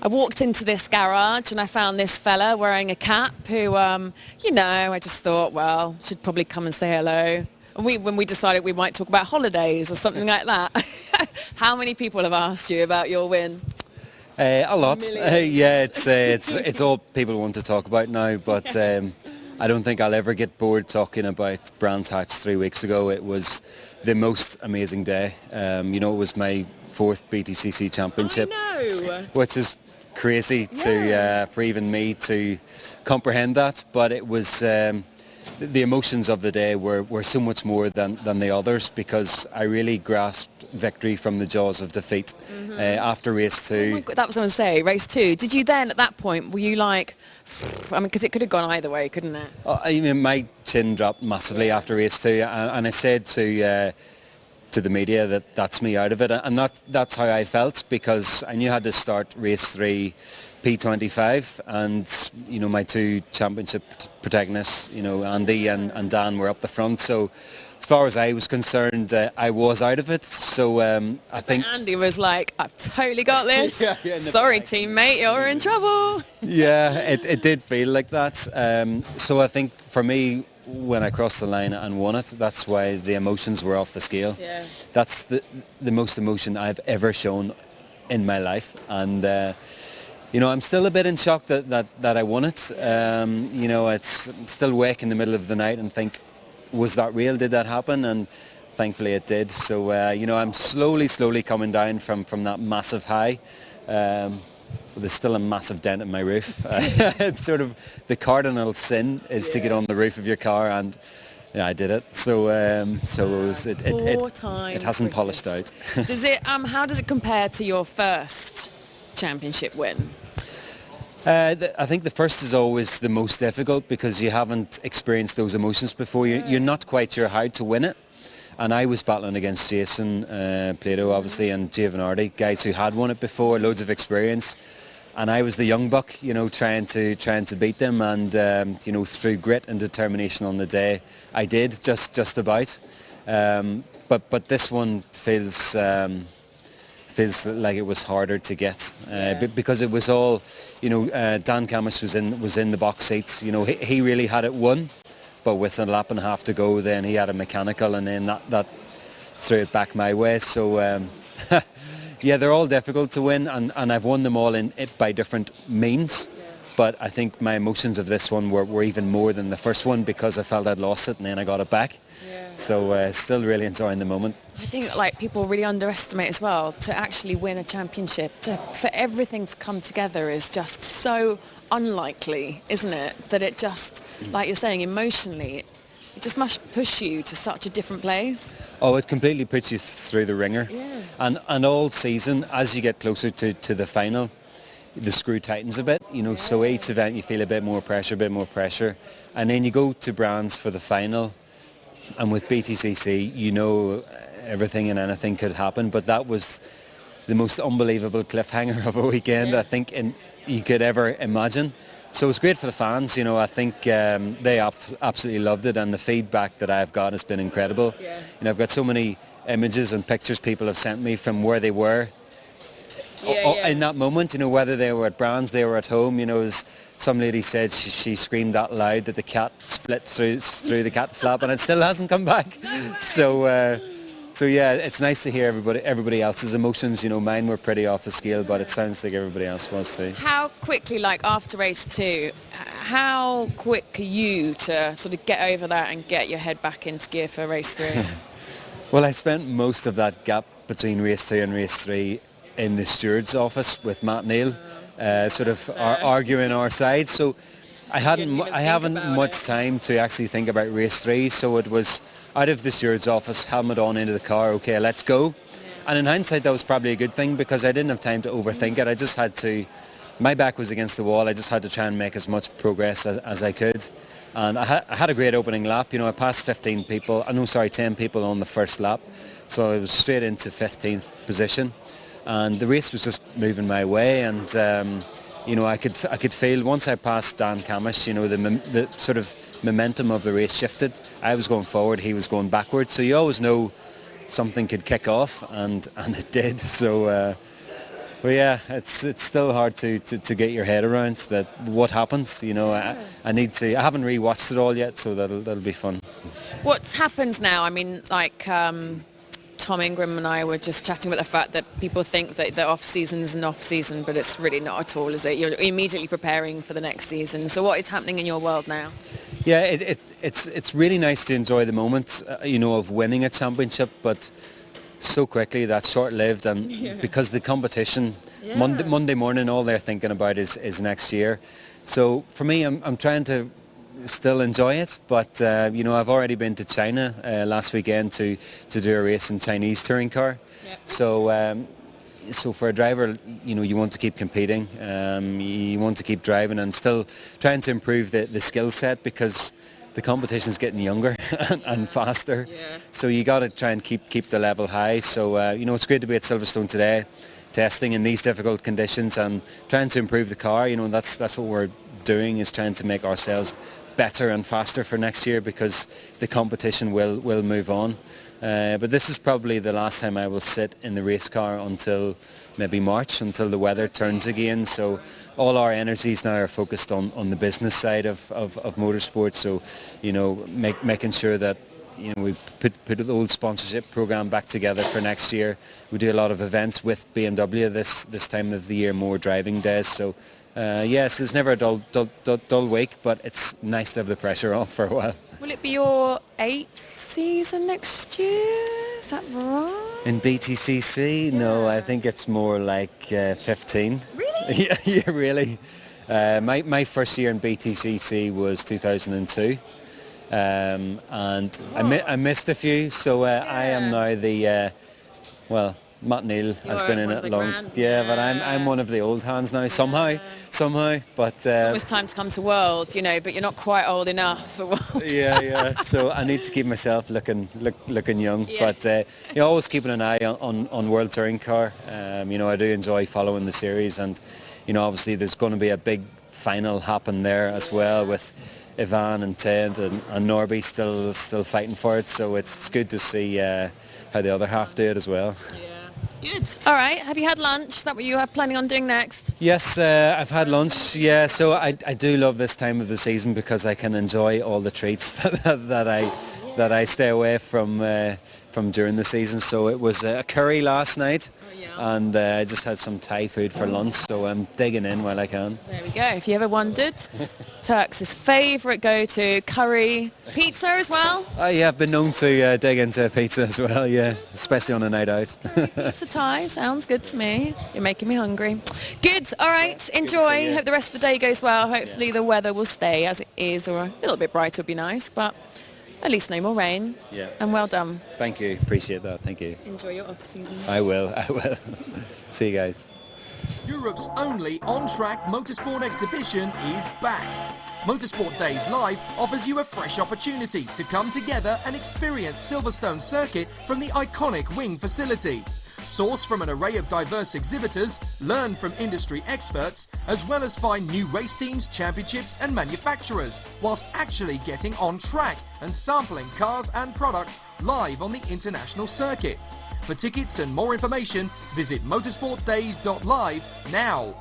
I walked into this garage and I found this fella wearing a cap who, I just thought, well, should probably come and say hello. And when we decided we might talk about holidays or something like that. How many people have asked you about your win? A lot. Yeah, it's all people want to talk about now, but I don't think I'll ever get bored talking about Brands Hatch 3 weeks ago. It was the most amazing day. It was my 4th BTCC championship, which is crazy for even me to comprehend that, but it was the emotions of the day were so much more than the others, because I really grasped victory from the jaws of defeat after race 2. Oh my God, that was what I was going to say, race 2. Did you then, at that point, were you like, because it could have gone either way, couldn't it? My chin dropped massively after race 2, and I said to the media that's me out of it, and that's how I felt, because I knew I had to start race 3 P25, and my 2 championship protagonists, Andy and Dan, were up the front. So as far as I was concerned, I was out of it. So I think Andy was like, I've totally got this. Sorry, teammate, you're in trouble. Yeah, it did feel like that. So I think for me, when I crossed the line and won it, that's why the emotions were off the scale. Yeah. That's the most emotion I've ever shown in my life, and I'm still a bit in shock that I won it. It's still wake in the middle of the night and think, was that real? Did that happen? And thankfully it did. So I'm slowly coming down from that massive high. There's still a massive dent in my roof. It's sort of the cardinal sin is to get on the roof of your car, and I did it. So it hasn't polished out. Does it? How does it compare to your first championship win? I think the first is always the most difficult, because you haven't experienced those emotions before. You're not quite sure how to win it. And I was battling against Jason Plato, obviously, and Giovanardi, guys who had won it before, loads of experience. And I was the young buck, trying to beat them. And through grit and determination on the day, I did just about. But this one feels like it was harder to get, because it was all, Dan Camish was in the box seats. He really had it won. But with a lap and a half to go, then he had a mechanical, and then that threw it back my way. So yeah, they're all difficult to win, and I've won them all by different means. But I think my emotions of this one were even more than the first one, because I felt I'd lost it and then I got it back. So still really enjoying the moment. I think people really underestimate as well, to actually win a championship, for everything to come together is just so unlikely, isn't it? That it just, like you're saying, emotionally, it just must push you to such a different place. Oh, it completely puts you through the ringer. Yeah. And all season, as you get closer to the final, the screw tightens a bit, so each event you feel a bit more pressure. And then you go to Brands for the final, and with BTCC, everything and anything could happen, but that was the most unbelievable cliffhanger of a weekend, I think, you could ever imagine. So it's great for the fans. I think they absolutely loved it, and the feedback that I've got has been incredible. I've got so many images and pictures people have sent me from where they were in that moment, whether they were at Brands, they were at home. As some lady said, she screamed that loud that the cat split through the cat flap, and it still hasn't come back. So yeah, it's nice to hear everybody else's emotions. Mine were pretty off the scale, but it sounds like everybody else was too. How quickly, after race 2, how quick are you to sort of get over that and get your head back into gear for race 3? Well, I spent most of that gap between race 2 and race 3 in the steward's office with Matt Neal, arguing our side. So I haven't much time to actually think about race 3. So it was out of the steward's office, helmet on into the car, okay, let's go. And in hindsight, that was probably a good thing, because I didn't have time to overthink it. I just had to, my back was against the wall. I just had to try and make as much progress as I could. And I had a great opening lap. I passed 10 people on the first lap. So I was straight into 15th position. And the race was just moving my way. And, I could feel, once I passed Dan Camish, the sort of momentum of the race shifted. I was going forward, he was going backward. So you always know something could kick off, and it did. So Well, yeah, it's still hard to get your head around that what happens. You know, I haven't rewatched it all yet, so that'll be fun. What happens now? I mean, like Tom Ingram and I were just chatting about the fact that people think that the off season is an off season, but it's really not at all, is it? You're immediately preparing for the next season. So what is happening in your world now? Yeah, it's really nice to enjoy the moment, you know, of winning a championship, but so quickly that's short-lived, and because the competition Monday morning, all they're thinking about is next year. So for me, I'm trying to still enjoy it, but you know, I've already been to China last weekend to do a race in Chinese touring car. So for a driver, you know, you want to keep competing, you want to keep driving and still trying to improve the skill set, because the competition's getting younger and faster. So you got to try and keep the level high. So you know, it's great to be at Silverstone today, testing in these difficult conditions and trying to improve the car. You know, that's what we're doing, is trying to make ourselves better and faster for next year, because the competition will move on. But this is probably the last time I will sit in the race car until maybe March, until the weather turns again. So all our energies now are focused on the business side of motorsport. So, you know, making sure that, you know, we put the old sponsorship program back together for next year. We do a lot of events with BMW this time of the year, more driving days. So yes, there's never a dull week, but it's nice to have the pressure off for a while. Will it be your 8th season next year? Is that right? In BTCC? No, I think it's more like 15. Really? Yeah, really. My first year in BTCC was 2002. And I missed a few, so I am now the, well, Matt Neal has been in it long. But I'm one of the old hands now, somehow. But it's always time to come to World, you know, but you're not quite old enough for World. yeah. So I need to keep myself looking young. Yeah. But you know, always keeping an eye on World Touring Car. You know, I do enjoy following the series, and you know, obviously there's going to be a big final happen there as well, with Ivan and Ted and Norby still fighting for it. So it's good to see how the other half do it as well. Good. All right. Have you had lunch? Is that what you are planning on doing next? Yes, I've had lunch. Yeah, so I do love this time of the season, because I can enjoy all the treats that I stay away from during the season. So it was a curry last night, and I just had some Thai food for lunch. So I'm digging in while I can. There we go. If you ever wondered, Turks' favourite go-to curry, pizza as well. Yeah, I've been known to dig into a pizza as well. Yeah, especially on a night out. Pizza Thai sounds good to me. You're making me hungry. Good. All right. Enjoy. Hope the rest of the day goes well. Hopefully the weather will stay as it is, or a little bit brighter would be nice, but at least no more rain. Yeah. And well done. Thank you. Appreciate that. Thank you. Enjoy your off season. I will. See you guys. Europe's only on-track motorsport exhibition is back. Motorsport Days Live offers you a fresh opportunity to come together and experience Silverstone Circuit from the iconic wing facility. Source from an array of diverse exhibitors, learn from industry experts, as well as find new race teams, championships and manufacturers, whilst actually getting on track and sampling cars and products live on the international circuit. For tickets and more information, visit motorsportdays.live now.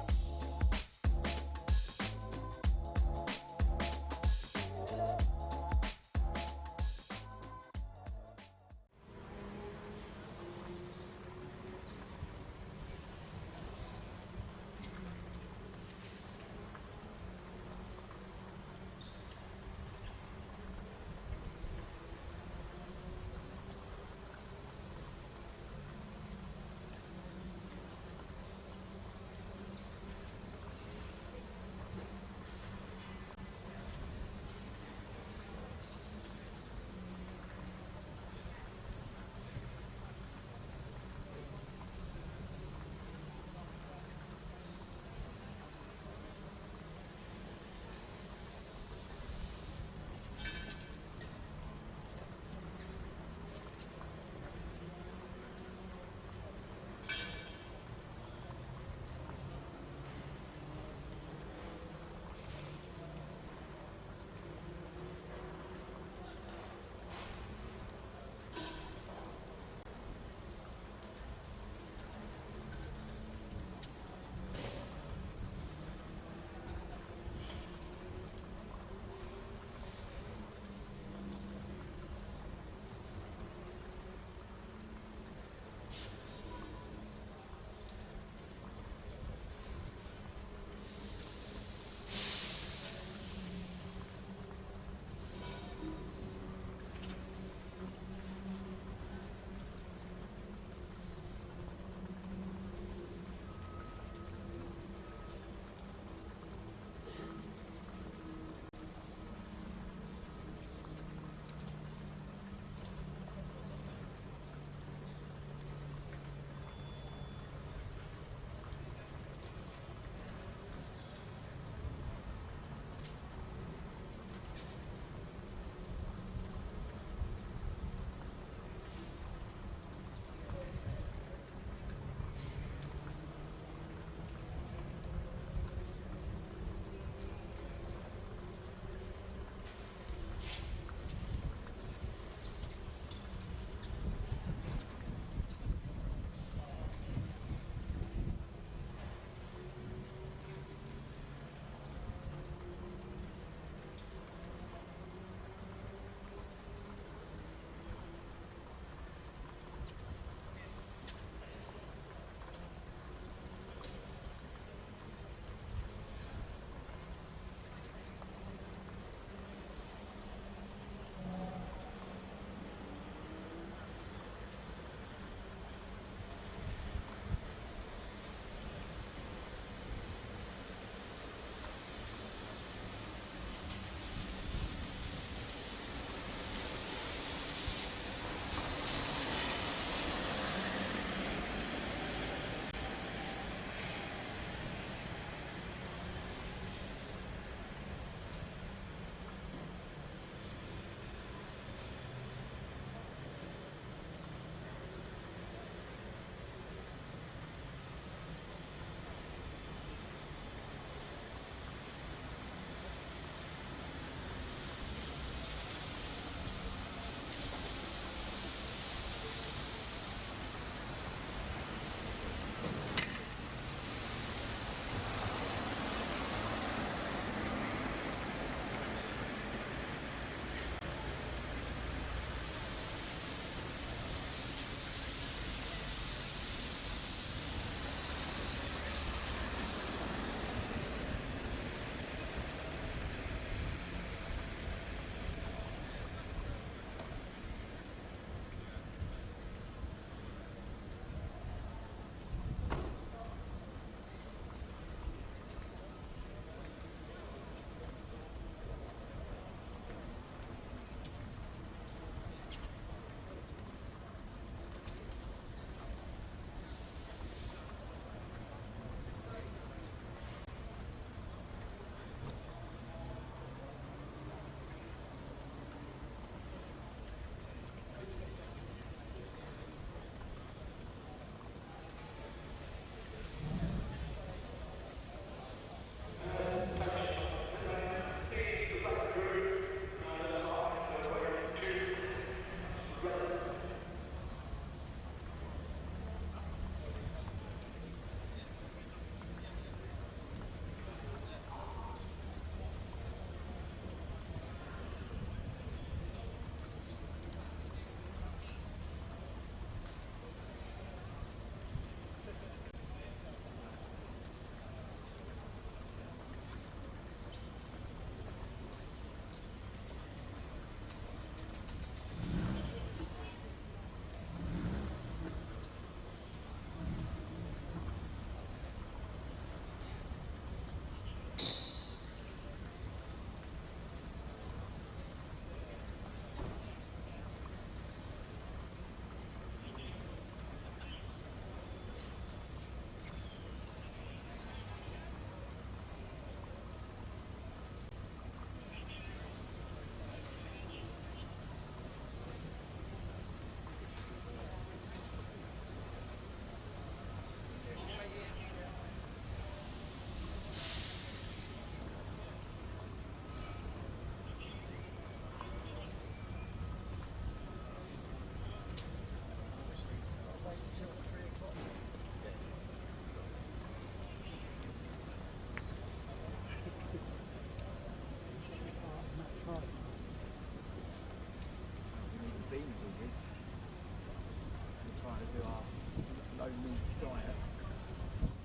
it.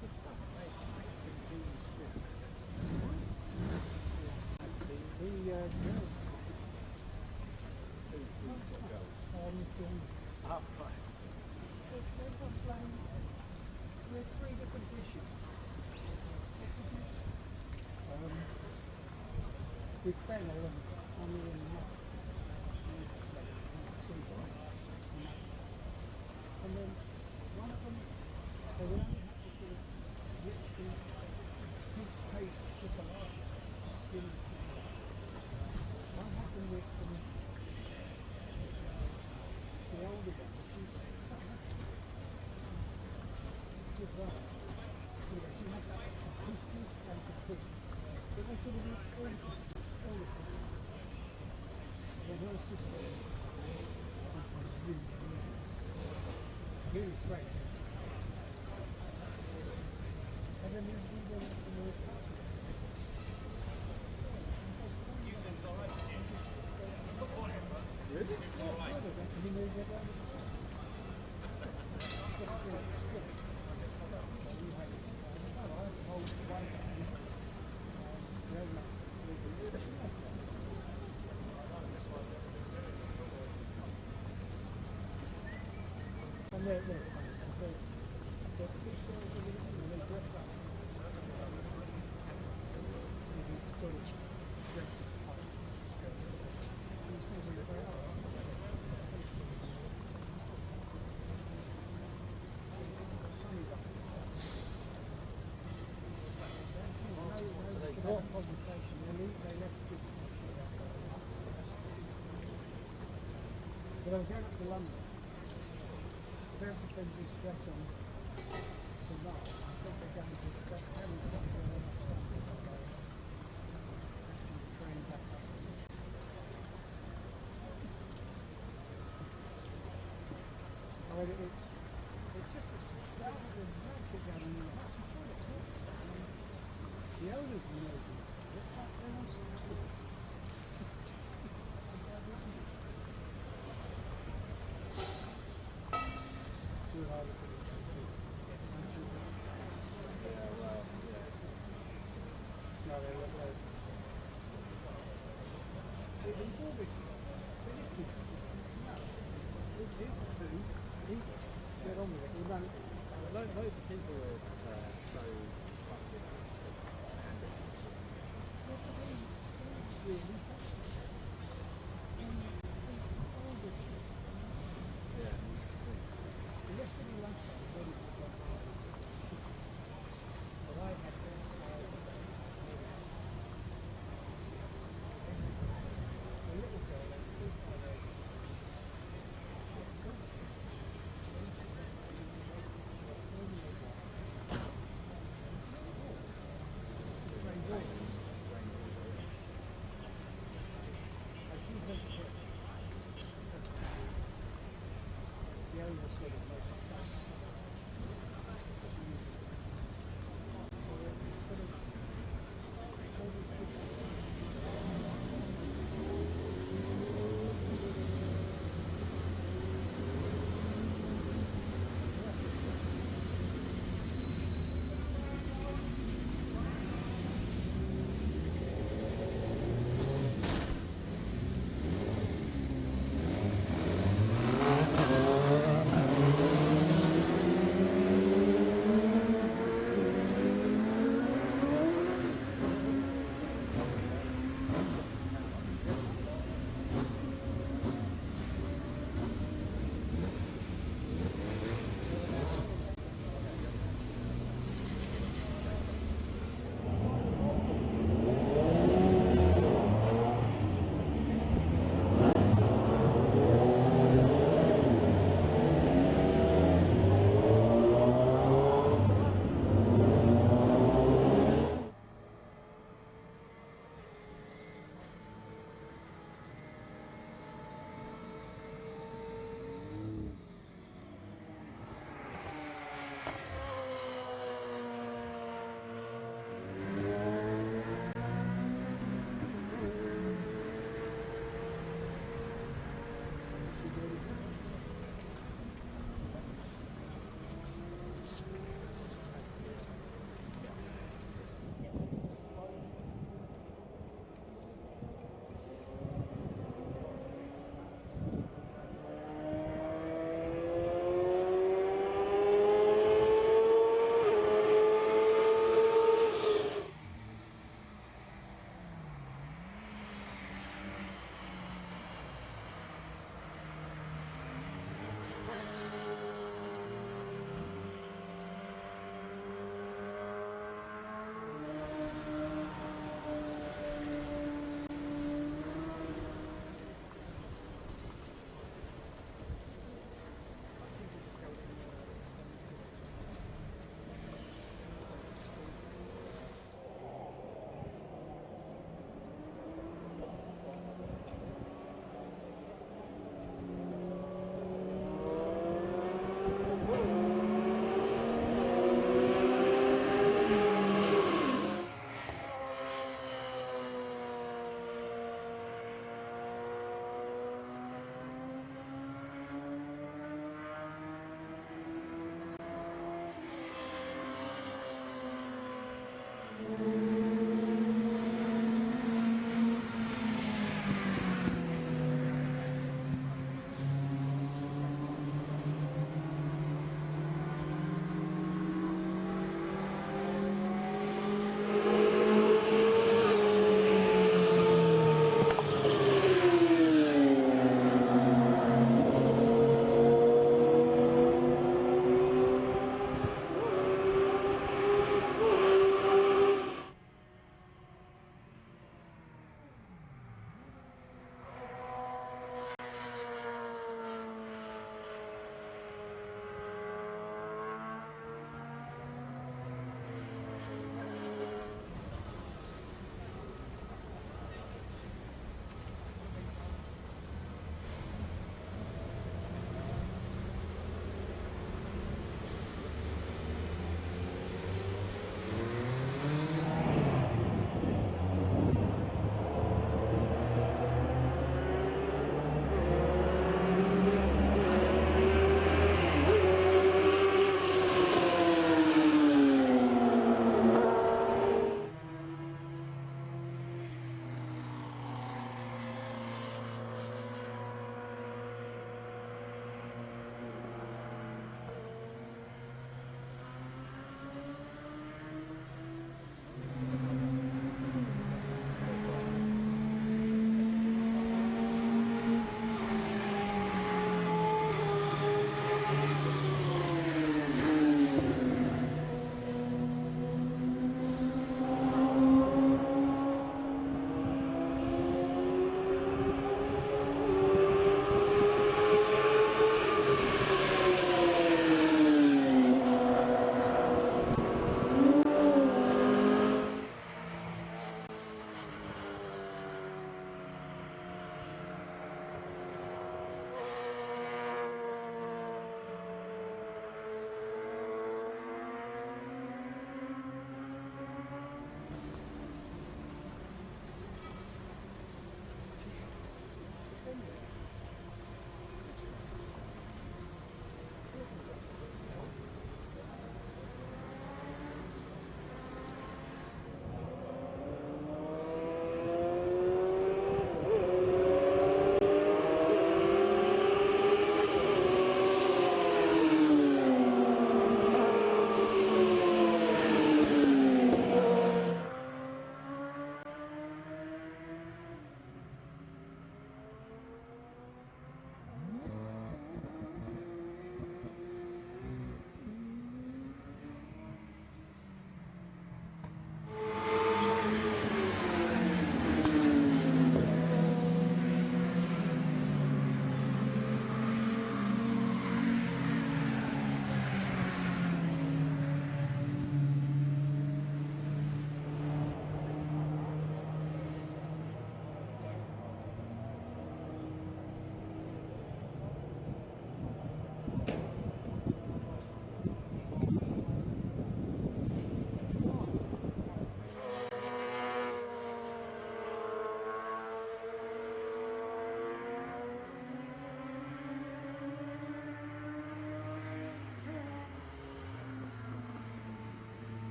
Good stuff. We had 3 different dishes. With fennel and onion and nut. And then one of them, they would only have to sort of whip the pig paste just a lot. One had them with the older one, the cheaper. Just right. Yeah, she had that pig and the pig. But they sort of eat all the time. Then her sister was really great. And then we went to the North Party. You seems alright, did you? Really? You seems alright. And they're fine. But I was going up to London. They have to spend this stress on tonight. I think they're going to stress everything. Train back up. I mean, it's just as rather than massive down in the house, you feel it's not. I mean, the owners know what's happening on Saturday. Too hard to put it down. Yeah, well, yeah. No, they look like... It's all this finicky. No. It's food. Eat it. Get on with it. We don't... Loads of people are so fucking yeah. The rest of the lunchtime is ready to go. But I had this a little girl like this the owner sort of makes a fuss.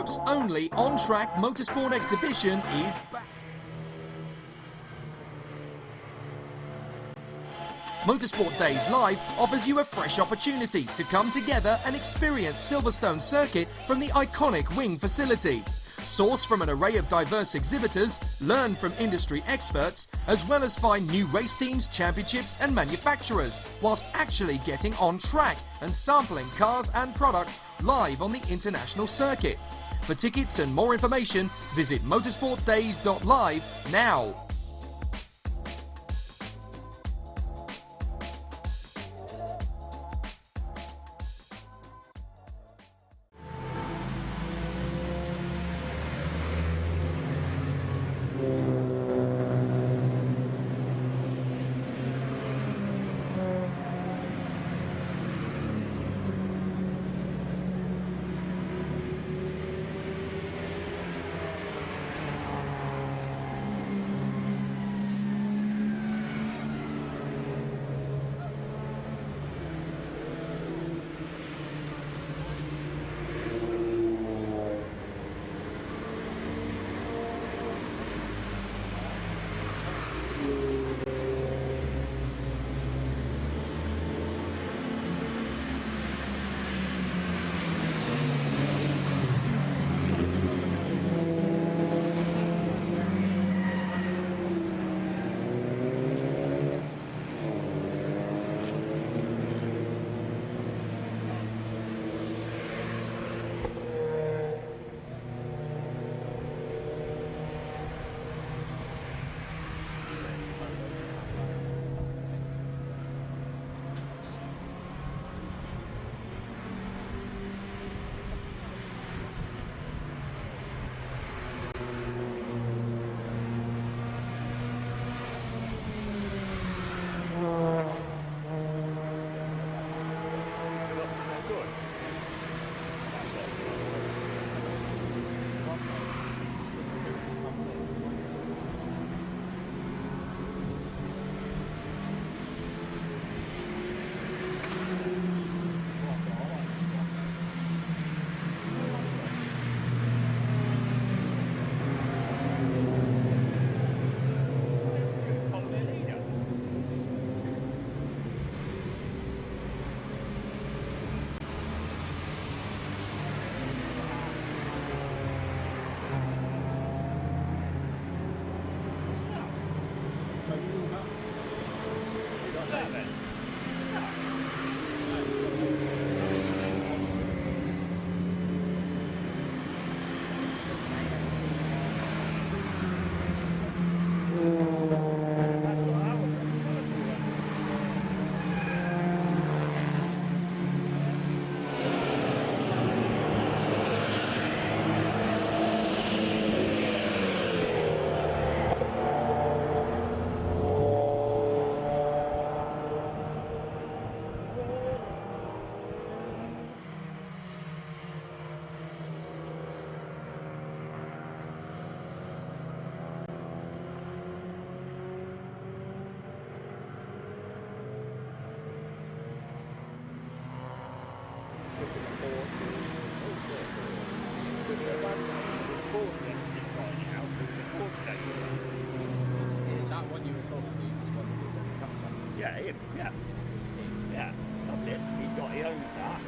Europe's only on-track motorsport exhibition is back. Motorsport Days Live offers you a fresh opportunity to come together and experience Silverstone Circuit from the iconic wing facility. Source from an array of diverse exhibitors, learn from industry experts, as well as find new race teams, championships and manufacturers, whilst actually getting on track and sampling cars and products live on the international circuit. For tickets and more information, visit motorsportdays.live now. Yeah, him, yeah. Yeah, that's it. He's got, he owns that.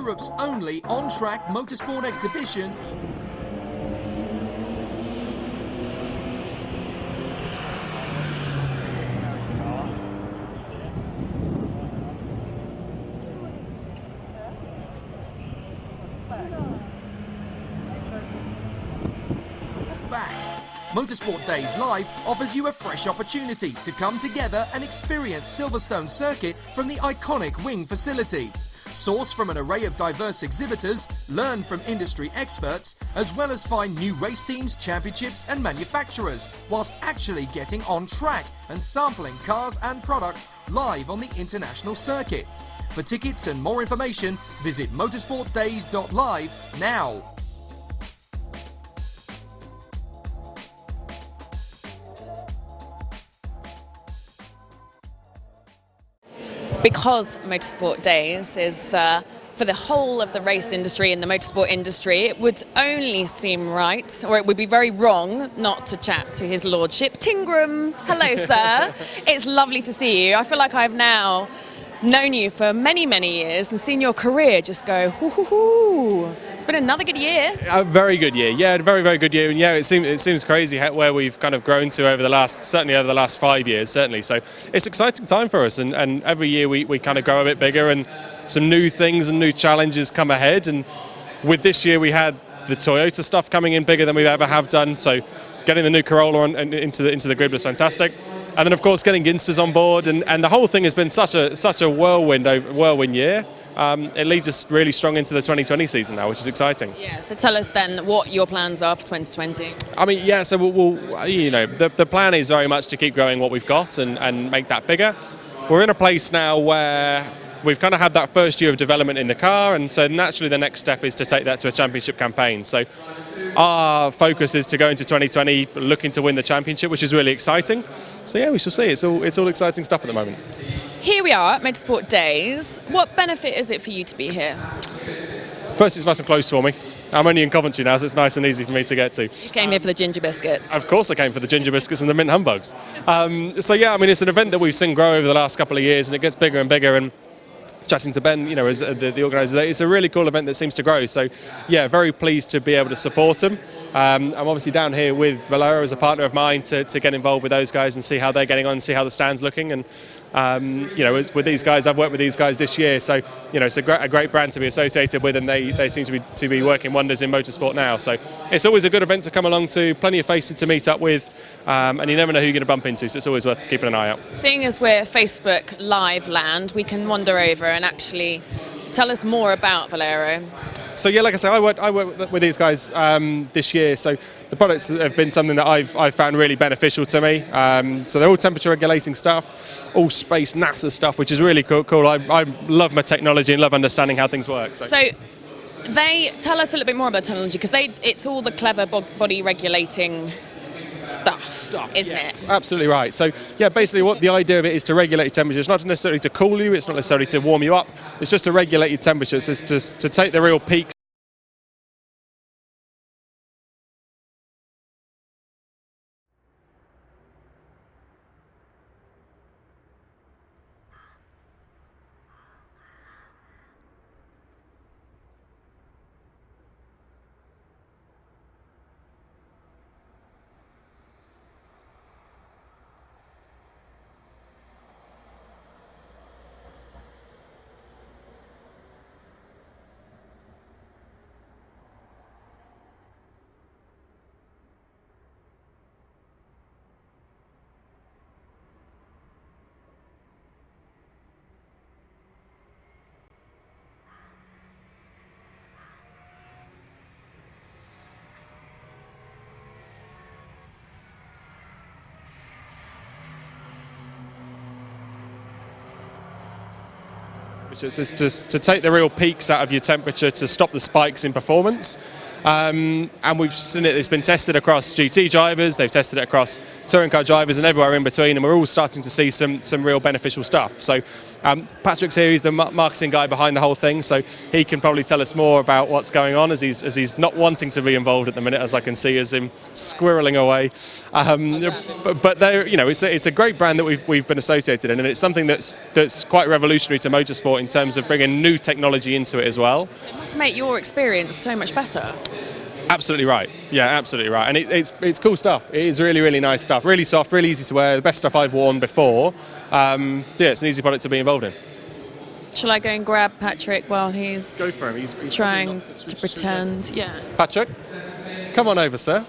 Europe's only on-track motorsport exhibition. Motorsport Days Live offers you a fresh opportunity to come together and experience Silverstone Circuit from the iconic wing facility. Source from an array of diverse exhibitors, learn from industry experts, as well as find new race teams, championships and manufacturers, whilst actually getting on track and sampling cars and products live on the international circuit. For tickets and more information, visit motorsportdays.live now. Because Motorsport Days is for the whole of the race industry and the motorsport industry, it would only seem right, or it would be very wrong, not to chat to His Lordship Tingram. Hello, sir. It's lovely to see you. I feel like I've now known you for many, many years and seen your career just go, hoo-hoo-hoo. It's been another good year. A very good year, yeah, very, very good year. And yeah, it seems crazy where we've kind of grown to over the last 5 years, certainly. So it's an exciting time for us, and every year we kind of grow a bit bigger and some new things and new challenges come ahead. And with this year we had the Toyota stuff coming in bigger than we've ever have done. So getting the new Corolla into the grid was fantastic. And then, of course, getting Ginsta's on board, and the whole thing has been such a whirlwind year. It leads us really strong into the 2020 season now, which is exciting. Yeah, so tell us then what your plans are for 2020. I mean, yeah, so we'll you know, the plan is very much to keep growing what we've got and make that bigger. We're in a place now where we've kind of had that first year of development in the car, and so naturally the next step is to take that to a championship campaign. So our focus is to go into 2020 looking to win the championship, which is really exciting. So yeah, we shall see. It's all exciting stuff at the moment. Here we are at Motorsport Days. What benefit is it for you to be here? First, it's nice and close for me. I'm only in Coventry now, so it's nice and easy for me to get to. You came here for the ginger biscuits. Of course I came for the ginger biscuits and the mint humbugs. So yeah, I mean, it's an event that we've seen grow over the last couple of years, and it gets bigger and bigger. And chatting to Ben, you know, as the organiser, it's a really cool event that seems to grow. So yeah, very pleased to be able to support them. I'm obviously down here with Valero as a partner of mine to get involved with those guys and see how they're getting on, see how the stand's looking. And you know, with these guys, I've worked with these guys this year, so you know, it's a great brand to be associated with, and they seem to be working wonders in motorsport now. So it's always a good event to come along to, plenty of faces to meet up with, and you never know who you're going to bump into, so it's always worth keeping an eye out. Seeing as we're Facebook Live land, we can wander over and actually tell us more about Valero. So yeah, like I say, I work with these guys this year. So the products have been something that I've found really beneficial to me. So they're all temperature regulating stuff, all space NASA stuff, which is really cool. I love my technology and love understanding how things work. So they tell us a little bit more about technology, because it's all the clever body regulating stuff, isn't it? Absolutely right. So yeah, basically what the idea of it is to regulate your temperature. It's not necessarily to cool you, it's not necessarily to warm you up, it's just to regulate your temperature. It's just to take the real peaks. It's just to take the real peaks out of your temperature to stop the spikes in performance. And we've seen it, it's been tested across GT drivers, they've tested it across touring car drivers and everywhere in between, and we're all starting to see some real beneficial stuff. So Patrick's here, he's the marketing guy behind the whole thing, so he can probably tell us more about what's going on, as he's not wanting to be involved at the minute, as I can see as him squirreling away. But it's a great brand that we've been associated in, and it's something that's quite revolutionary to motorsport in terms of bringing new technology into it as well. It must make your experience so much better. Absolutely right. Yeah, absolutely right. And it's cool stuff. It is really, really nice stuff. Really soft, really easy to wear. The best stuff I've worn before. So yeah, it's an easy product to be involved in. Shall I go and grab Patrick while he's go for him? He's trying to pretend. Yeah. Patrick, come on over, sir.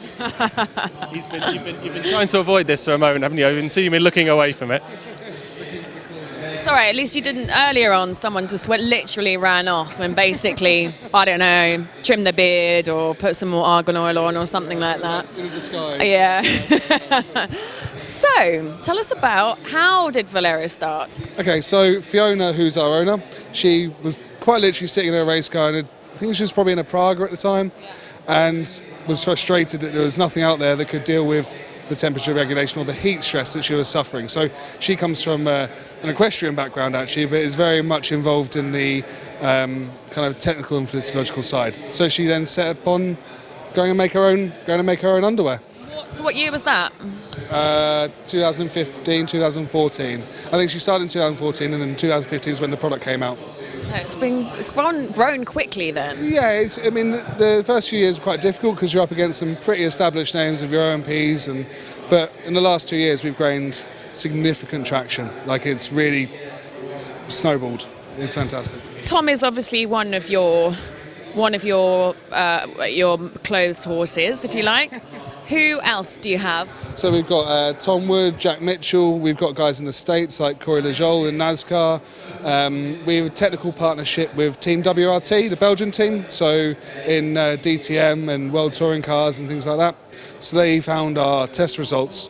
You've been trying to avoid this for a moment, haven't you? I've been seeing me looking away from it. It's all right, at least you didn't earlier on. Someone just literally ran off and basically, I don't know, trimmed the beard or put some more argan oil on or something like that. In a disguise. Yeah. So, tell us about, how did Valerio start? Okay, so Fiona, who's our owner, she was quite literally sitting in her race car, and I think she was probably in a Praga at the time, and was frustrated that there was nothing out there that could deal with the temperature regulation or the heat stress that she was suffering. So she comes from an equestrian background actually, but is very much involved in the kind of technical and physiological side. So she then set upon going to make her own underwear. So what year was that? 2015, 2014. I think she started in 2014, and then 2015 is when the product came out. So it's grown quickly then. Yeah, I mean the first few years were quite difficult because you're up against some pretty established names of your OMPs, but in the last 2 years we've gained significant traction. Like, it's really snowballed. It's fantastic. Tom is obviously one of your clothes horses, if you like. Who else do you have? So we've got Tom Wood, Jack Mitchell. We've got guys in the States like Corey Lajol in NASCAR. We have a technical partnership with Team WRT, the Belgian team, so in DTM and World Touring Cars and things like that. So they found our test results,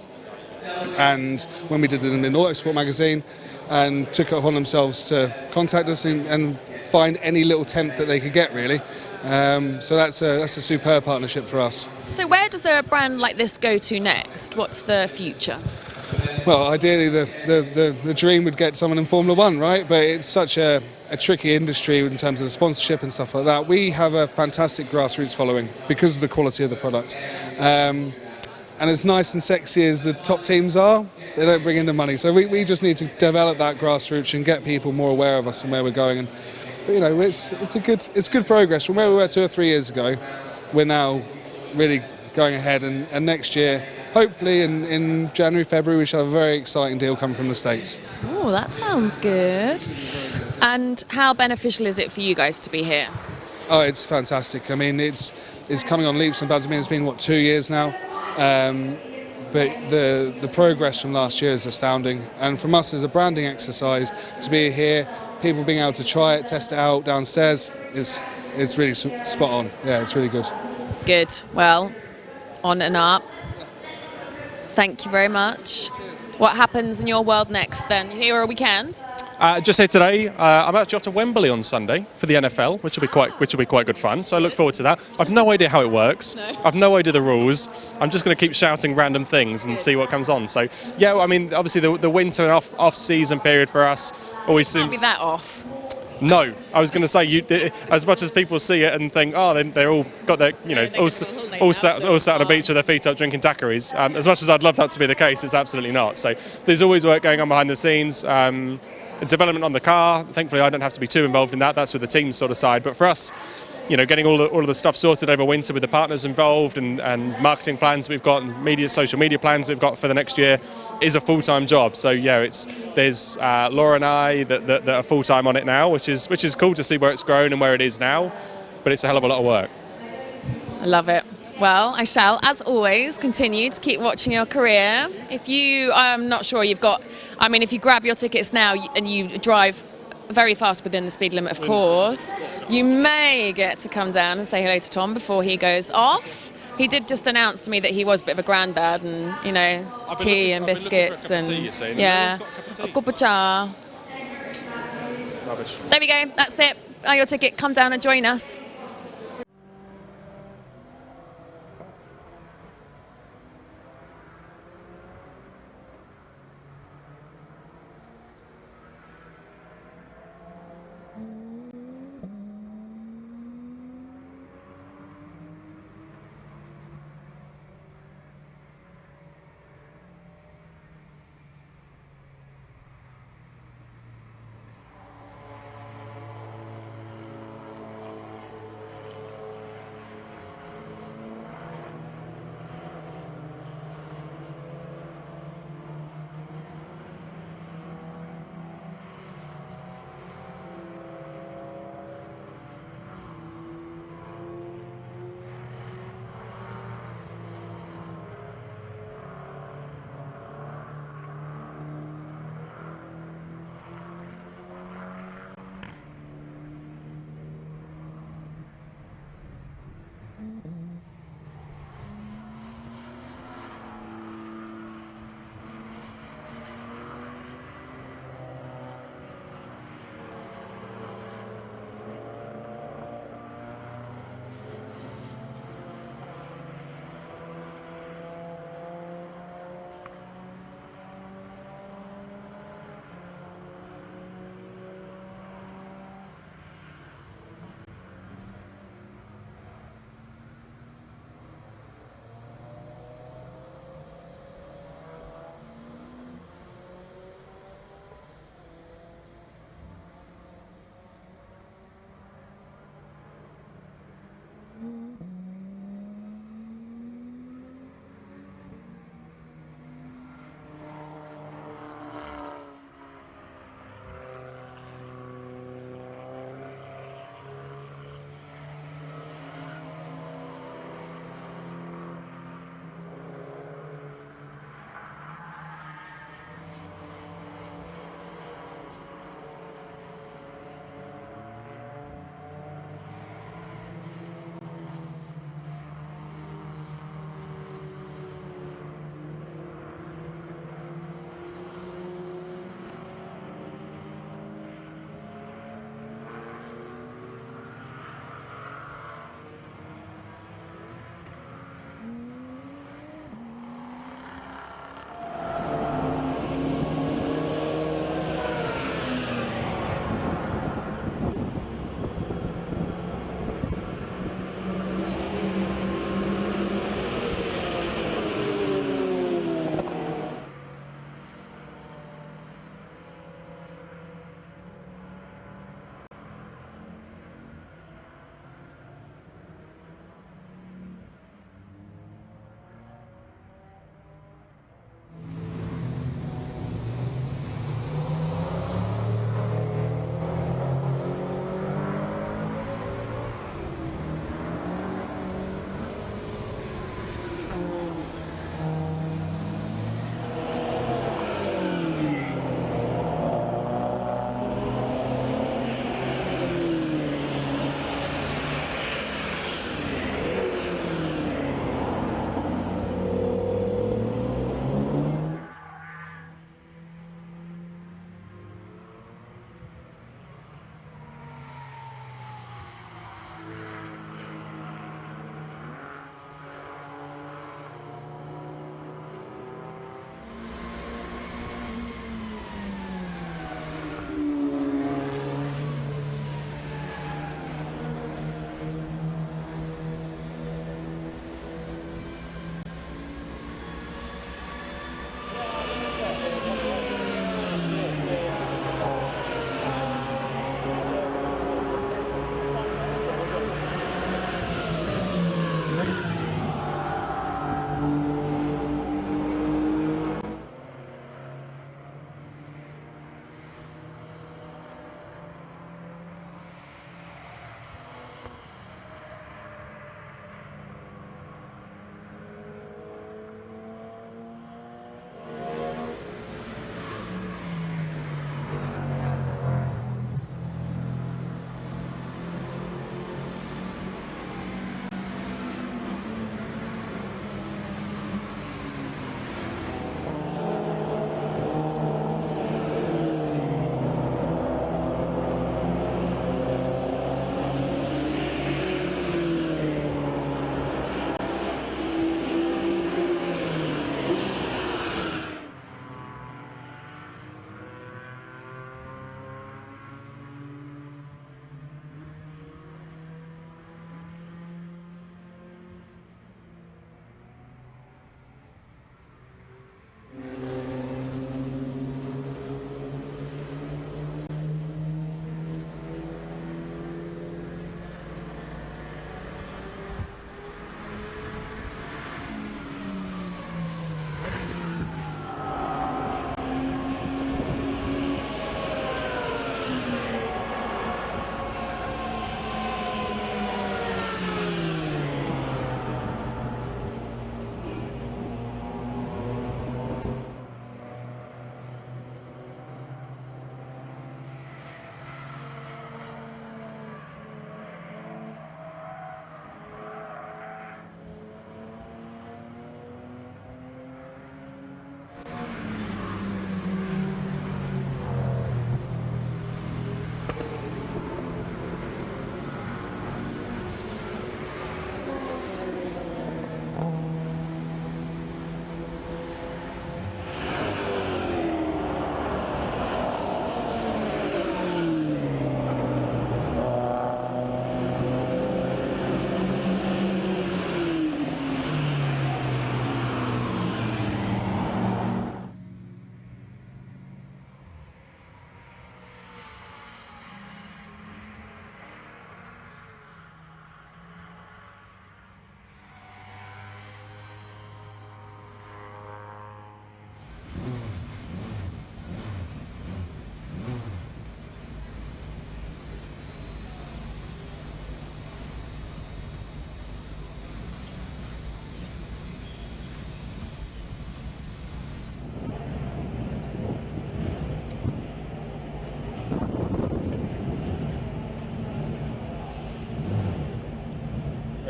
and when we did them in Autosport magazine, and took it upon themselves to contact us and find any little temp that they could get, really. So that's a superb partnership for us. So where does a brand like this go to next? What's the future? Well, ideally the dream would get someone in Formula One, right? But it's such a tricky industry in terms of the sponsorship and stuff like that. We have a fantastic grassroots following because of the quality of the product. And as nice and sexy as the top teams are, they don't bring in the money. So we just need to develop that grassroots and get people more aware of us and where we're going. But you know, it's good progress. From where we were 2 or 3 years ago, we're now really going ahead, and next year, hopefully in January, February, we shall have a very exciting deal coming from the States. Oh, that sounds good. And how beneficial is it for you guys to be here? Oh, it's fantastic. I mean, it's coming on leaps and bounds. I mean, it's been 2 years now, but the progress from last year is astounding. And from us as a branding exercise, to be here, people being able to try it, test it out downstairs, it's really spot on. Yeah, it's really good. Good. Well, on and up. Thank you very much. What happens in your world next then? You here a weekend? Just here today. I'm actually off to Wembley on Sunday for the NFL, which will be quite good fun. So I look forward to that. I've no idea how it works. No. I've no idea the rules. I'm just going to keep shouting random things and see what comes on. So yeah, I mean, obviously the winter and off-season period for us always seems. Can't be that off. No, I was going to say, as much as people see it and think, oh, they're all got their, all sat on a beach with their feet up drinking daiquiris. As much as I'd love that to be the case, it's absolutely not. So there's always work going on behind the scenes. Development on the car. Thankfully, I don't have to be too involved in that. That's with the team sort of side. But for us, getting all of the stuff sorted over winter with the partners involved and marketing plans we've got and social media plans we've got for the next year is a full-time job. So yeah, there's Laura and I that are full-time on it now, which is cool to see where it's grown and where it is now. But it's a hell of a lot of work. I love it. Well, I shall, as always, continue to keep watching your career. I'm not sure if you grab your tickets now and you drive very fast within the speed limit, of course, you may get to come down and say hello to Tom before he goes off. He did just announce to me that he was a bit of a granddad and, tea and biscuits and, yeah, a cup of cha. Rubbish. There we go, that's it. Your ticket, come down and join us.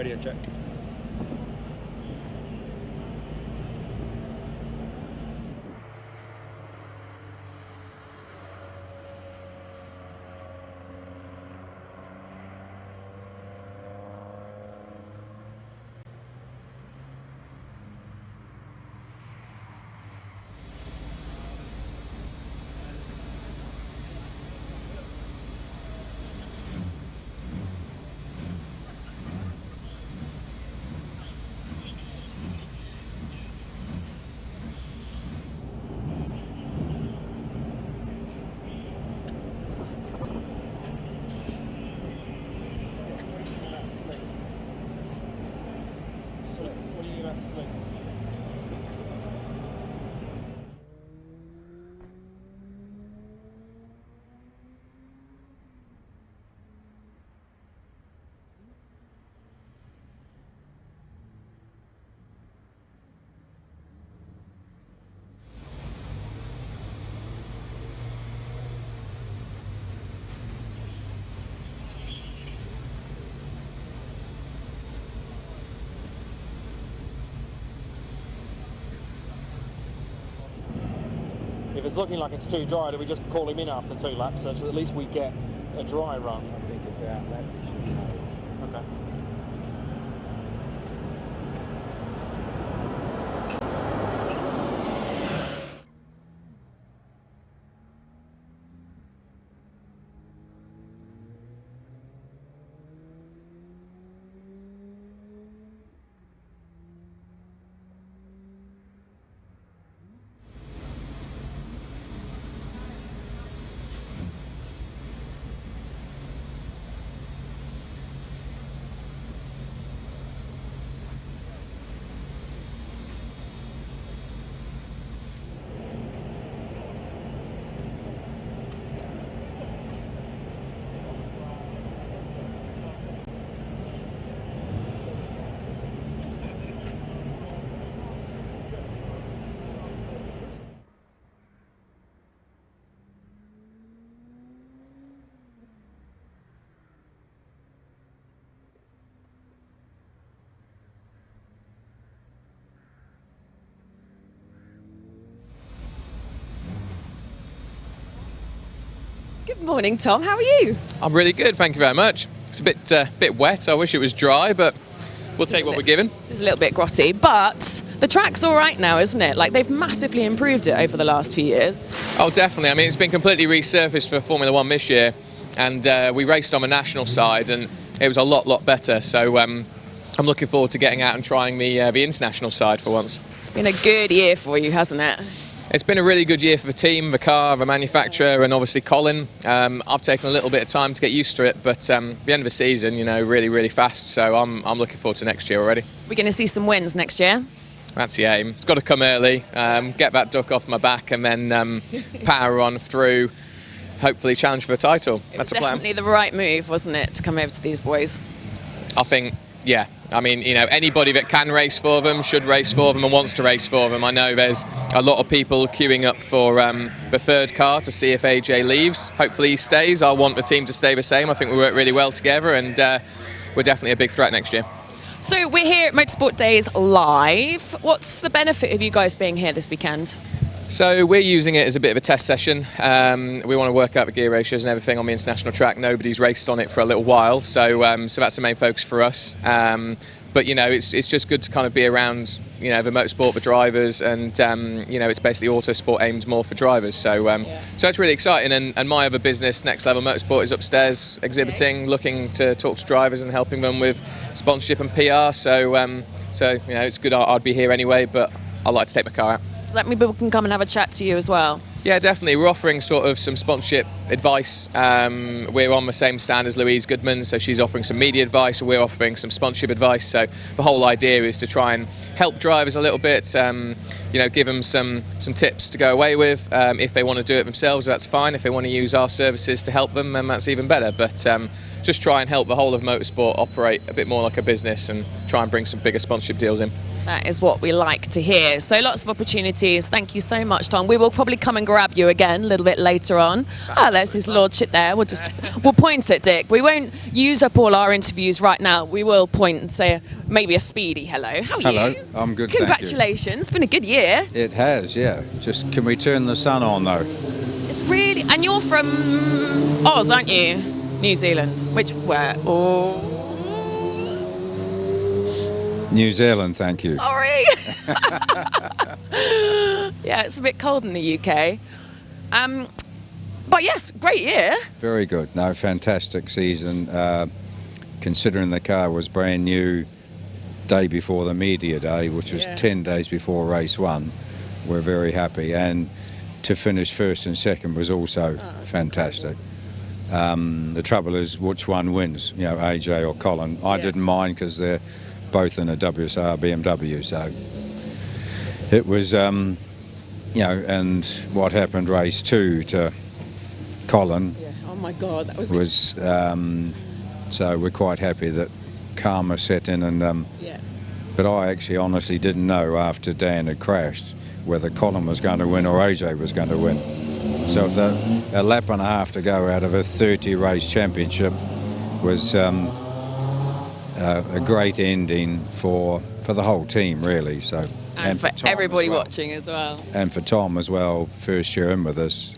Radio check. If it's looking like it's too dry, do we just call him in after 2 laps so that at least we get a dry run? I think it's out left. Okay. Good morning, Tom. How are you? I'm really good, thank you very much. It's a bit wet. I wish it was dry, but we'll take what we're given. It's a little bit grotty, but the track's all right now, isn't it? Like, they've massively improved it over the last few years. Oh, definitely. I mean, it's been completely resurfaced for Formula One this year, and we raced on the national side, and it was a lot better. So I'm looking forward to getting out and trying the international side for once. It's been a good year for you, hasn't it? It's been a really good year for the team, the car, the manufacturer, and obviously Colin. I've taken a little bit of time to get used to it, but at the end of the season, you know, really fast. So I'm looking forward to next year already. We're going to see some wins next year. That's the aim. It's got to come early, get that duck off my back, and then power on through. Hopefully, challenge for the title. That's the plan. Definitely the right move, wasn't it, to come over to these boys? I think, yeah. I mean, you know, anybody that can race for them should race for them and wants to race for them. I know there's a lot of people queuing up for the third car to see if AJ leaves. Hopefully he stays. I want the team to stay the same. I think we work really well together, and we're definitely a big threat next year. So we're here at Motorsport Days live. What's the benefit of you guys being here this weekend? So we're using it as a bit of a test session. We want to work out the gear ratios and everything on the international track. Nobody's raced on it for a little while, so that's the main focus for us. But you know, it's just good to kind of be around, you know, the motorsport, the drivers, and you know, it's basically autosport aimed more for drivers. So so it's really exciting. And my other business, Next Level Motorsport, is upstairs exhibiting, looking to talk to drivers and helping them with sponsorship and PR. So so you know, it's good. I'd be here anyway, but I'd like to take my car out. Does that mean people can come and have a chat to you as well? Yeah, definitely. We're offering sort of some sponsorship advice. We're on the same stand as Louise Goodman, so she's offering some media advice, and we're offering some sponsorship advice. So the whole idea is to try and help drivers a little bit, give them some tips to go away with. If they want to do it themselves, that's fine. If they want to use our services to help them, then that's even better. But just try and help the whole of motorsport operate a bit more like a business and try and bring some bigger sponsorship deals in. That is what we like to hear. So lots of opportunities. Thank you so much, Tom. We will probably come and grab you again a little bit later on. Oh, there's his lordship there. We'll point at Dick. We won't use up all our interviews right now. We will point and say maybe a speedy hello. How are you? Hello, I'm good. Congratulations. It's been a good year. It has, yeah. Just can we turn the sun on though? It's really, and you're from Oz, aren't you? New Zealand. Where? Oh. New Zealand, thank you. Sorry. Yeah, it's a bit cold in the UK. But yes, great year. Very good. No, fantastic season. Considering the car was brand new day before the media day, which was 10 days before race one, we're very happy. And to finish first and second was also fantastic. The trouble is which one wins, AJ or Colin. I didn't mind because they're both in a WSR BMW, so it was, and what happened race 2 to Colin. Yeah. Oh my God, that was. So we're quite happy that karma set in, and but I actually honestly didn't know after Dan had crashed whether Colin was going to win or AJ was going to win. So a lap and a half to go out of a 30 race championship was a great ending for the whole team, really. So and for everybody watching as well. And for Tom as well, first year in with us.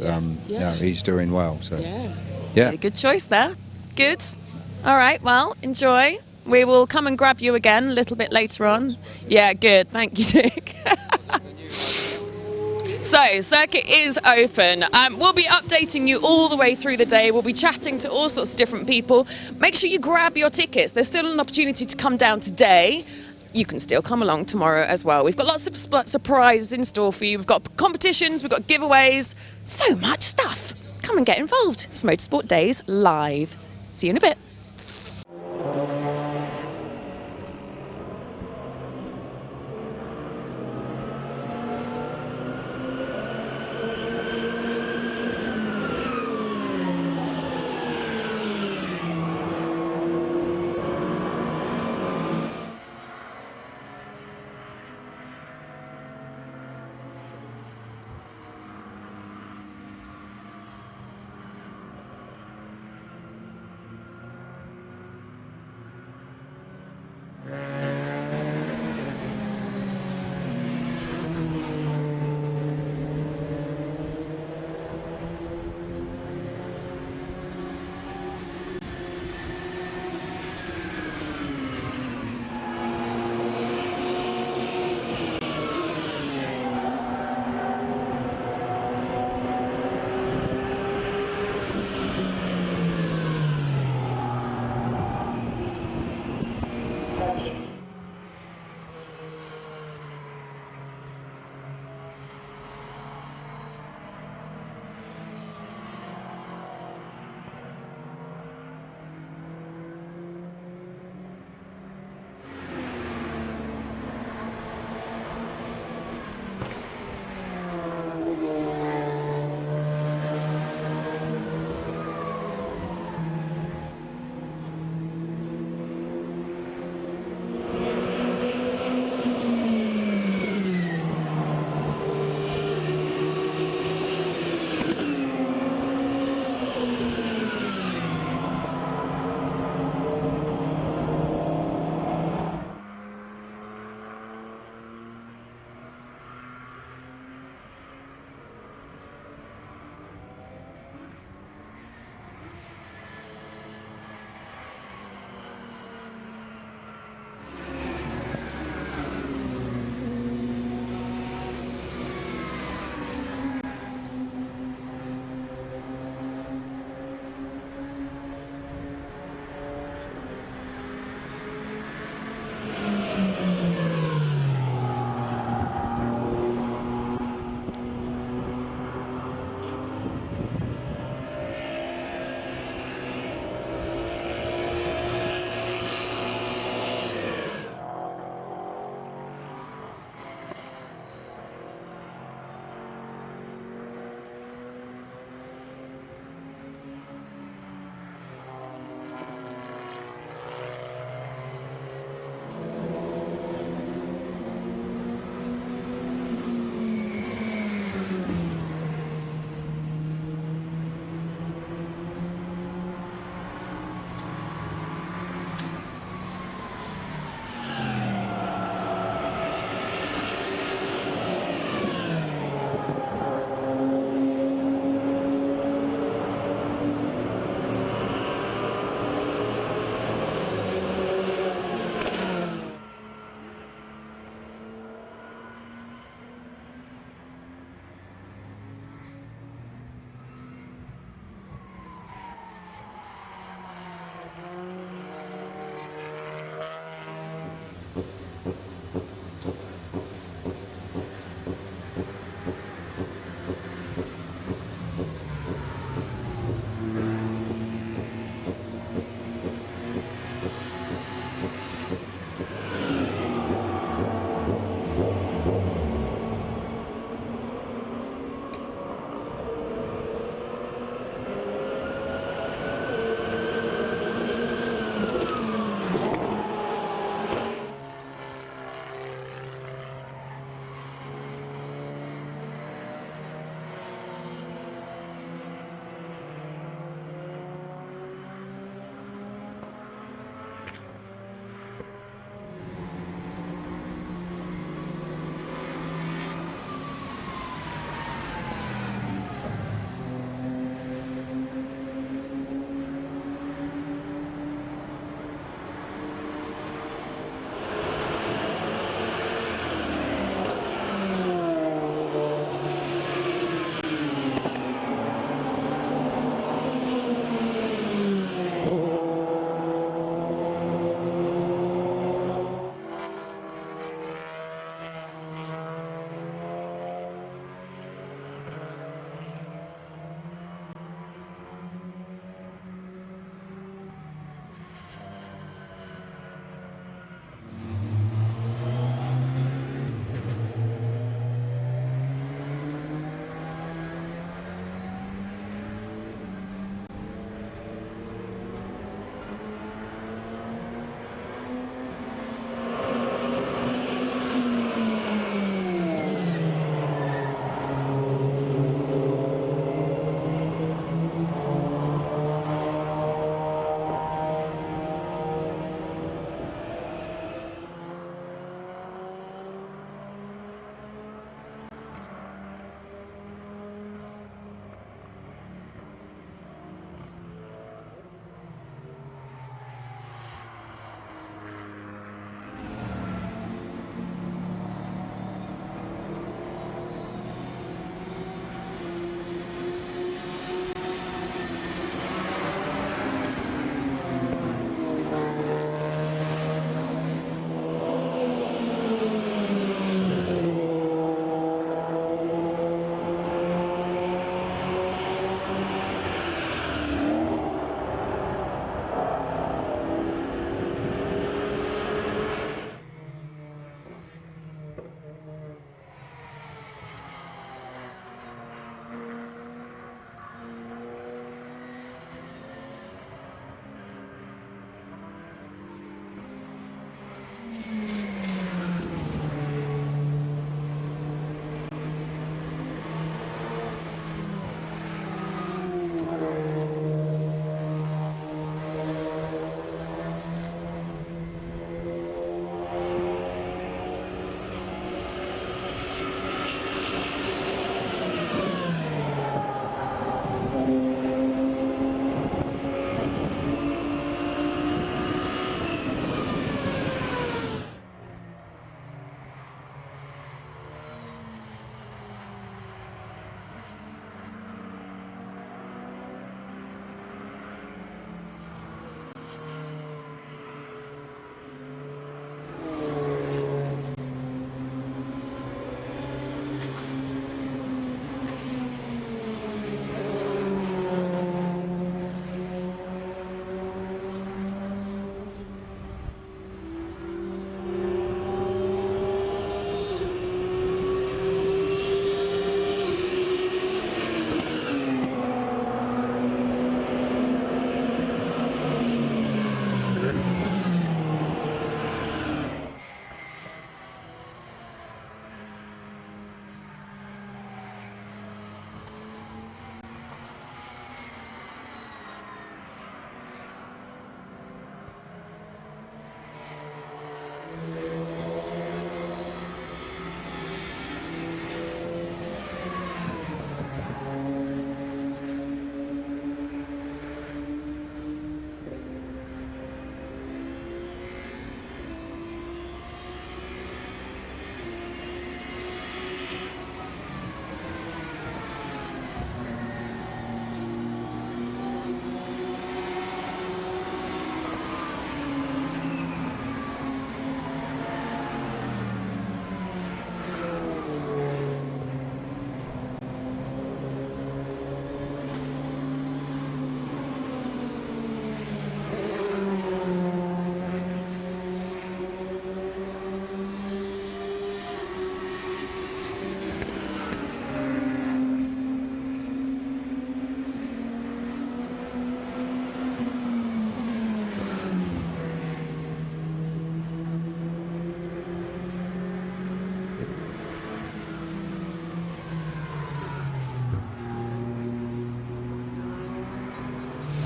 He's doing well. So yeah, good choice there. Good. All right. Well, enjoy. We will come and grab you again a little bit later on. Yeah, good. Thank you, Dick. So, circuit is open. We'll be updating you all the way through the day. We'll be chatting to all sorts of different people. Make sure you grab your tickets. There's still an opportunity to come down today. You can still come along tomorrow as well. We've got lots of surprises in store for you. We've got competitions, we've got giveaways, so much stuff. Come and get involved. It's Motorsport Days live. See you in a bit.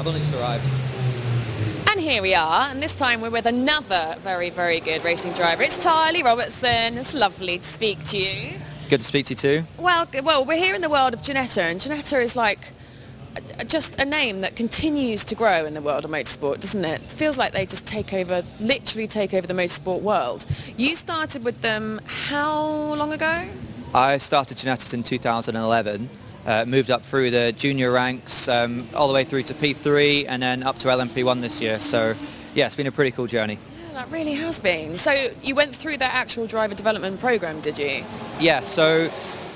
I've only just arrived. And here we are, and this time we're with another very, very good racing driver. It's Charlie Robertson. It's lovely to speak to you. Good to speak to you too. Well, we're here in the world of Ginetta, and Ginetta is like just a name that continues to grow in the world of motorsport, doesn't it? It feels like they just literally take over the motorsport world. You started with them how long ago? I started Ginetta in 2011. Moved up through the junior ranks all the way through to P3 and then up to LMP1 this year. So yeah, it's been a pretty cool journey. Yeah, that really has been. So you went through that actual driver development program, did you? Yeah, so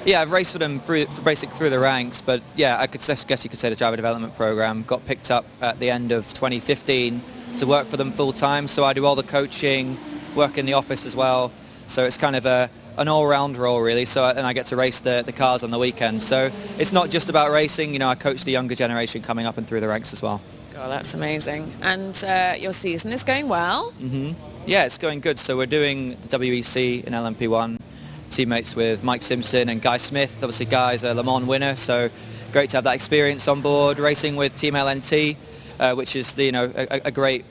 yeah, I've raced for them basically through the ranks, but yeah, I guess you could say the driver development program. Got picked up at the end of 2015 to work for them full time. So I do all the coaching, work in the office as well. So it's kind of an all-round role really, and I get to race the cars on the weekend. So it's not just about racing, you know, I coach the younger generation coming up and through the ranks as well. God, that's amazing. And your season is going well? Yeah, it's going good. So we're doing the WEC in LMP1, teammates with Mike Simpson and Guy Smith. Obviously Guy's a Le Mans winner, so great to have that experience on board, racing with Team LNT, which is a great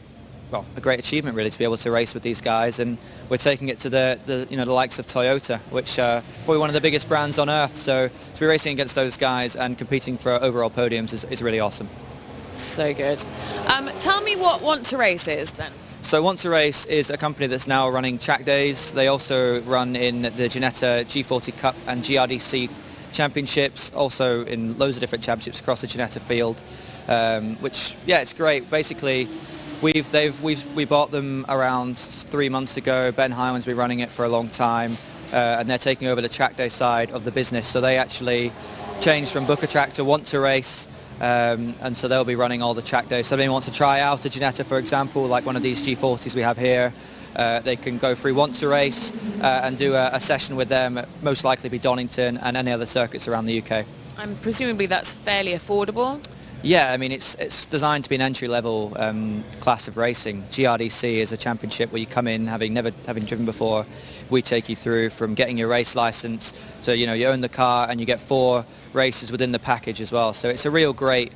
achievement really to be able to race with these guys, and we're taking it to the likes of Toyota, which are probably one of the biggest brands on earth. So to be racing against those guys and competing for overall podiums is really awesome. So good. Tell me what Want to Race is then. So Want to Race is a company that's now running track days. They also run in the Ginetta G40 Cup and GRDC championships, also in loads of different championships across the Ginetta field, which yeah, it's great. Basically we bought them around 3 months ago. Ben Hyman's been running it for a long time, and they're taking over the track day side of the business. So they actually changed from book a track to Want to Race, and so they'll be running all the track days. So if anyone wants to try out a Ginetta, for example, like one of these G40s we have here, they can go through Want to Race and do a session with them, most likely be Donington and any other circuits around the UK. And presumably that's fairly affordable? Yeah, I mean, it's designed to be an entry-level class of racing. GRDC is a championship where you come in having driven before. We take you through from getting your race license to, you own the car, and you get 4 races within the package as well. So it's a real great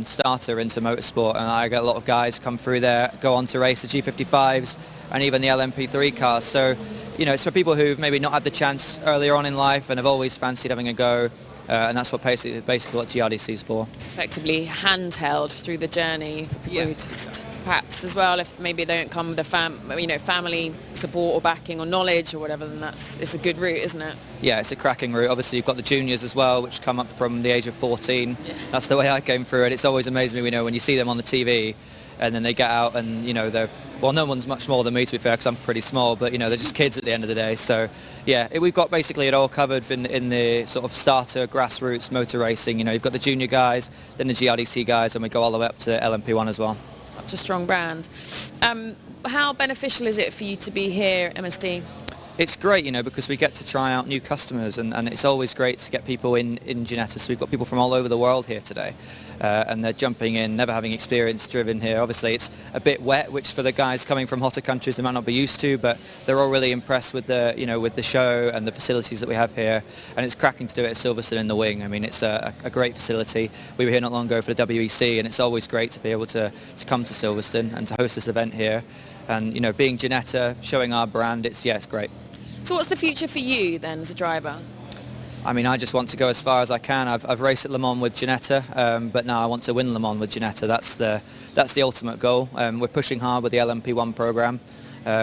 starter into motorsport, and I get a lot of guys come through there, go on to race the G55s and even the LMP3 cars. So, it's for people who've maybe not had the chance earlier on in life and have always fancied having a go. And that's what basically what GRDC is for. Effectively handheld through the journey for people who just perhaps as well, if maybe they don't come with a family support or backing or knowledge or whatever, then it's a good route, isn't it? Yeah, it's a cracking route. Obviously you've got the juniors as well, which come up from the age of 14. Yeah. That's the way I came through it. It's always amazed me, when you see them on the TV and then they get out and, no one's much smaller than me, to be fair, because I'm pretty small, but, they're just kids at the end of the day. So, yeah, we've got basically it all covered in the sort of starter grassroots motor racing. You've got the junior guys, then the GRDC guys, and we go all the way up to LMP1 as well. Such a strong brand. How beneficial is it for you to be here, MSD? It's great, because we get to try out new customers, and it's always great to get people in Ginetta. So we've got people from all over the world here today, and they're jumping in, never having experience driven here. Obviously, it's a bit wet, which for the guys coming from hotter countries they might not be used to, but they're all really impressed with with the show and the facilities that we have here, and it's cracking to do it at Silverstone in the wing. I mean, it's a great facility. We were here not long ago for the WEC, and it's always great to be able to come to Silverstone and to host this event here. And being Ginetta, showing our brand, it's great. So what's the future for you then as a driver? I mean, I just want to go as far as I can. I've raced at Le Mans with Ginetta, but now I want to win Le Mans with Ginetta. That's the ultimate goal. We're pushing hard with the LMP1 program.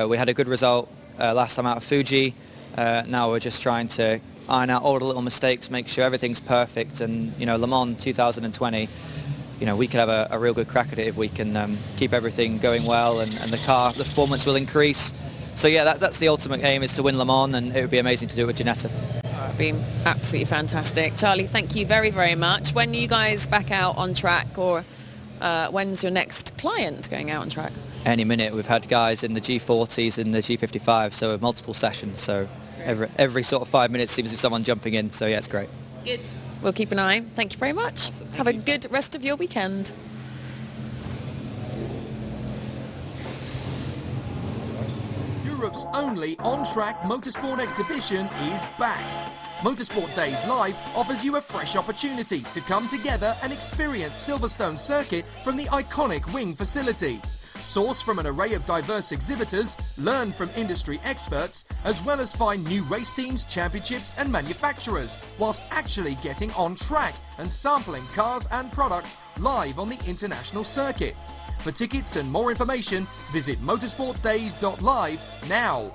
We had a good result last time out of Fuji. Now we're just trying to iron out all the little mistakes, make sure everything's perfect. And Le Mans 2020, we could have a real good crack at it if we can keep everything going well, and the performance will increase. So yeah, that's the ultimate aim, is to win Le Mans, and it would be amazing to do it with Ginetta. It'd be absolutely fantastic. Charlie, thank you very, very much. When are you guys back out on track, or when's your next client going out on track? Any minute. We've had guys in the G40s and the G55, so multiple sessions. So every sort of 5 minutes seems to be someone jumping in. So yeah, it's great. Good. We'll keep an eye. Thank you very much. Awesome. Have a good rest of your weekend. Europe's only on-track motorsport exhibition is back. Motorsport Days Live offers you a fresh opportunity to come together and experience Silverstone Circuit from the iconic wing facility. Source from an array of diverse exhibitors, learn from industry experts, as well as find new race teams, championships and manufacturers, whilst actually getting on track and sampling cars and products live on the international circuit. For tickets and more information, visit motorsportdays.live now.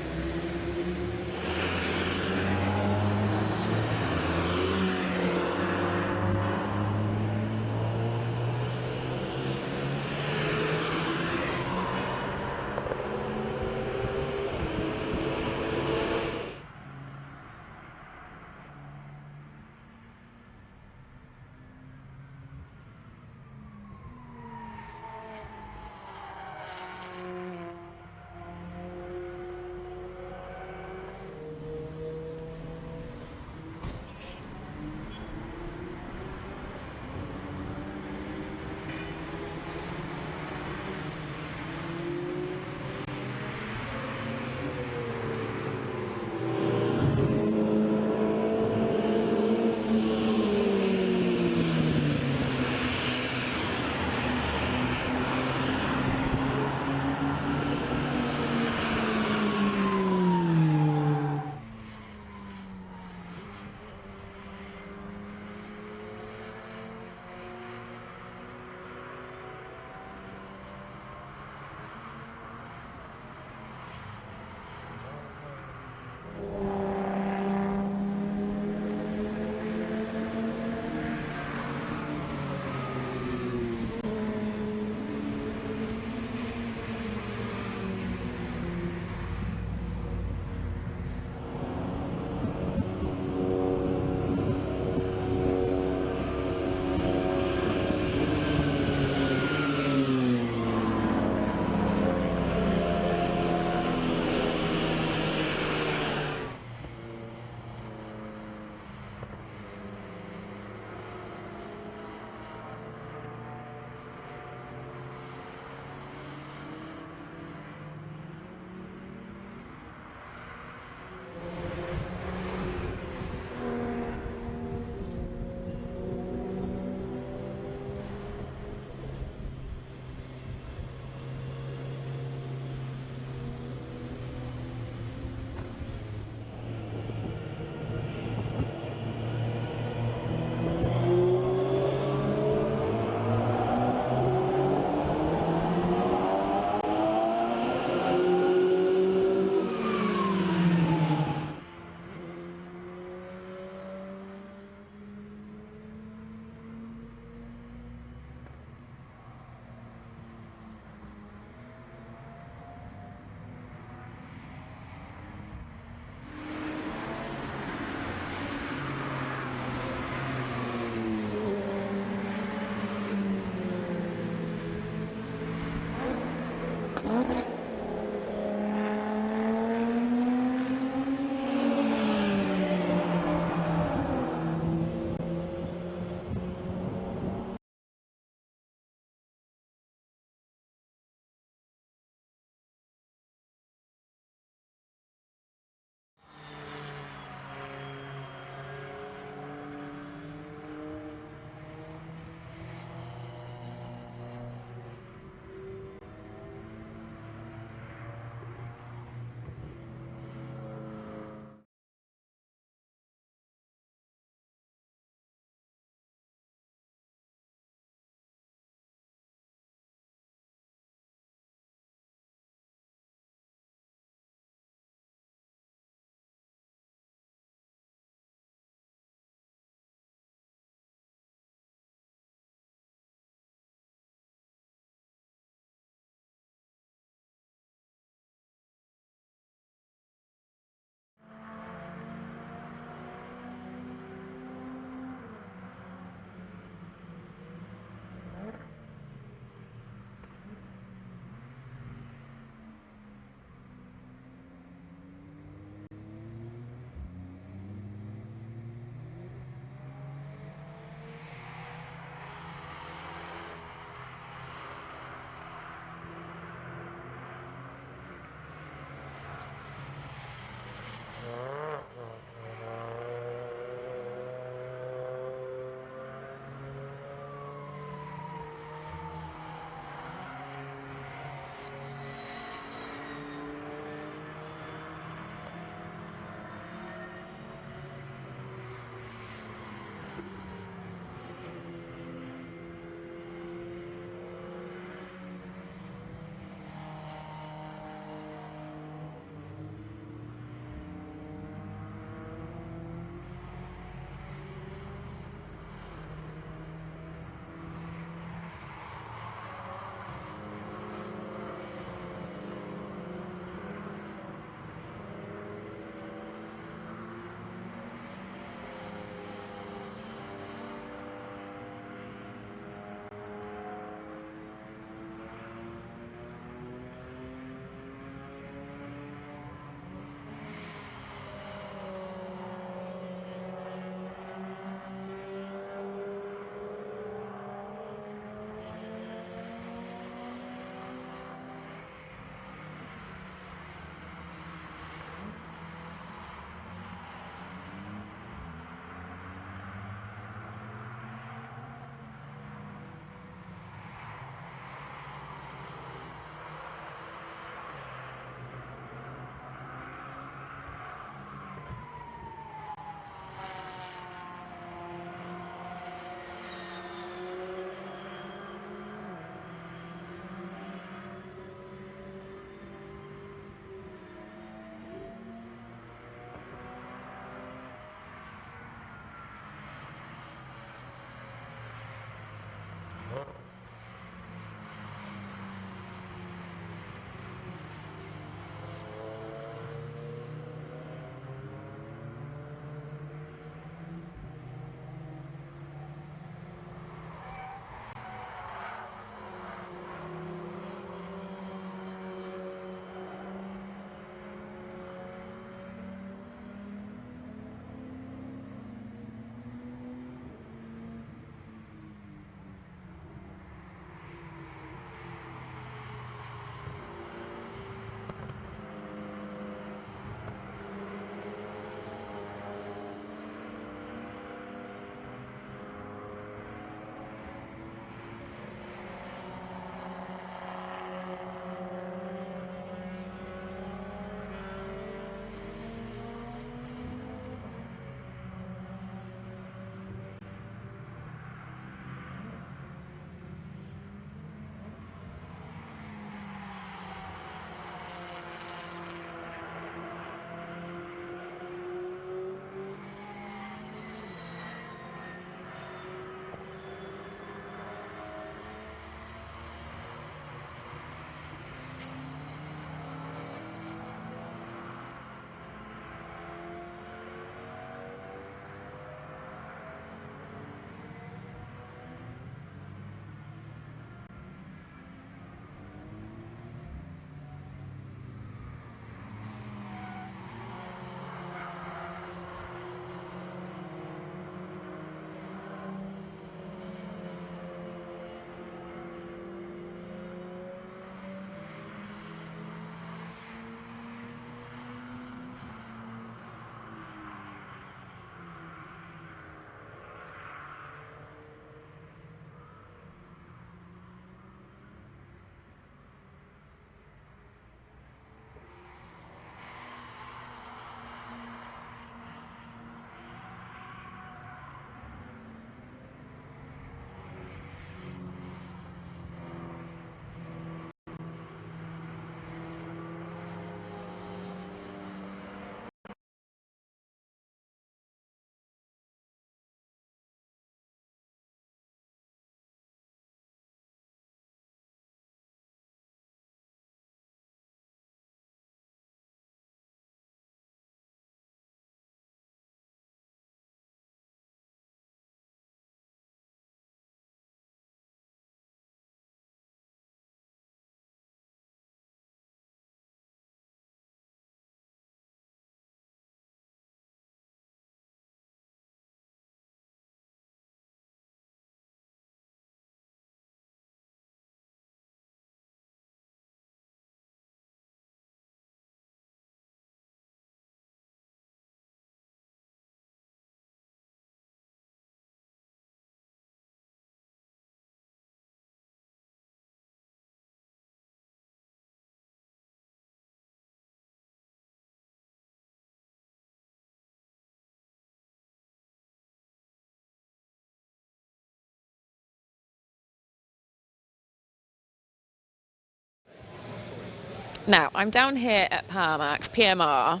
Now, I'm down here at Powermax, PMR.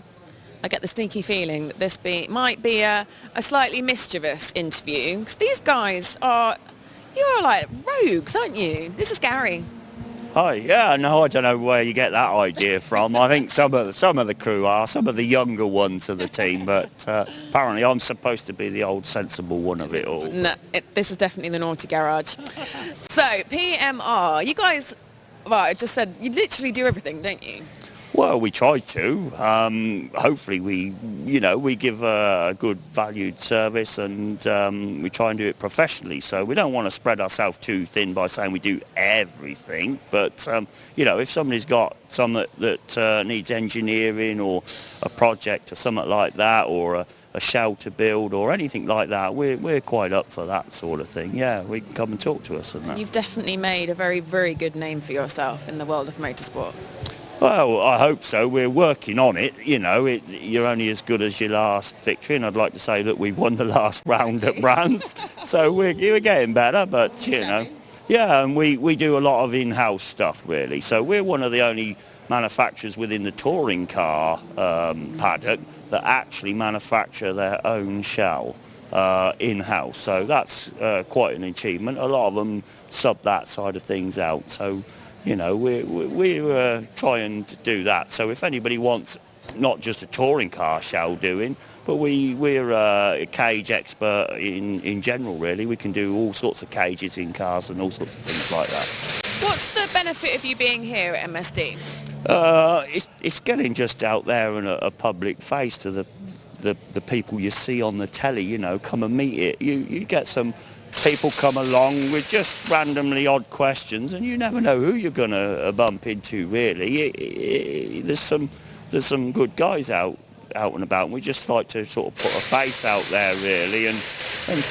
I get the sneaky feeling that this might be a slightly mischievous interview, because these guys you're like rogues, aren't you? This is Gary. Hi, yeah, no, I don't know where you get that idea from. I think some of the crew are, some of the younger ones of the team, but apparently I'm supposed to be the old sensible one of it all. No, this is definitely the naughty garage. So, PMR, you guys, well, I just said, you literally do everything, don't you? Well, we try to. Hopefully we give a good valued service, and we try and do it professionally. So we don't want to spread ourselves too thin by saying we do everything. But, if somebody's got something that needs engineering or a project or something like that, or a shell to build or anything like that, we're quite up for that sort of thing. Yeah, we can come and talk to us and that. You've definitely made a very, very good name for yourself in the world of motorsport. Well, I hope so. We're working on it. You're only as good as your last victory, and I'd like to say that we won the last round at Brands. So we're getting better, but, yeah, and we do a lot of in-house stuff, really. So we're one of the only manufacturers within the touring car paddock that actually manufacture their own shell in-house. So that's quite an achievement. A lot of them sub that side of things out. So we're trying to do that. So if anybody wants not just a touring car shell doing, but we're a cage expert in general, really. We can do all sorts of cages in cars and all sorts of things like that. What's the benefit of you being here at MSD? It's getting just out there and a public face to the people you see on the telly, come and meet it. You get some people come along with just randomly odd questions, and you never know who you're going to bump into, really. There's some good guys out and about, and we just like to sort of put a face out there, really, and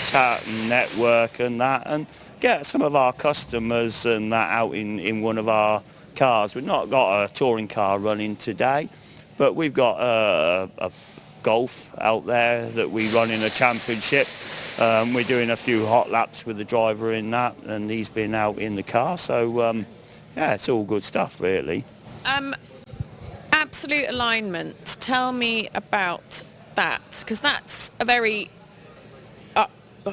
chat and network and that, and get some of our customers and that out in one of our cars. We've not got a touring car running today, but we've got a Golf out there that we run in a championship. We're doing a few hot laps with the driver in that, and he's been out in the car. So, yeah, it's all good stuff, really. Absolute alignment. Tell me about that, because that's a very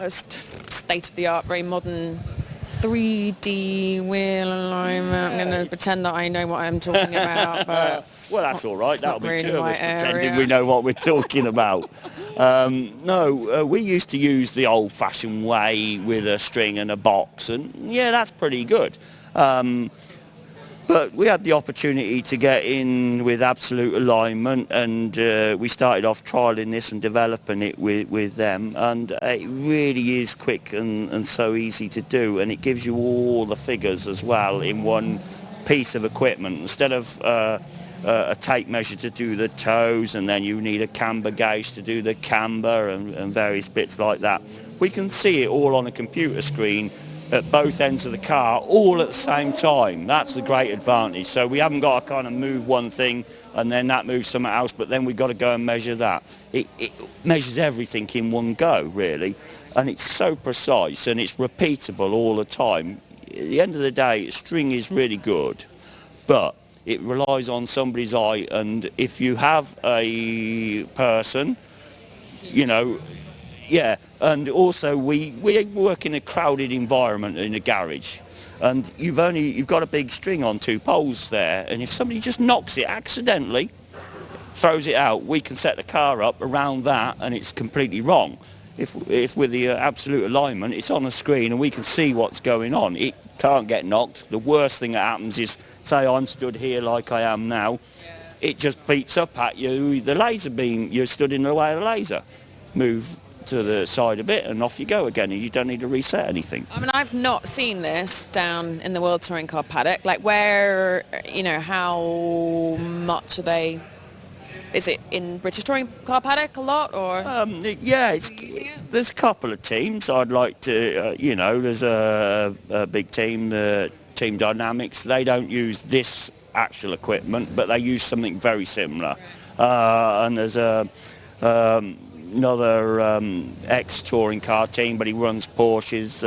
state-of-the-art, very modern 3D wheel alignment. I'm going to pretend that I know what I'm talking about, but... Well, that's all right. That'll be really two of us pretending area. we know what we're talking about. We used to use the old-fashioned way with a string and a box, and yeah, that's pretty good. But we had the opportunity to get in with absolute alignment, and we started off trialling this and developing it with them, and it really is quick and so easy to do, and it gives you all the figures as well in one piece of equipment. Instead of a tape measure to do the toes, and then you need a camber gauge to do the camber and various bits like that. We can see it all on a computer screen at both ends of the car all at the same time. That's the great advantage. So we haven't got to kind of move one thing and then that moves something else, but then we've got to go and measure that. It measures everything in one go, really, and it's so precise and it's repeatable all the time. At the end of the day, string is really good, but it relies on somebody's eye, and if you have a person, yeah, and also we work in a crowded environment in a garage, and you've got a big string on two poles there, and if somebody just knocks it accidentally, throws it out, we can set the car up around that, and it's completely wrong. If with the absolute alignment, it's on the screen and we can see what's going on. It can't get knocked. The worst thing that happens is, say I'm stood here like I am now, it just beats up at you, the laser beam, you're stood in the way of the laser. Move to the side a bit and off you go again, and you don't need to reset anything. I mean, I've not seen this down in the World Touring Car paddock. Like, where, how much are they? Is it in British Touring Car paddock a lot, or? Yeah, there's a couple of teams. I'd like to, there's a big team, Team Dynamics. They don't use this actual equipment, but they use something very similar. And there's another ex-touring car team, but he runs Porsches,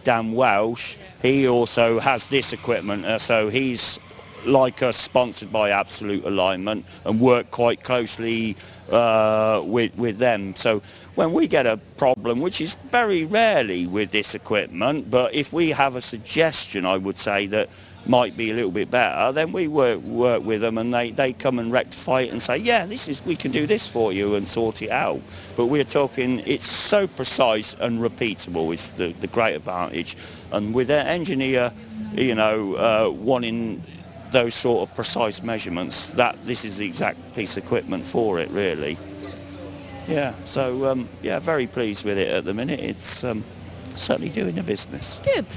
Dan Welsh. He also has this equipment, so he's like us, sponsored by Absolute Alignment, and work quite closely with them. So when we get a problem, which is very rarely with this equipment, but if we have a suggestion, I would say, that might be a little bit better, then we work with them, and they come and rectify it and say, yeah, we can do this for you, and sort it out. But we're talking, it's so precise and repeatable is the great advantage. And with an engineer, wanting those sort of precise measurements, that this is the exact piece of equipment for it, really. Yeah, so very pleased with it at the minute. It's certainly doing the business. Good.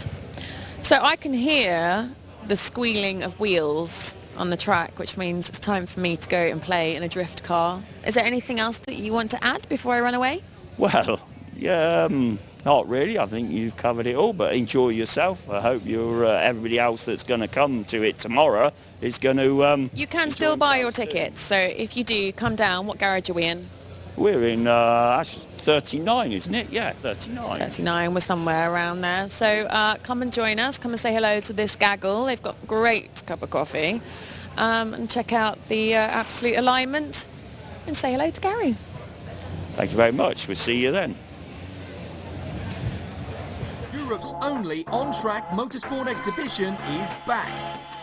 So I can hear the squealing of wheels on the track, which means it's time for me to go and play in a drift car. Is there anything else that you want to add before I run away? Well, yeah, not really. I think you've covered it all, but enjoy yourself. I hope everybody else that's going to come to it tomorrow is going to... You can still buy your tickets, so if you do, come down. What garage are we in? We're in actually 39, isn't it? Yeah, 39. 39, we're somewhere around there. So come and join us. Come and say hello to this gaggle. They've got a great cup of coffee. And check out the Absolute Alignment and say hello to Gary. Thank you very much. We'll see you then. Europe's only on-track motorsport exhibition is back.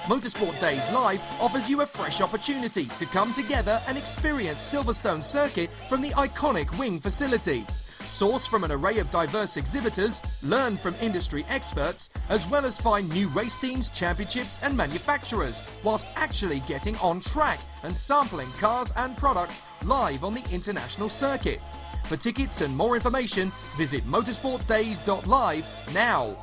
Motorsport Days Live offers you a fresh opportunity to come together and experience Silverstone Circuit from the iconic wing facility. Source from an array of diverse exhibitors, learn from industry experts, as well as find new race teams, championships and manufacturers, whilst actually getting on track and sampling cars and products live on the international circuit. For tickets and more information, visit motorsportdays.live now.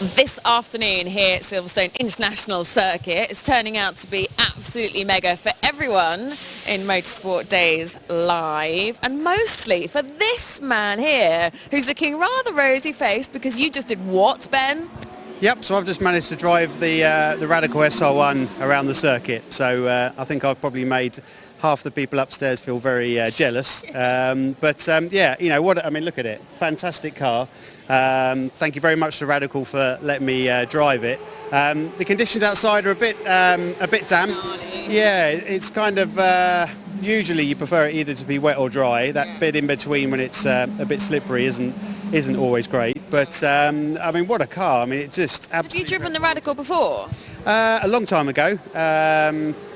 This afternoon here at Silverstone International Circuit is turning out to be absolutely mega for everyone in Motorsport Days Live, and mostly for this man here who's looking rather rosy-faced because you just did what, Ben? Yep, so I've just managed to drive the Radical SR1 around the circuit, so I think I've probably made half the people upstairs feel very jealous. Yeah, you know what? I mean, look at it, fantastic car. Thank you very much to Radical for letting me drive it. The conditions outside are a bit damp. Yeah, it's kind of usually you prefer it either to be wet or dry. That bit in between when it's a bit slippery isn't always great. But I mean, what a car! I mean, it just absolutely. Have you driven the Radical before? A long time ago,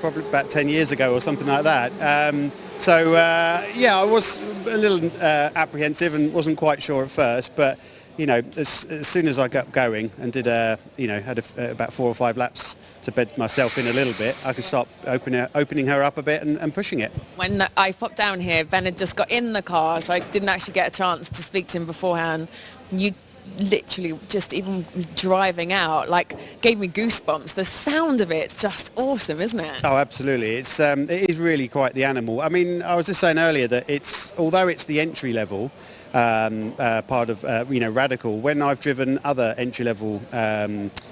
probably about 10 years ago or something like that. Yeah, I was a little apprehensive and wasn't quite sure at first, but you know, as soon as I got going and did had about 4 or 5 laps to bed myself in a little bit, I could start opening her up a bit and pushing it. When I popped down here, Ben had just got in the car, so I didn't actually get a chance to speak to him beforehand. You literally just even driving out gave me goosebumps. The sound of it's just awesome, isn't it? Oh, absolutely. It is really quite the animal. I mean, I was just saying earlier that although it's the entry level part of Radical, when I've driven other entry level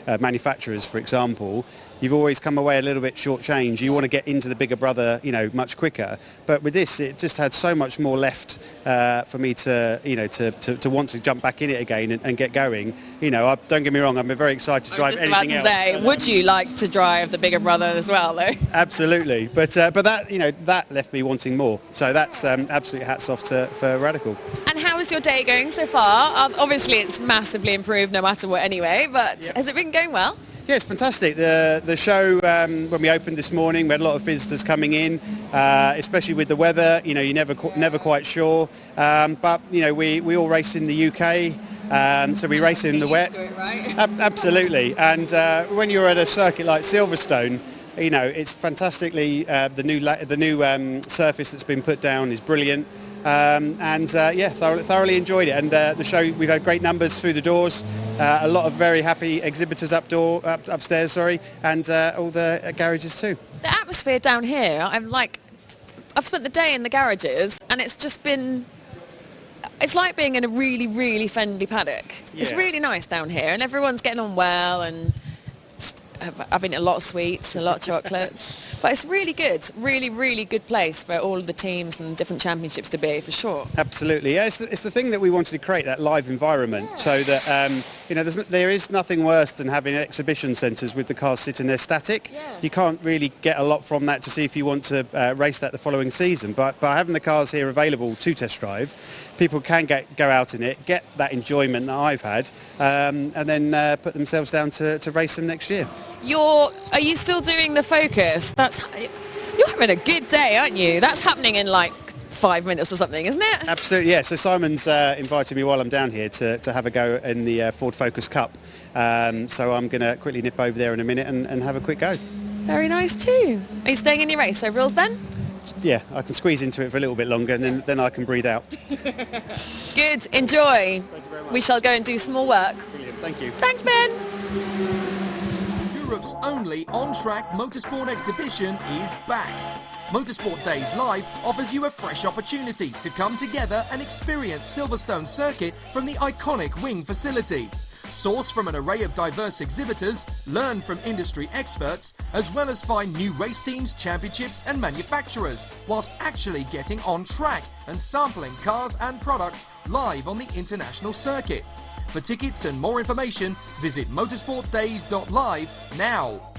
manufacturers, for example, you've always come away a little bit short-changed. You want to get into the bigger brother, much quicker. But with this, it just had so much more left for me to want to jump back in it again and get going. Don't get me wrong, I'm very excited to drive anything else. Would you like to drive the bigger brother as well, though? Absolutely, but that left me wanting more. So that's absolute hats off for Radical. And how is your day going so far? Obviously, it's massively improved no matter what anyway, but has it been going well? Yeah, it's fantastic. The show, when we opened this morning, we had a lot of visitors coming in, especially with the weather. You're never quite sure. But we all race in the UK, so we race in the wet. Right? Absolutely. And when you're at a circuit like Silverstone, it's fantastically the new surface that's been put down is brilliant. Thoroughly enjoyed it, and the show, we've had great numbers through the doors, a lot of very happy exhibitors upstairs, and all the garages too. The atmosphere down here, I've spent the day in the garages, and it's just been, it's like being in a really, really friendly paddock. Yeah. It's really nice down here, and everyone's getting on well, and having a lot of sweets, a lot of chocolates. But it's really good, really, really good place for all of the teams and different championships to be, for sure. Absolutely, yeah. It's the thing that we wanted to create, that live environment, so that there is nothing worse than having exhibition centres with the cars sitting there static. Yeah. You can't really get a lot from that to see if you want to race that the following season. But by having the cars here available to test drive, people can go out in it, get that enjoyment that I've had, and then put themselves down to race them next year. Are you still doing the Focus? You're having a good day, aren't you? That's happening in 5 minutes or something, isn't it? Absolutely, yeah. So Simon's invited me while I'm down here to have a go in the Ford Focus Cup. So I'm going to quickly nip over there in a minute and have a quick go. Very nice too. Are you staying in your race overalls then? Yeah, I can squeeze into it for a little bit longer, and then I can breathe out. Good, enjoy. We shall go and do some more work. Brilliant, thank you. Thanks, Ben. Europe's only on-track motorsport exhibition is back. Motorsport Days Live offers you a fresh opportunity to come together and experience Silverstone Circuit from the iconic wing facility. Source from an array of diverse exhibitors, learn from industry experts, as well as find new race teams, championships and manufacturers, whilst actually getting on track and sampling cars and products live on the international circuit. For tickets and more information, visit motorsportdays.live now.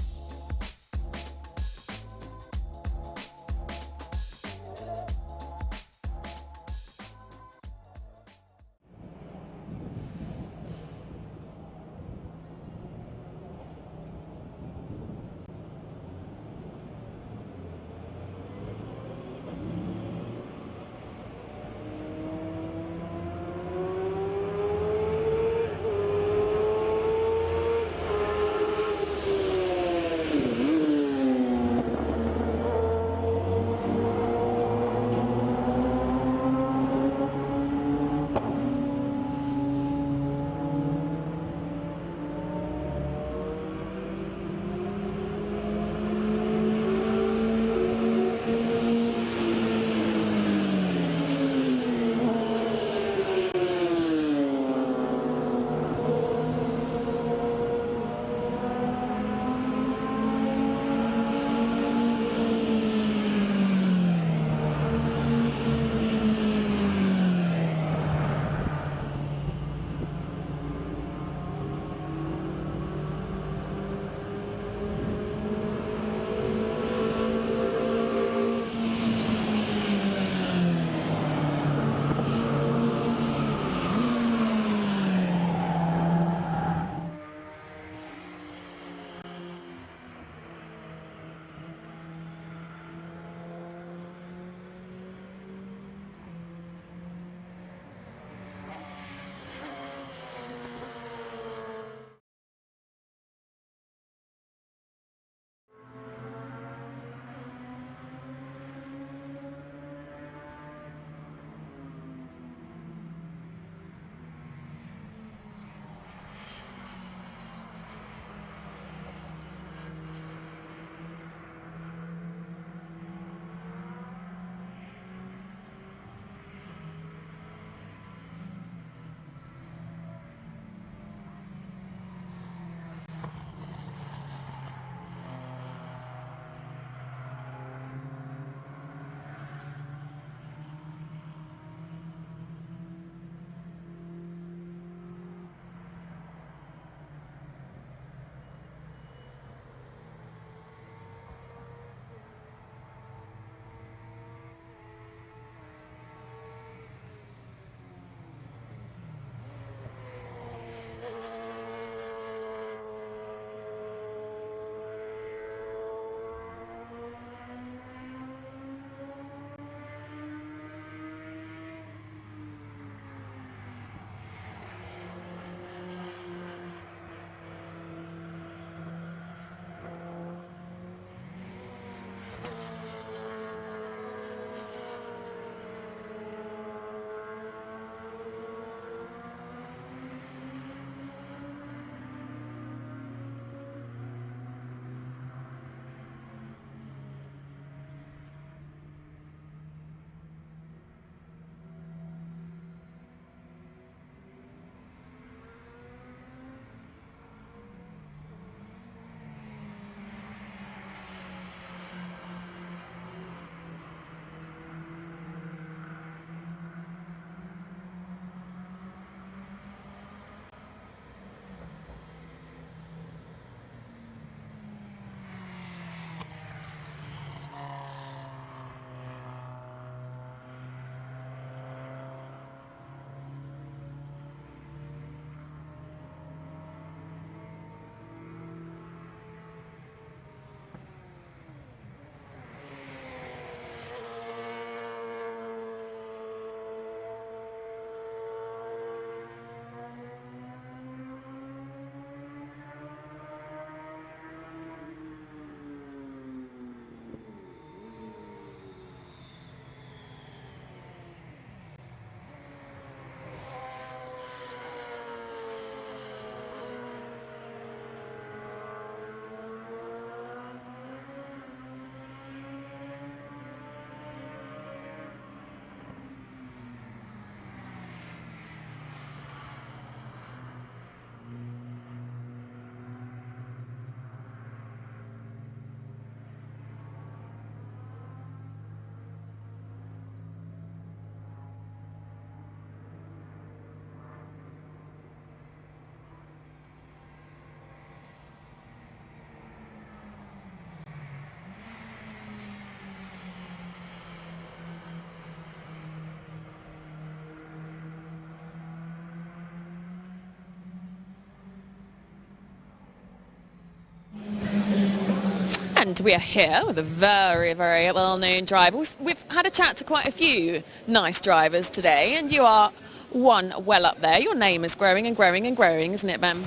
And we are here with a very, very well-known driver. We've had a chat to quite a few nice drivers today, and you are one well up there. Your name is growing and growing and growing, isn't it, Ben?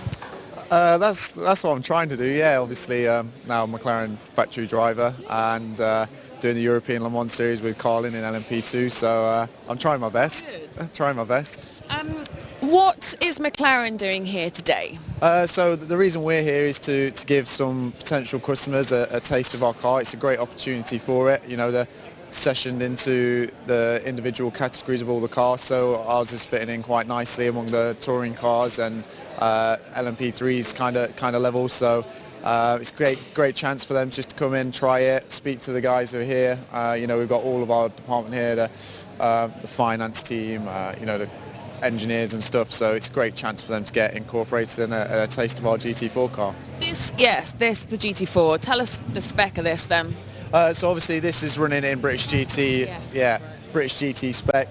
That's what I'm trying to do, yeah. Obviously, now I'm a McLaren factory driver and doing the European Le Mans Series with Carlin in LMP2, so I'm trying my best. Trying my best. What is McLaren doing here today? So the reason we're here is to give some potential customers a taste of our car. It's a great opportunity for it. You know, they're sessioned into the individual categories of all the cars, so ours is fitting in quite nicely among the touring cars and LMP3's kind of level. So it's a great chance for them just to come in, try it, speak to the guys who are here. You know, we've got all of our department here, the finance team, you know, the engineers and stuff, so it's a great chance for them to get incorporated in a taste of our GT4 car. The GT4. Tell us the spec of this then. So obviously this is running in British GT, yeah, British GT spec,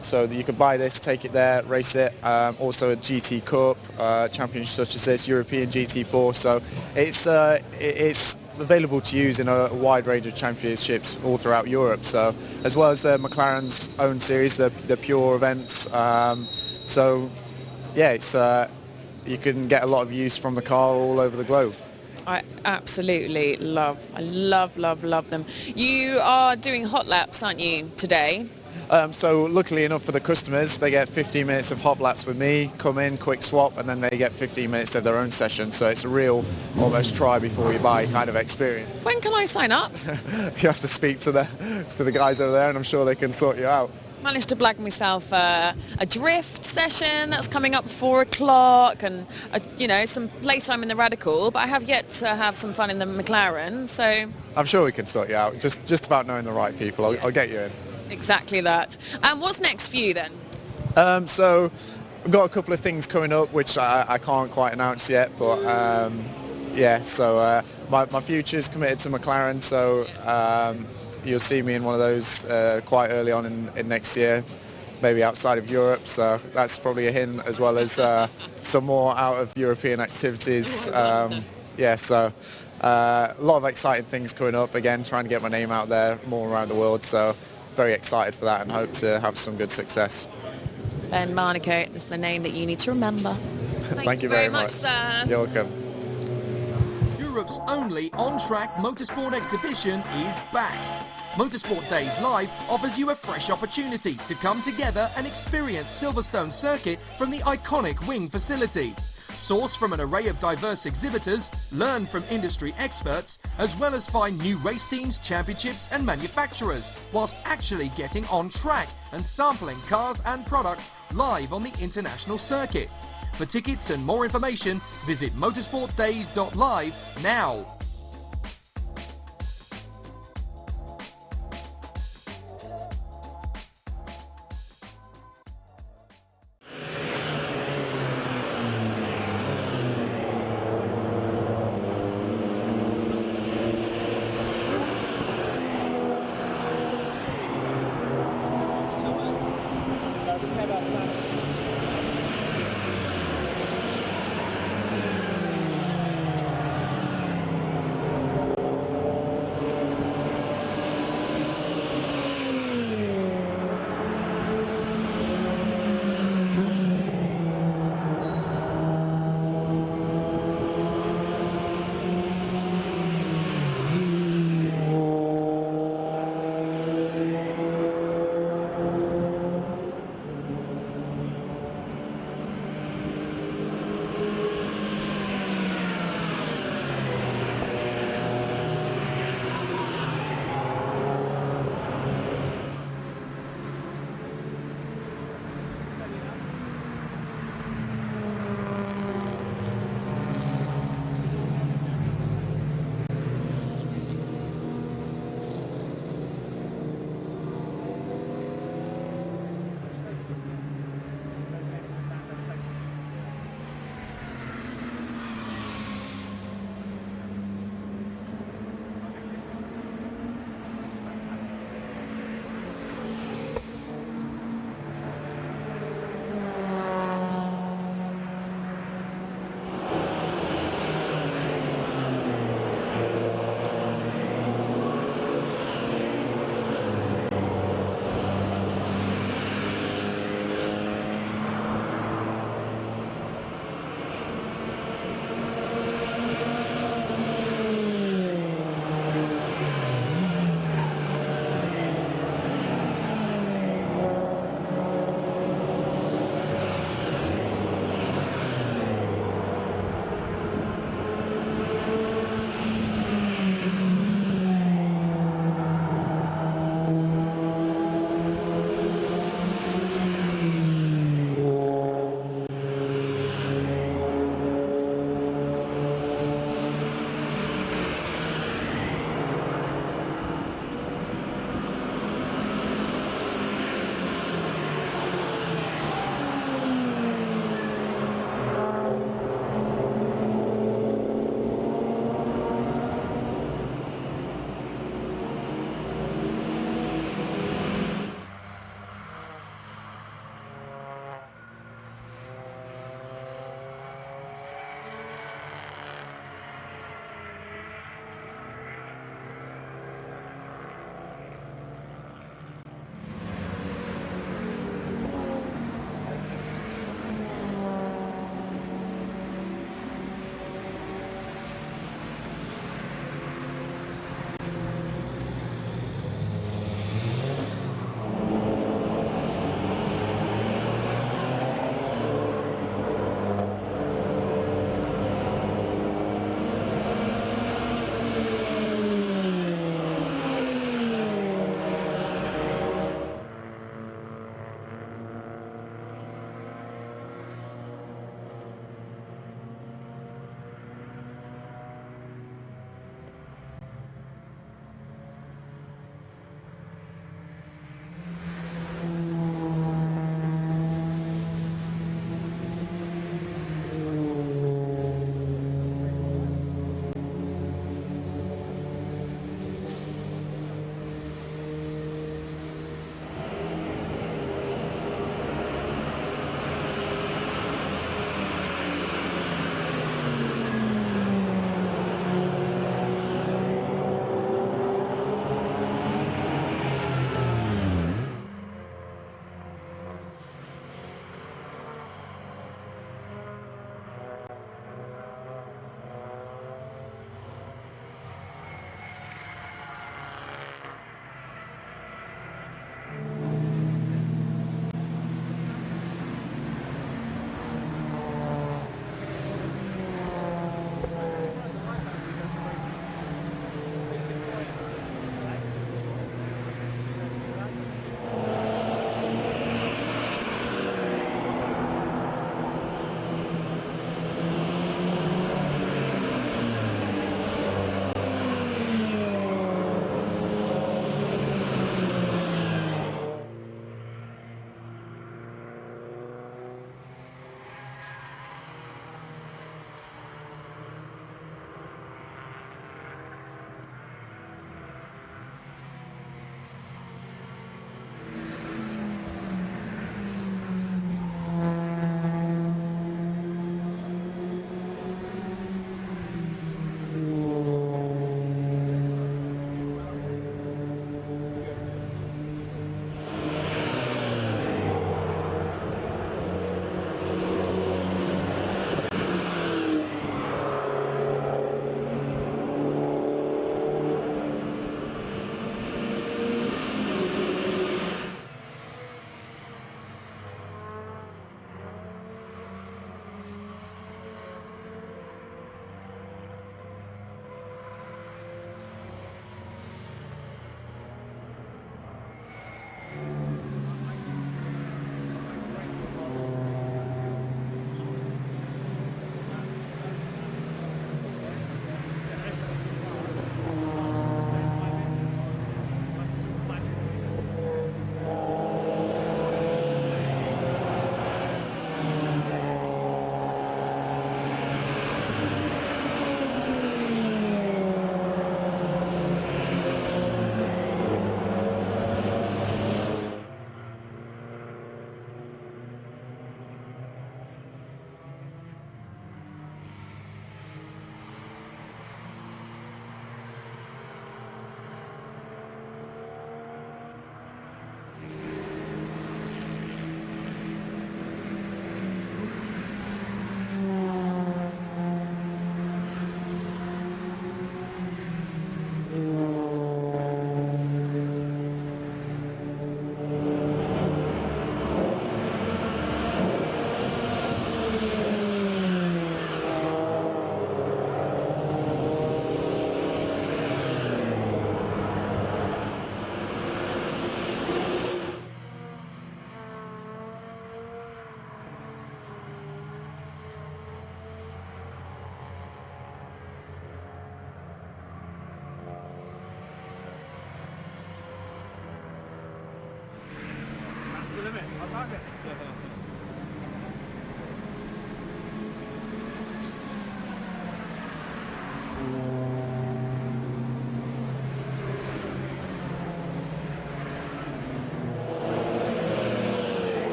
so that you could buy this, take it there, race it. Also a GT Cup, championships such as this, European GT4, so it's available to use in a wide range of championships all throughout Europe, so as well as the McLaren's own series, the pure events. So yeah, it's you can get a lot of use from the car all over the globe. I absolutely love them. You are doing hot laps, aren't you, today? So luckily enough for the customers, they get 15 minutes of hot laps with me, come in, quick swap, and then they get 15 minutes of their own session. So it's a real almost try before you buy kind of experience. When can I sign up? You have to speak to the guys over there, and I'm sure they can sort you out. Managed to blag myself a drift session that's coming up 4 o'clock, and you know, some playtime in the Radical, but I have yet to have some fun in the McLaren, so I'm sure we can sort you out. Just about knowing the right people. I'll get you in. Exactly that. And what's next for you then? So I've got a couple of things coming up which I can't quite announce yet, but yeah, so my future's committed to McLaren, so you'll see me in one of those quite early on in next year, maybe outside of Europe, so that's probably a hint, as well as some more out of European activities. Yeah, so a lot of exciting things coming up, again trying to get my name out there more around the world, so very excited for that and hope to have some good success. Ben Marnico is the name that you need to remember. Thank you very much, sir. You're welcome. Europe's only on-track motorsport exhibition is back. Motorsport Days Live offers you a fresh opportunity to come together and experience Silverstone Circuit from the iconic wing facility. Source from an array of diverse exhibitors, learn from industry experts, as well as find new race teams, championships and manufacturers, whilst actually getting on track and sampling cars and products live on the international circuit. For tickets and more information, visit motorsportdays.live now.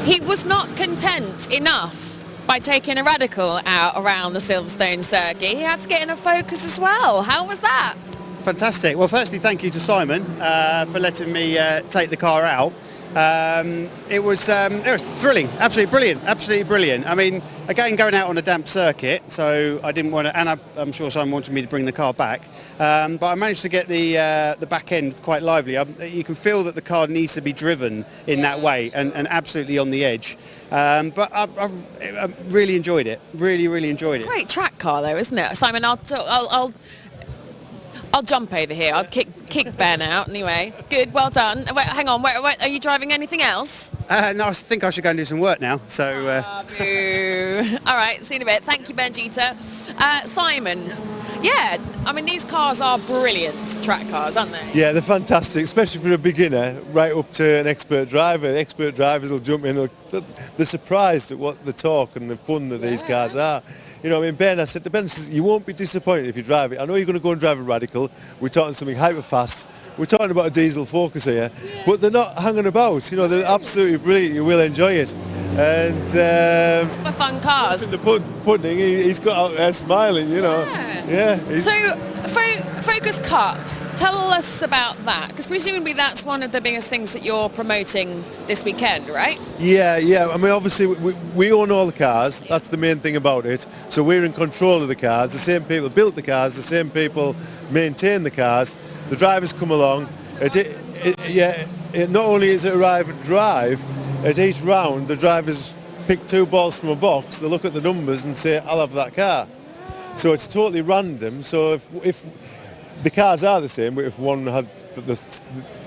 He was not content enough by taking a radical out around the Silverstone Circuit. He had to get in a Focus as well. How was that? Fantastic. Well, firstly, thank you to Simon for letting me take the car out. It was thrilling, absolutely brilliant. I mean, again, going out on a damp circuit, so I didn't want to, and I'm sure Simon wanted me to bring the car back, but I managed to get the back end quite lively. You can feel that the car needs to be driven in that way, and absolutely on the edge. But I really enjoyed it. Really enjoyed it. Great track car, though, isn't it, Simon? I'll jump over here. I'll kick Ben out anyway. Good, well done. Wait, hang on. Wait, are you driving anything else? No, I think I should go and do some work now. So. Boo. All right, see you in a bit. Thank you, Ben Ginetta. Simon. Yeah, I mean, these cars are brilliant track cars, aren't they? Yeah, they're fantastic, especially for a beginner, right up to an expert driver. The expert drivers will jump in. They're surprised at what the torque and the fun that these cars are. You know, I mean, Ben, I said to Ben, you won't be disappointed if you drive it. I know you're going to go and drive a Radical. We're talking something hyper fast. We're talking about a diesel Focus here, but they're not hanging about. You know, they're absolutely brilliant. You will enjoy it. And the fun cars. The pudding, he's got out there smiling. You know. Yeah. So, Focus Cup. Tell us about that, because presumably that's one of the biggest things that you're promoting this weekend, right? Yeah. I mean, obviously we own all the cars. That's the main thing about it. So we're in control of the cars. The same people built the cars. The same people maintain the cars. The drivers come along. Not only is it arrive and drive, at each round the drivers pick 2 balls from a box. They look at the numbers and say, "I'll have that car." So it's totally random. So if the cars are the same, but if one had,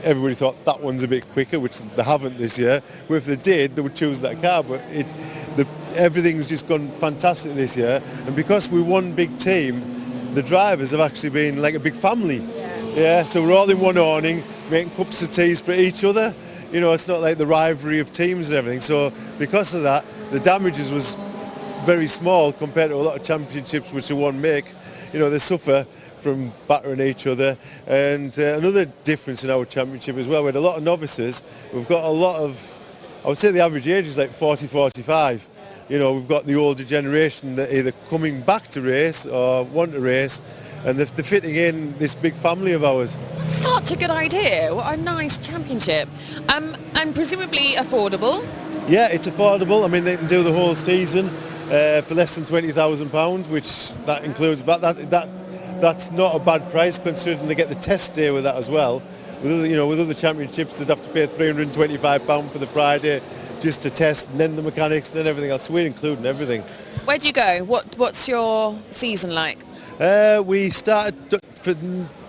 everybody thought that one's a bit quicker, which they haven't this year. But if they did, they would choose that car. But everything's just gone fantastic this year. And because we're one big team, the drivers have actually been like a big family. Yeah. So we're all in one awning, making cups of teas for each other. You know, it's not like the rivalry of teams and everything. So because of that, the damages was very small compared to a lot of championships which the one make. You know, they suffer from battering each other. And another difference in our championship as well, we had a lot of novices. We've got a lot of, I would say the average age is like 40, 45. You know, we've got the older generation that either coming back to race or want to race, and they're fitting in this big family of ours. Such a good idea. What a nice championship. And presumably affordable. Yeah, it's affordable. I mean, they can do the whole season for less than £20,000, which that includes, but that's not a bad price considering they get the test day with that as well. With other championships, they'd have to pay £325 for the Friday just to test, and then the mechanics and then everything else. So we're including everything. Where do you go? What's your season like? We started for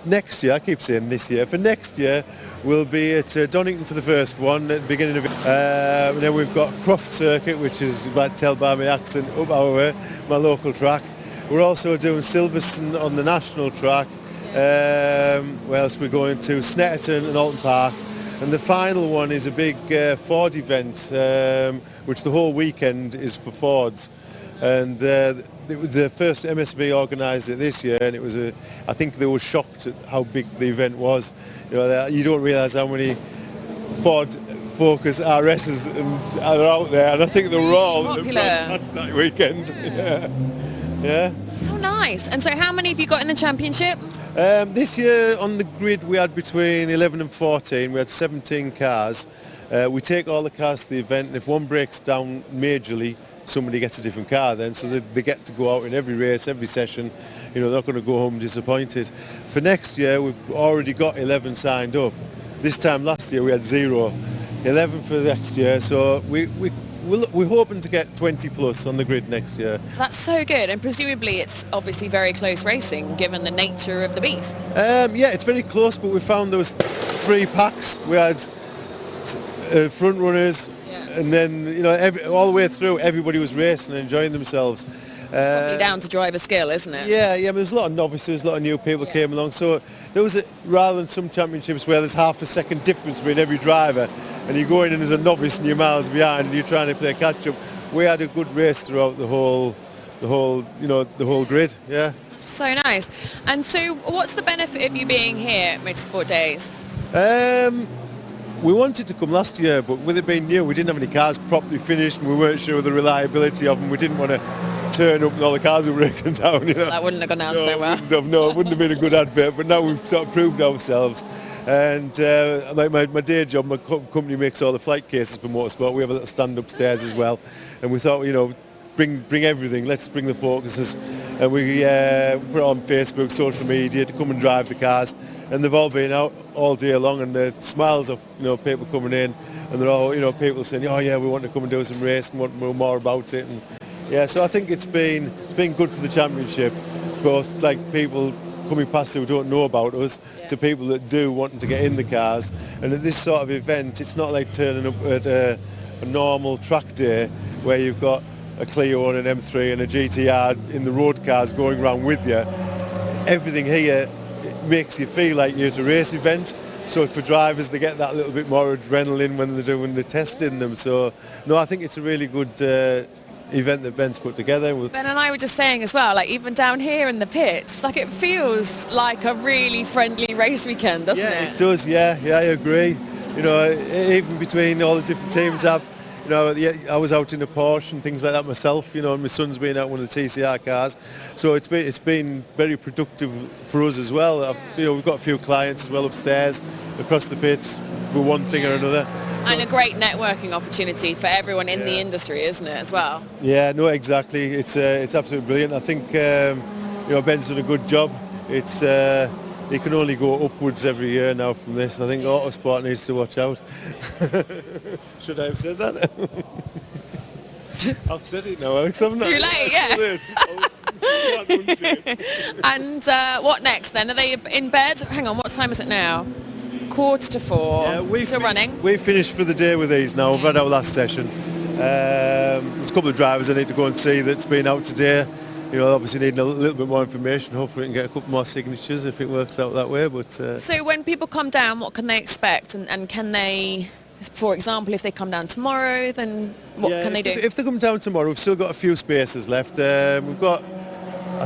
next year. I keep saying this year. For next year, we'll be at Donington for the first one at the beginning of it. And then we've got Croft Circuit, which is, you might tell by my accent, up our way, my local track. We're also doing Silverstone on the national track. Where else we're going to? Snetterton and Alton Park. And the final one is a big Ford event, which the whole weekend is for Fords. And it was the first MSV organised it this year, and it was I think they were shocked at how big the event was. You know, you don't realise how many Ford Focus RSs are out there, and I think they were all that weekend. Yeah. Oh, nice. And so how many have you got in the championship? This year on the grid we had between 11 and 14. We had 17 cars. We take all the cars to the event, and if one breaks down majorly, somebody gets a different car then, so they get to go out in every race, every session. You know, they're not going to go home disappointed. For next year, we've already got 11 signed up. This time last year we had 0. 11 for next year, so we're hoping to get 20 plus on the grid next year. That's so good, and presumably it's obviously very close racing given the nature of the beast. Yeah, it's very close, but we found there was 3 packs. We had front runners, and then all the way through everybody was racing and enjoying themselves. Probably down to driver skill, isn't it? Yeah, I mean, there's a lot of novices, a lot of new people came along, so there was rather than some championships where there's half a second difference between every driver, and you go in and there's a novice and you're miles behind and you're trying to play catch up. We had a good race throughout the whole grid. Yeah. So nice. And so, what's the benefit of you being here at Motorsport Days? we wanted to come last year, but with it being new, we didn't have any cars properly finished, and we weren't sure of the reliability of them. We didn't want to turn up and all the cars were breaking down. You know? That wouldn't have gone down so well. It wouldn't have been a good advert, but now we've sort of proved ourselves. And like my day job, my company makes all the flight cases for motorsport. We have a little stand upstairs as well, and we thought, you know, bring everything. Let's bring the focuses, and we put it on Facebook, social media to come and drive the cars. And they've all been out all day long, and the smiles of, you know, people coming in, and they're all, you know, people saying, oh yeah, we want to come and do some racing, want to know more about it. And yeah, so I think it's been good for the championship, both like people coming past who don't know about us, to people that do, wanting to get in the cars. And at this sort of event, it's not like turning up at a normal track day where you've got a Clio and an M3 and a GTR in the road cars going around with you. Everything here makes you feel like you're at a race event. So for drivers, they get that little bit more adrenaline when they're doing the testing them. So no, I think it's a really good event that Ben's put together. Ben and I were just saying as well, like even down here in the pits, like it feels like a really friendly race weekend, doesn't it? Yeah, it does. Yeah, I agree. You know, even between all the different teams, I was out in a Porsche and things like that myself, you know, and my son's been out in one of the TCR cars. So it's been very productive for us as well. We've got a few clients as well upstairs, across the pits, for one thing or another. So and a great networking opportunity for everyone in the industry, isn't it, as well? Yeah, no, exactly. It's absolutely brilliant. I think Ben's done a good job. It's he can only go upwards every year now from this. I think Autosport needs to watch out. Should I have said that? I've said it now, Alex, haven't I? Too late, yeah. And what next then? Are they in bed? Hang on, what time is it now? 3:45. Yeah, still running? We've finished for the day with these now. We've had our last session. There's a couple of drivers I need to go and see that's been out today. You know, obviously needing a little bit more information. Hopefully we can get a couple more signatures if it works out that way. But so when people come down, what can they expect? And can they, for example, if they come down tomorrow, then what can they do? If they come down tomorrow, we've still got a few spaces left. I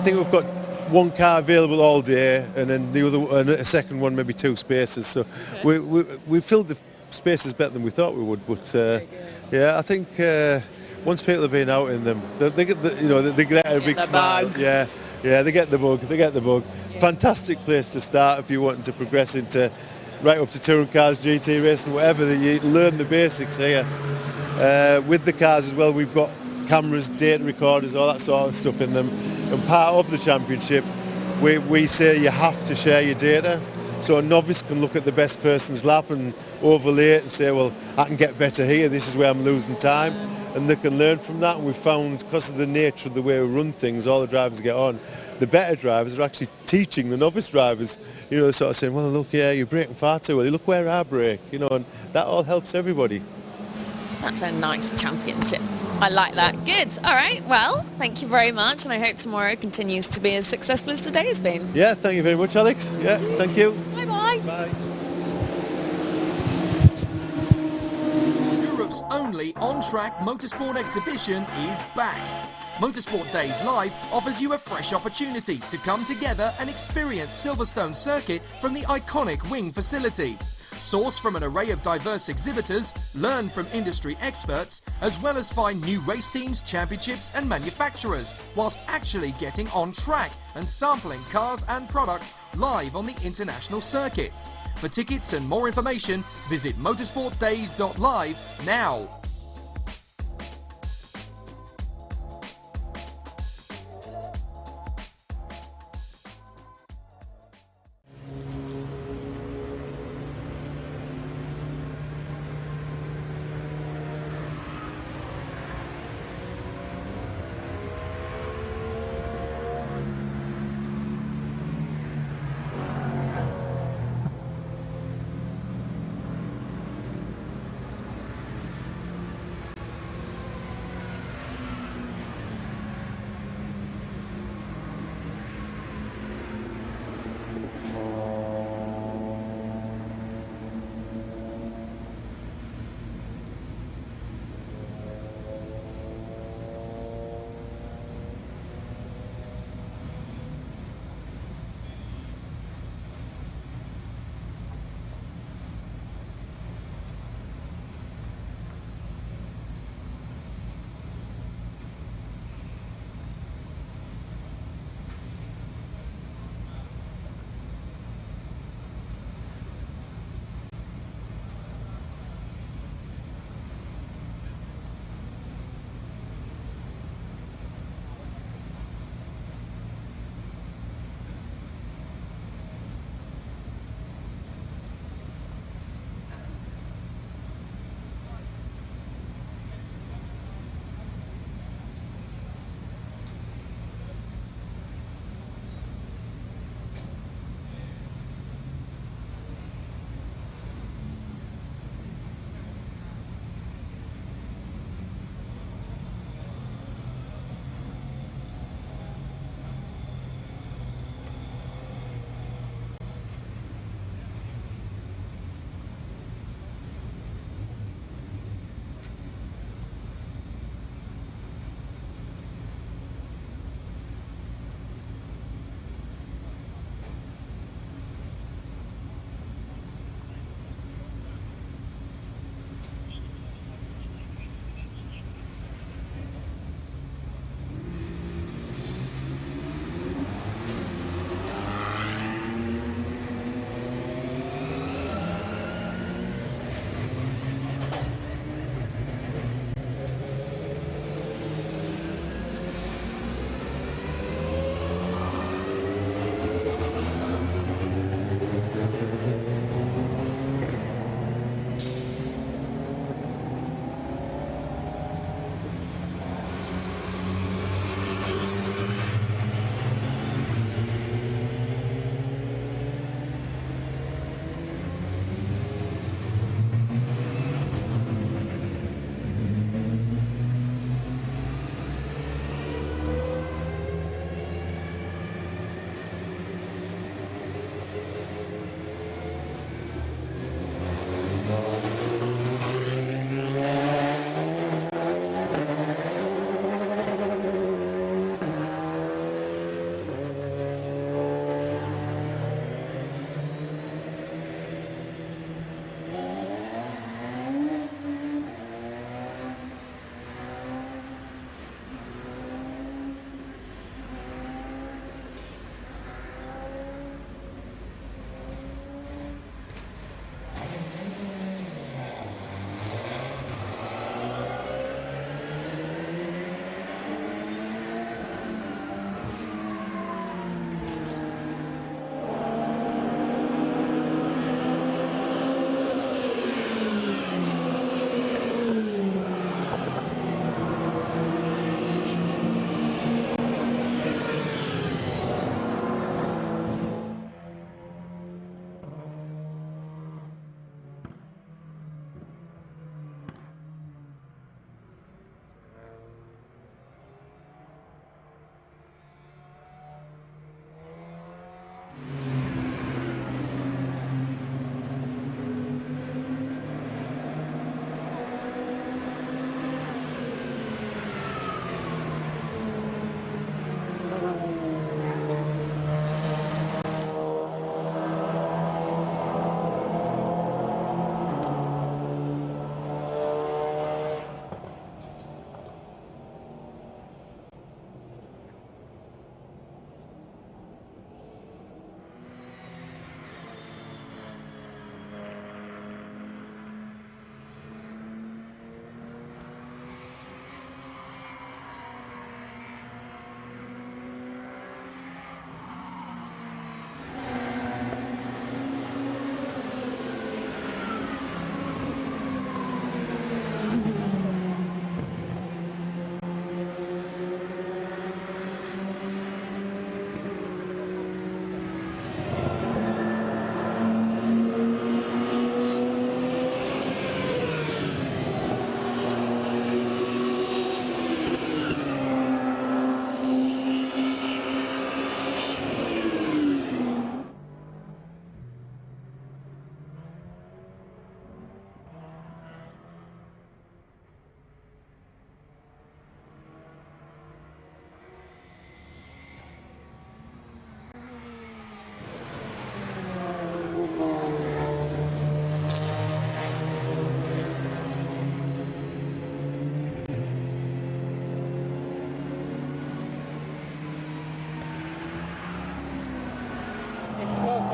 think we've got one car available all day, and then the other, and a second one, maybe 2 spaces. So we filled the spaces better than we thought we would. But yeah, I think once people have been out in them, they get they get a big smile. Bug. Yeah, they get the bug. They get the bug. Fantastic place to start if you're wanting to progress into right up to touring cars, GT racing, whatever. You learn the basics here. With the cars as well, we've got cameras, data recorders, all that sort of stuff in them. And part of the championship, we say you have to share your data. So a novice can look at the best person's lap and overlay it and say, well, I can get better here, this is where I'm losing time. And they can learn from that. And we've found, because of the nature of the way we run things, all the drivers get on, the better drivers are actually teaching the novice drivers, you know, sort of saying, well, look, yeah, you're braking far too well, look where I brake, you know, and that all helps everybody. That's a nice championship. I like that. Good. All right. Well, thank you very much, and I hope tomorrow continues to be as successful as today has been. Yeah, thank you very much, Alex. Yeah, thank you. Bye-bye. Bye. Europe's only on-track motorsport exhibition is back. Motorsport Days Live offers you a fresh opportunity to come together and experience Silverstone Circuit from the iconic wing facility. Source from an array of diverse exhibitors, learn from industry experts, as well as find new race teams, championships and manufacturers, whilst actually getting on track and sampling cars and products live on the international circuit. For tickets and more information, visit motorsportdays.live now.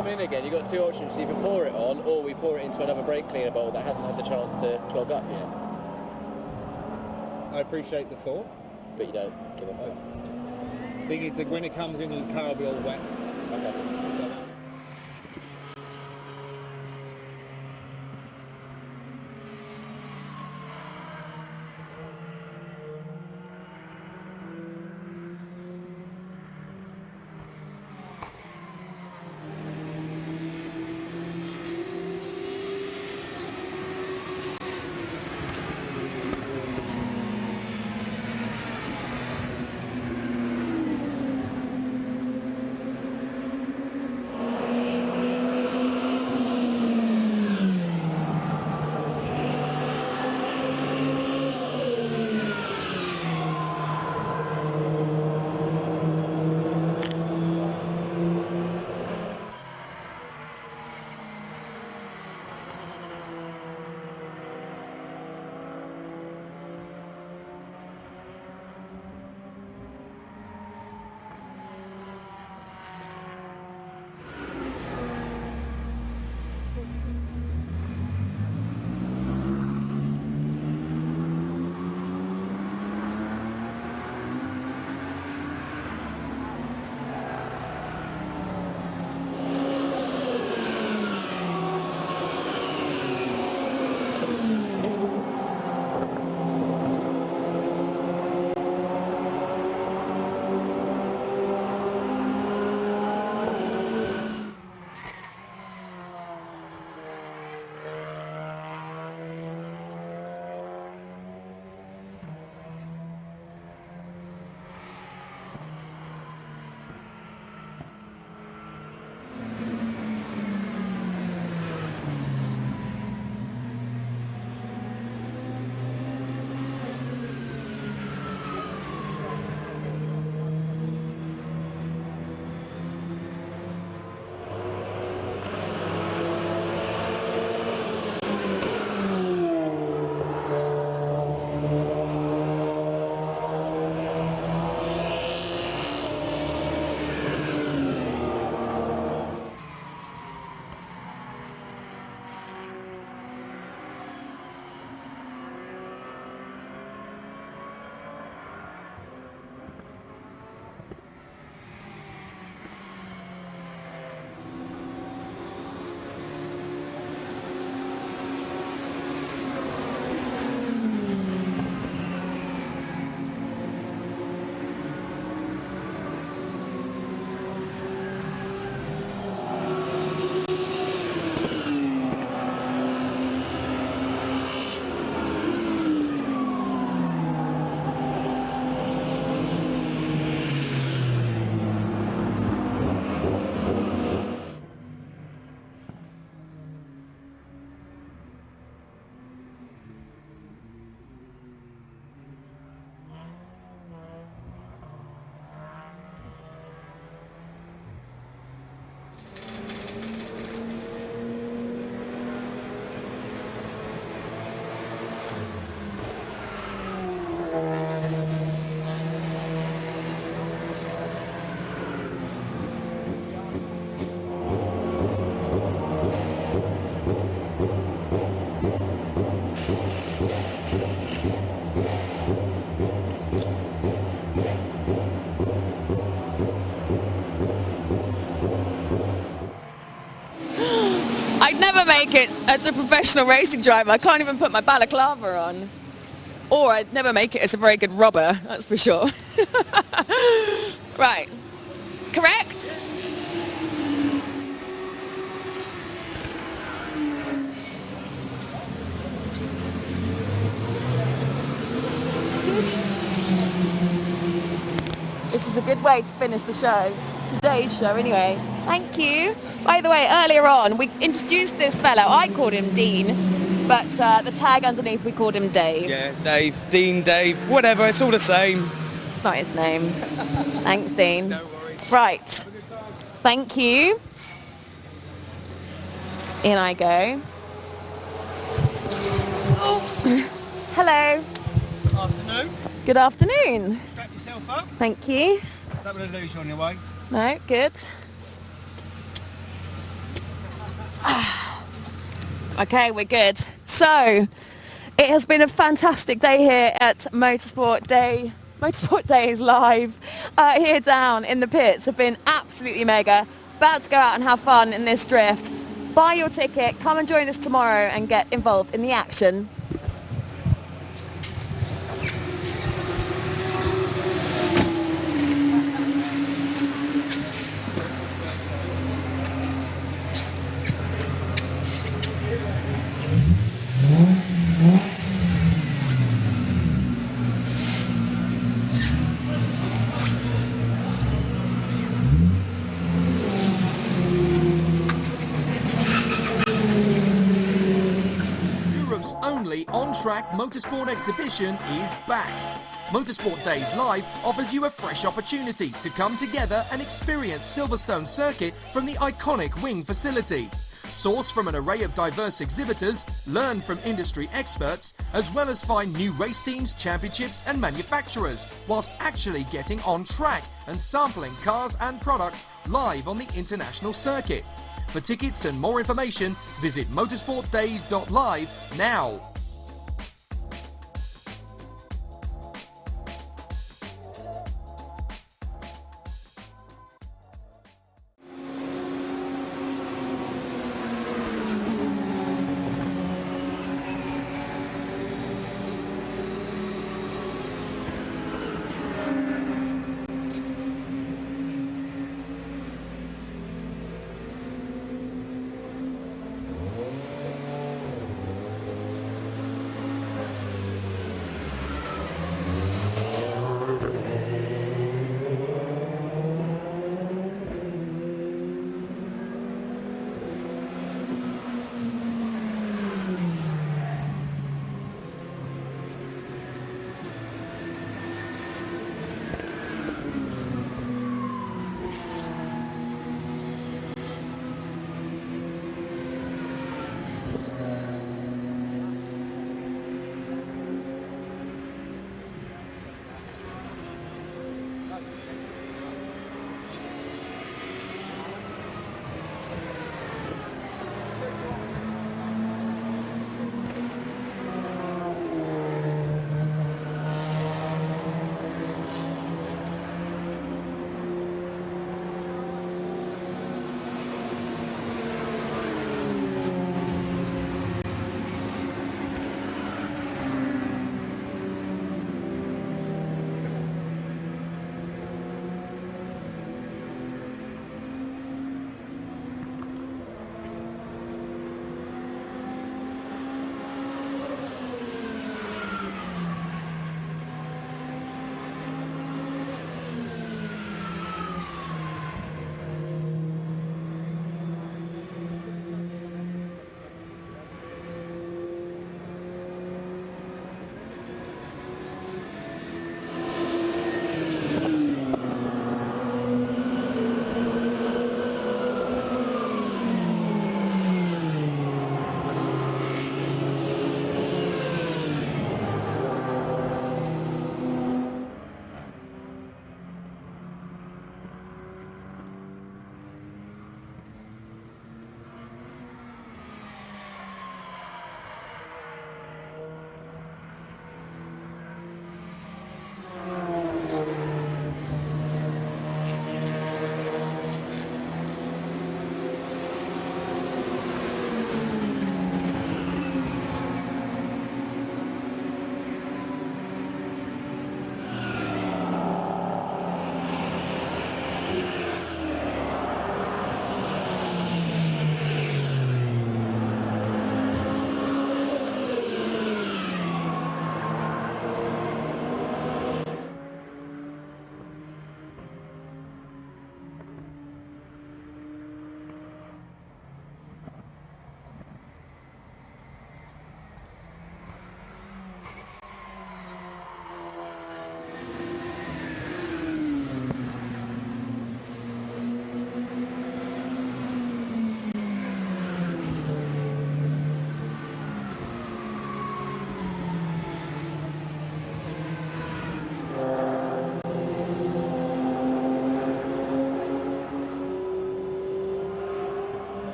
come in again, you've got two options. You can pour it on, or we pour it into another brake cleaner bowl that hasn't had the chance to clog up yet. I appreciate the thought. But you don't give a fuck. Thing is that when it comes in, the car will be all wet. Okay. never make it as a professional racing driver. I can't even put my balaclava on. Or I'd never make it as a very good robber, that's for sure. Right. Correct? This is a good way to finish the show. Today's show, anyway. Thank you. By the way, earlier on, we introduced this fellow. I called him Dean, but the tag underneath, we called him Dave. Yeah, Dave, Dean, Dave, whatever, it's all the same. It's not his name. Thanks, Dean. No worries. Right. Thank you. In I go. Oh. Hello. Good afternoon. Good afternoon. Strap yourself up. Thank you. Don't want to lose you on your way. No, good. Okay, we're good. So, it has been a fantastic day here at Motorsport Days live here down in the pits. Have been absolutely mega. About to go out and have fun in this drift. Buy your ticket, come and join us tomorrow and get involved in the action. Europe's only on-track motorsport exhibition is back. Motorsport Days Live offers you a fresh opportunity to come together and experience Silverstone Circuit from the iconic wing facility. Source from an array of diverse exhibitors, learn from industry experts, as well as find new race teams, championships and manufacturers, whilst actually getting on track and sampling cars and products live on the international circuit. For tickets and more information, visit motorsportdays.live now.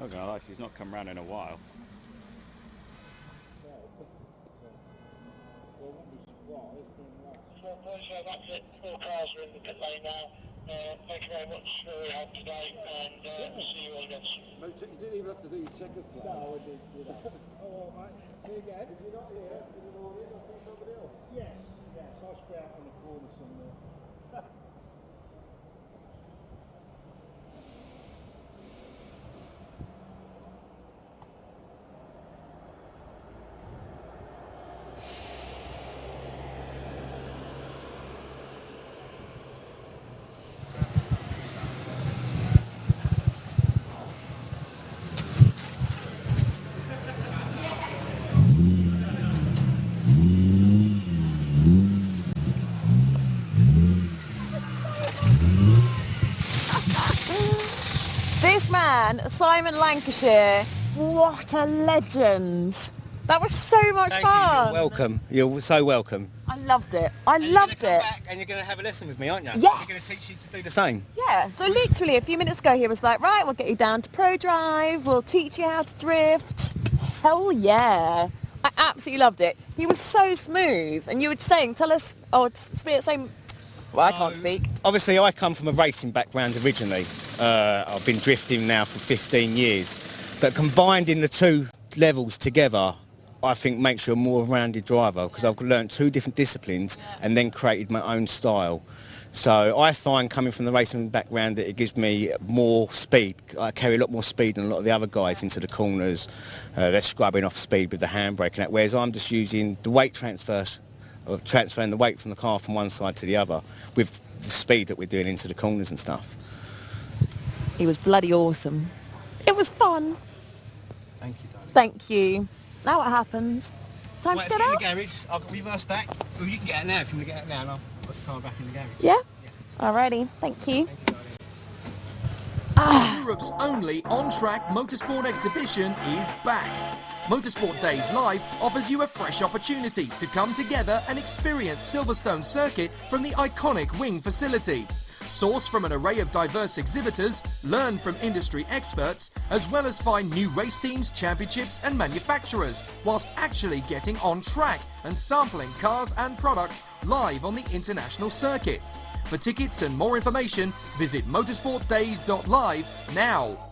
Not gonna lie, she's not come round in a while. So that's it. 4 cars are in the pit lane now. Thank you very much for your help today, and we'll see you all again soon. You didn't even have to do your checker flag. No, I did. Oh, right. See you again. If you're not here, in the morning, I'll think somebody else. Yes, I'll stay out on the corner somewhere. This man, Simon Lancashire, what a legend. That was so much fun. You're welcome. You're so welcome. I loved it. I loved it. And you're going to have a lesson with me, aren't you? Yes. You're going to teach you to do the same. Yeah, so literally a few minutes ago he was like, right, we'll get you down to Pro Drive, we'll teach you how to drift. Hell yeah. I absolutely loved it. He was so smooth. And you were saying, tell us, saying, well, I can't speak. Obviously, I come from a racing background originally. I've been drifting now for 15 years. But combining the two levels together, I think makes you a more rounded driver, because I've learned 2 different disciplines and then created my own style. So I find, coming from the racing background, that it gives me more speed. I carry a lot more speed than a lot of the other guys into the corners. They're scrubbing off speed with the handbrake and that, whereas I'm just using the weight transfers, of transferring the weight from the car from one side to the other with the speed that we're doing into the corners and stuff. He was bloody awesome. It was fun. Thank you, darling. Thank you. Now what happens? Time to Let's get get in out? the garage. I'll reverse back. Well, you can get out now if you want to get out now, and I'll put the car back in the garage. Yeah? Alrighty. Thank you. Europe's only on-track motorsport exhibition is back. Motorsport Days Live offers you a fresh opportunity to come together and experience Silverstone Circuit from the iconic wing facility. Source from an array of diverse exhibitors, learn from industry experts, as well as find new race teams, championships and manufacturers, whilst actually getting on track and sampling cars and products live on the international circuit. For tickets and more information, visit motorsportdays.live now.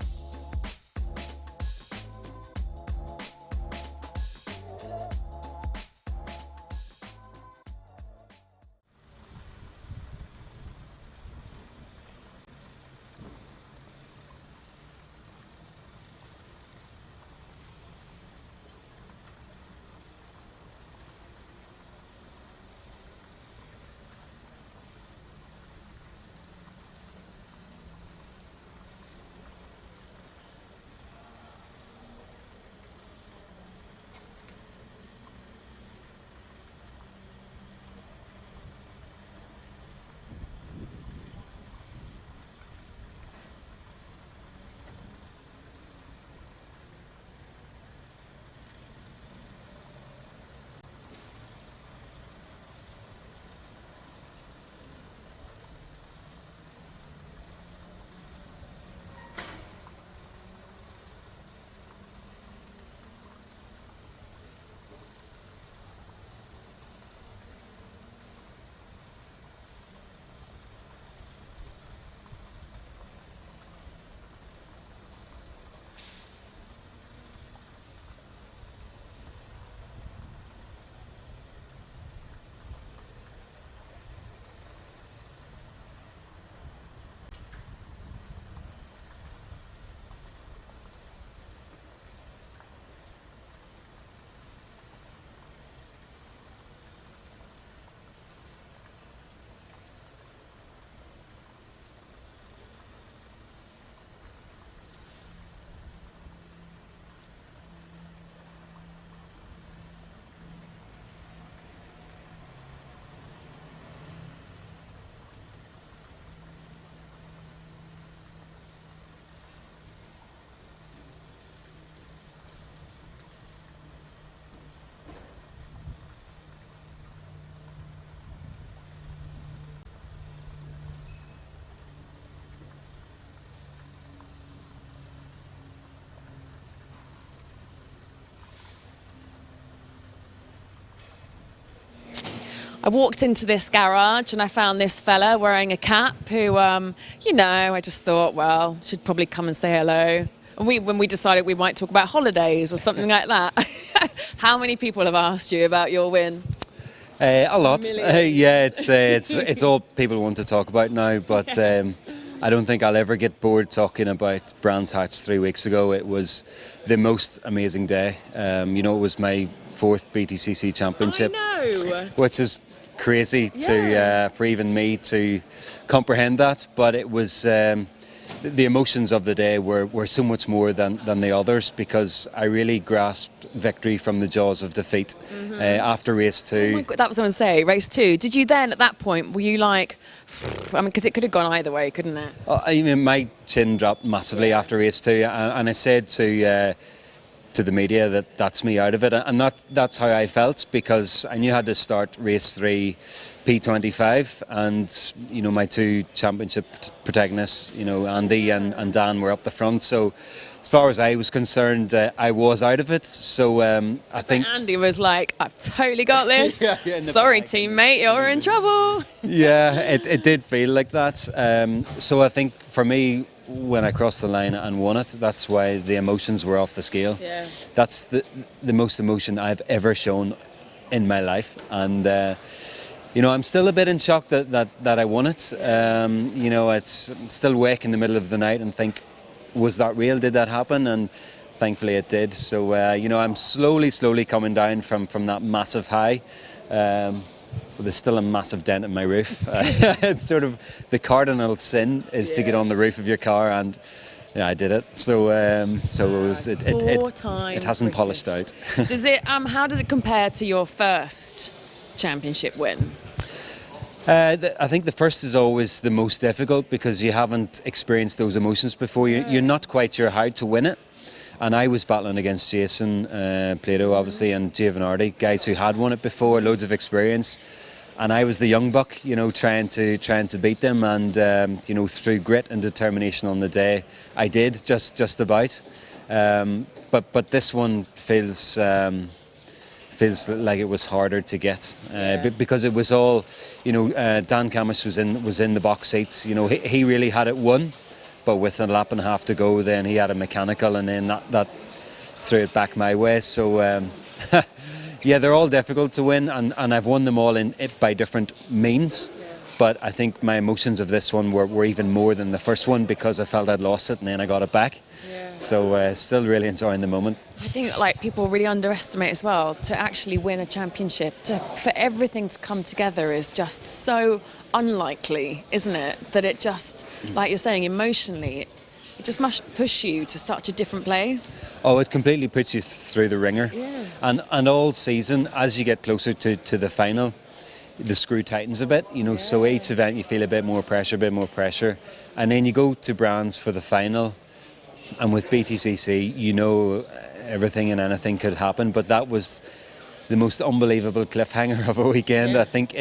I walked into this garage and I found this fella wearing a cap who, you know, I just thought, well, should probably come and say hello. And when we decided we might talk about holidays or something like that. How many people have asked you about your win? A lot. Yeah, it's all people want to talk about now, but I don't think I'll ever get bored talking about Brands Hatch 3 weeks ago. It was the most amazing day. You know, it was my 4th BTCC championship, which is crazy for even me to comprehend that. But it was the emotions of the day were so much more than the others, because I really grasped victory from the jaws of defeat after race 2. Oh my God, that was what I was going to say, race 2. Did you then, at that point, were you like, I mean, because it could have gone either way, couldn't it? I mean, my chin dropped massively after race 2, and I said to the media that that's me out of it, and that's how I felt, because I knew I had to start race 3 P25, and you know, my 2 championship protagonists, you know, Andy and Dan, were up the front. So as far as I was concerned, I was out of it. So I think Andy was like, I've totally got this. Sorry, teammate, you're in trouble. Yeah, it did feel like that. So I think for me, when I crossed the line and won it, that's why the emotions were off the scale. Yeah. That's the most emotion I've ever shown in my life, and you know, I'm still a bit in shock that I won it. You know, it's still wake in the middle of the night and think, was that real? Did that happen? And thankfully it did. So you know, I'm slowly coming down from that massive high. But there's still a massive dent in my roof. It's sort of the cardinal sin is to get on the roof of your car, and yeah, I did it. So it hasn't polished out. Does it? How does it compare to your first championship win? I think the first is always the most difficult, because you haven't experienced those emotions before. You're not quite sure how to win it. And I was battling against Jason Plato, obviously, and Giovanardi, guys who had won it before, loads of experience. And I was the young buck, you know, trying to beat them. And you know, through grit and determination on the day, I did just about. But this one feels like it was harder to get, because it was all, you know, Dan Camish was in the box seats. You know, he really had it won. But with a lap and a half to go, then he had a mechanical, and then that threw it back my way. So yeah, they're all difficult to win, and I've won them all by different means. But I think my emotions of this one were even more than the first one, because I felt I'd lost it and then I got it back. So still really enjoying the moment. I think like people really underestimate as well, to actually win a championship, for everything to come together is just so unlikely, isn't it? That it just, like you're saying, emotionally, it just must push you to such a different place. Oh, it completely puts you through the ringer. Yeah. And all season, as you get closer to the final, the screw tightens a bit, you know, so each event you feel a bit more pressure. And then you go to Brands for the final, and with BTCC, you know, everything and anything could happen, but that was the most unbelievable cliffhanger of a weekend I think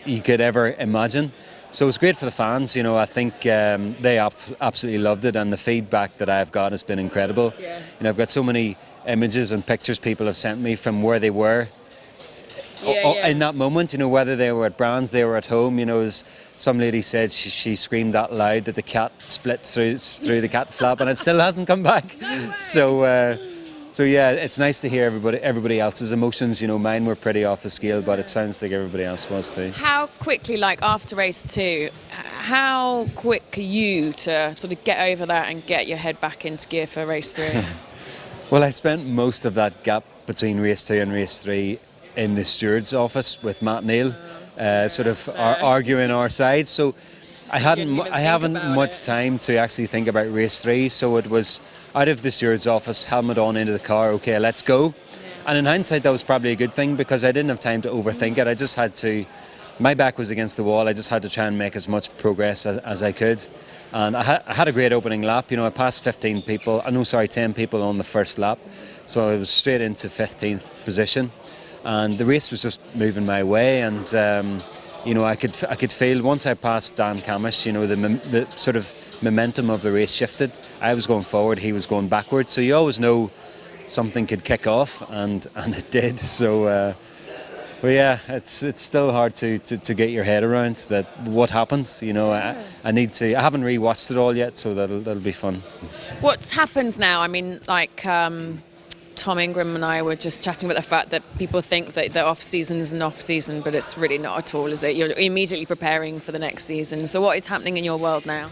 you could ever imagine. So it was great for the fans, you know. I think they absolutely loved it, and the feedback that I've got has been incredible. You know, I've got so many images and pictures people have sent me from where they were in that moment, you know, whether they were at Brands, they were at home. You know, some lady said she screamed that loud that the cat split through the cat flap, and it still hasn't come back. So yeah, it's nice to hear everybody else's emotions. You know, mine were pretty off the scale, but it sounds like everybody else was too. How quickly, like after race 2, how quick are you to sort of get over that and get your head back into gear for race 3? Well, I spent most of that gap between race 2 and race 3 in the steward's office with Matt Neal, arguing our side. So I haven't much time to actually think about race 3. So it was out of the steward's office, helmet on into the car. Okay, let's go. And in hindsight, that was probably a good thing, because I didn't have time to overthink it. I just had to. My back was against the wall. I just had to try and make as much progress as I could. And I had a great opening lap. You know, I passed 10 people on the first lap. So I was straight into 15th position. And the race was just moving my way. And, you know, I could feel, once I passed Dan Camish, you know, the sort of momentum of the race shifted. I was going forward, he was going backwards. So you always know something could kick off, and it did. So Well, yeah, it's still hard to get your head around that what happens. You know, I haven't rewatched it all yet, so that'll be fun. What happens now? I mean, like Tom Ingram and I were just chatting about the fact that people think that the off season is an off season, but it's really not at all, is it? You're immediately preparing for the next season. So what is happening in your world now?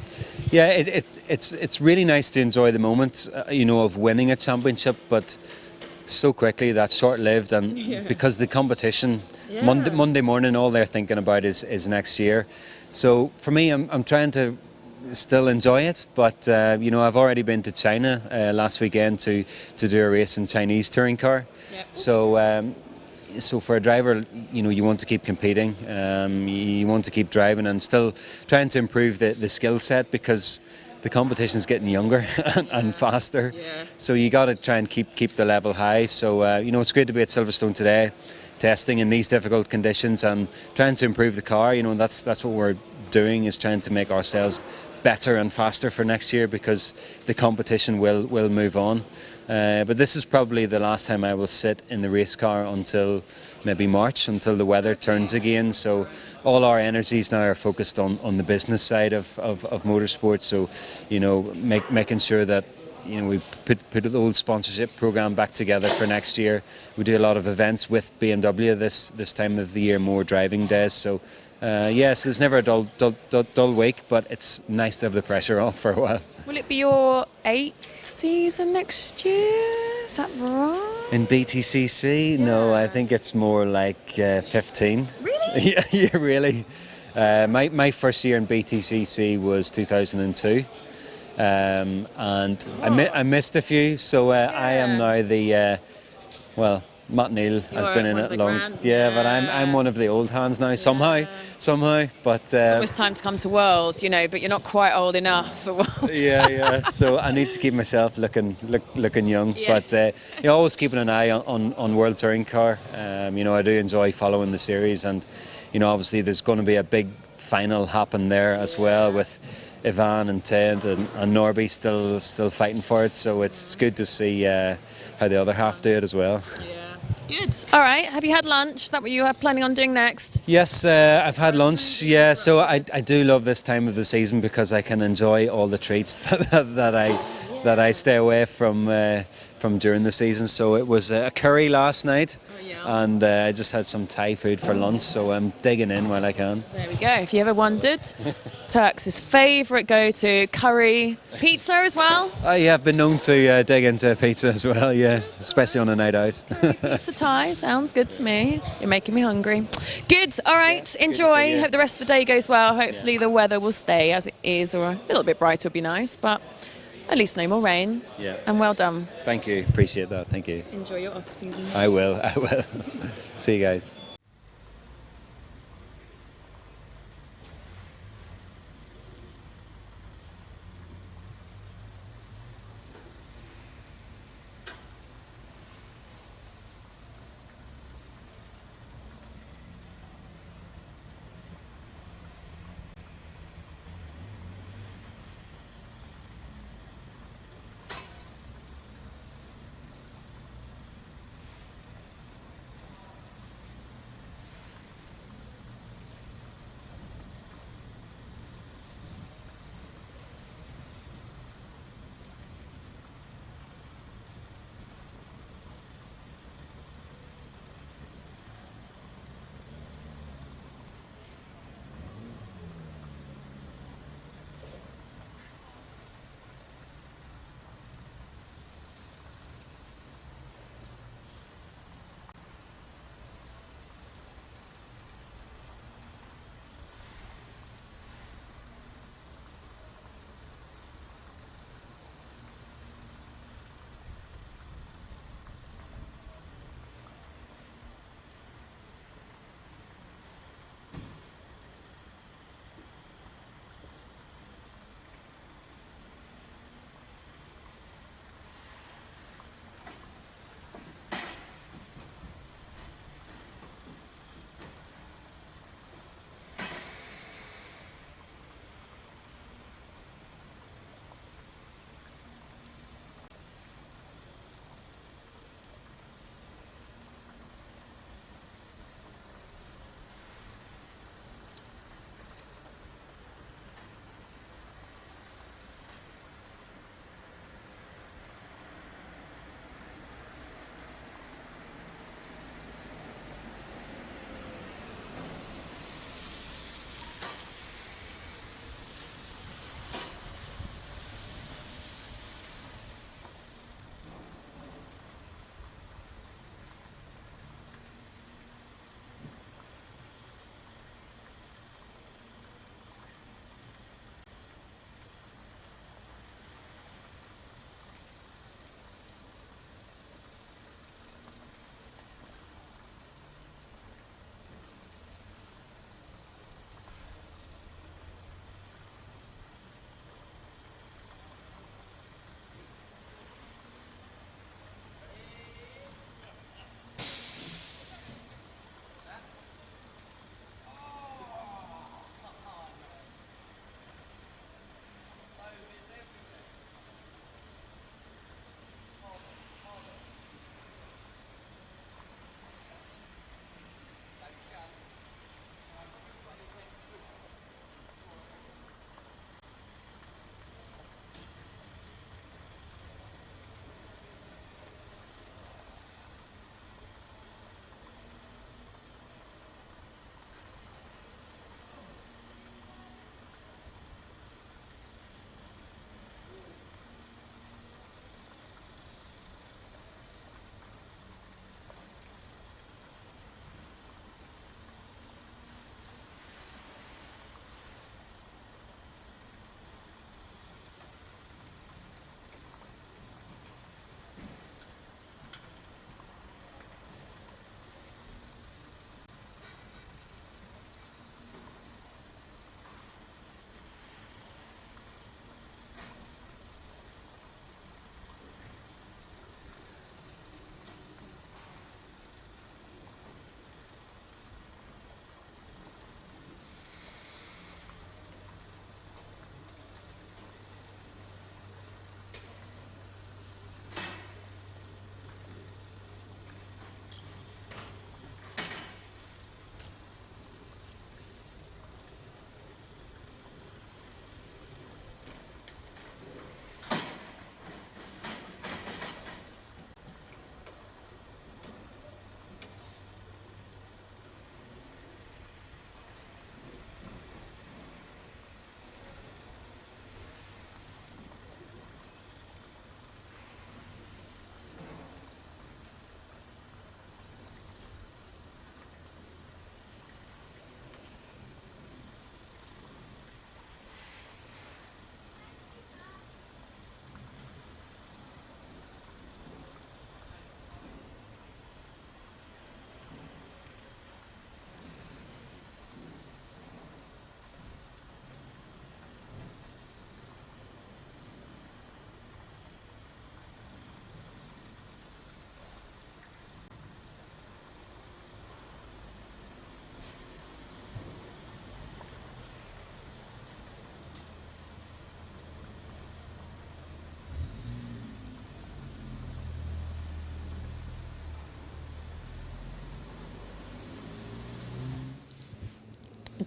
Yeah, it's really nice to enjoy the moment, of winning a championship, but so quickly that's short-lived, and because the competition Monday morning, all they're thinking about is next year. So for me, I'm trying to still enjoy it, but I've already been to China last weekend to do a race in Chinese touring car. So for a driver, you want to keep competing, you want to keep driving and still trying to improve the skill set, because the competition's getting younger and faster. So you got to try and keep the level high. So it's great to be at Silverstone today, testing in these difficult conditions and trying to improve the car. That's what we're doing, is trying to make ourselves better and faster for next year, because the competition will move on. But this is probably the last time I will sit in the race car until maybe March, until the weather turns again. So all our energies now are focused on the business side of motorsport. So, making sure that we put the old sponsorship program back together for next year. We do a lot of events with BMW this time of the year, more driving days. So yes, there's never a dull week, but it's nice to have the pressure off for a while. Will it be your 8th season next year? Is that right? In BTCC? No, I think it's more like 15. Really? Yeah, really. My first year in BTCC was 2002. And I missed a few, so I am now the Matt Neal has been in it long. But I'm one of the old hands now, somehow. But it's always time to come to World, but you're not quite old enough for World. yeah. So I need to keep myself looking young. Yeah. But always keeping an eye on World Touring Car. I do enjoy following the series, and obviously there's going to be a big final happen there as well, with Ivan and Ted and Norby still fighting for it. So it's good to see how the other half do it as well. Good. All right. Have you had lunch? Is that what you are planning on doing next? Yes, I've had lunch. Yeah, so I do love this time of the season, because I can enjoy all the treats that I stay away from during the season. So it was a curry last night, and I just had some Thai food for lunch. So I'm digging in while I can. There we go. If you ever wondered, Turks' favourite go-to, curry, pizza as well. Yeah, I've been known to dig into pizza as well. Yeah, especially on a night out. Pizza Thai sounds good to me. You're making me hungry. Good. All right. Enjoy. Hope the rest of the day goes well. Hopefully the weather will stay as it is, or a little bit brighter would be nice, but at least no more rain. Yeah. And well done. Thank you. Appreciate that. Thank you. Enjoy your off season. I will. See you guys.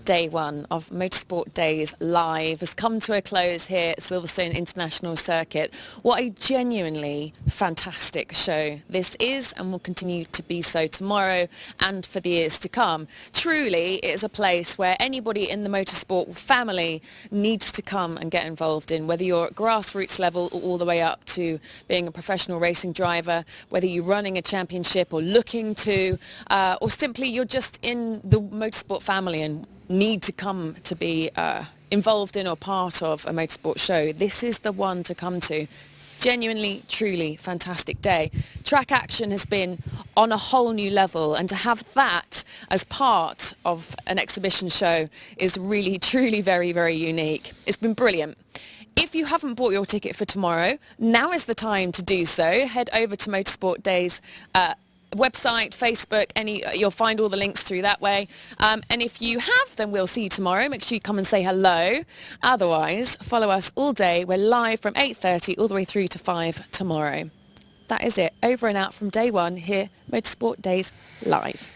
day one of Motorsport Days Live has come to a close here at Silverstone International Circuit. What a genuinely fantastic show this is, and will continue to be so tomorrow and for the years to come. Truly, it is a place where anybody in the motorsport family needs to come and get involved in, whether you're at grassroots level or all the way up to being a professional racing driver, whether you're running a championship or looking to, or simply you're just in the motorsport family and need to come to be involved in or part of a motorsport show. This is the one to come to. Genuinely, truly fantastic day. Track action has been on a whole new level, and to have that as part of an exhibition show is really, truly very, very unique. It's been brilliant. If you haven't bought your ticket for tomorrow, now is the time to do so. Head over to Motorsport Days website, Facebook, you'll find all the links through that way. And if you have, then we'll see you tomorrow. Make sure you come and say hello. Otherwise, follow us all day. We're live from 8:30 all the way through to 5 tomorrow. That is it. Over and out from day one here, Motorsport Days Live.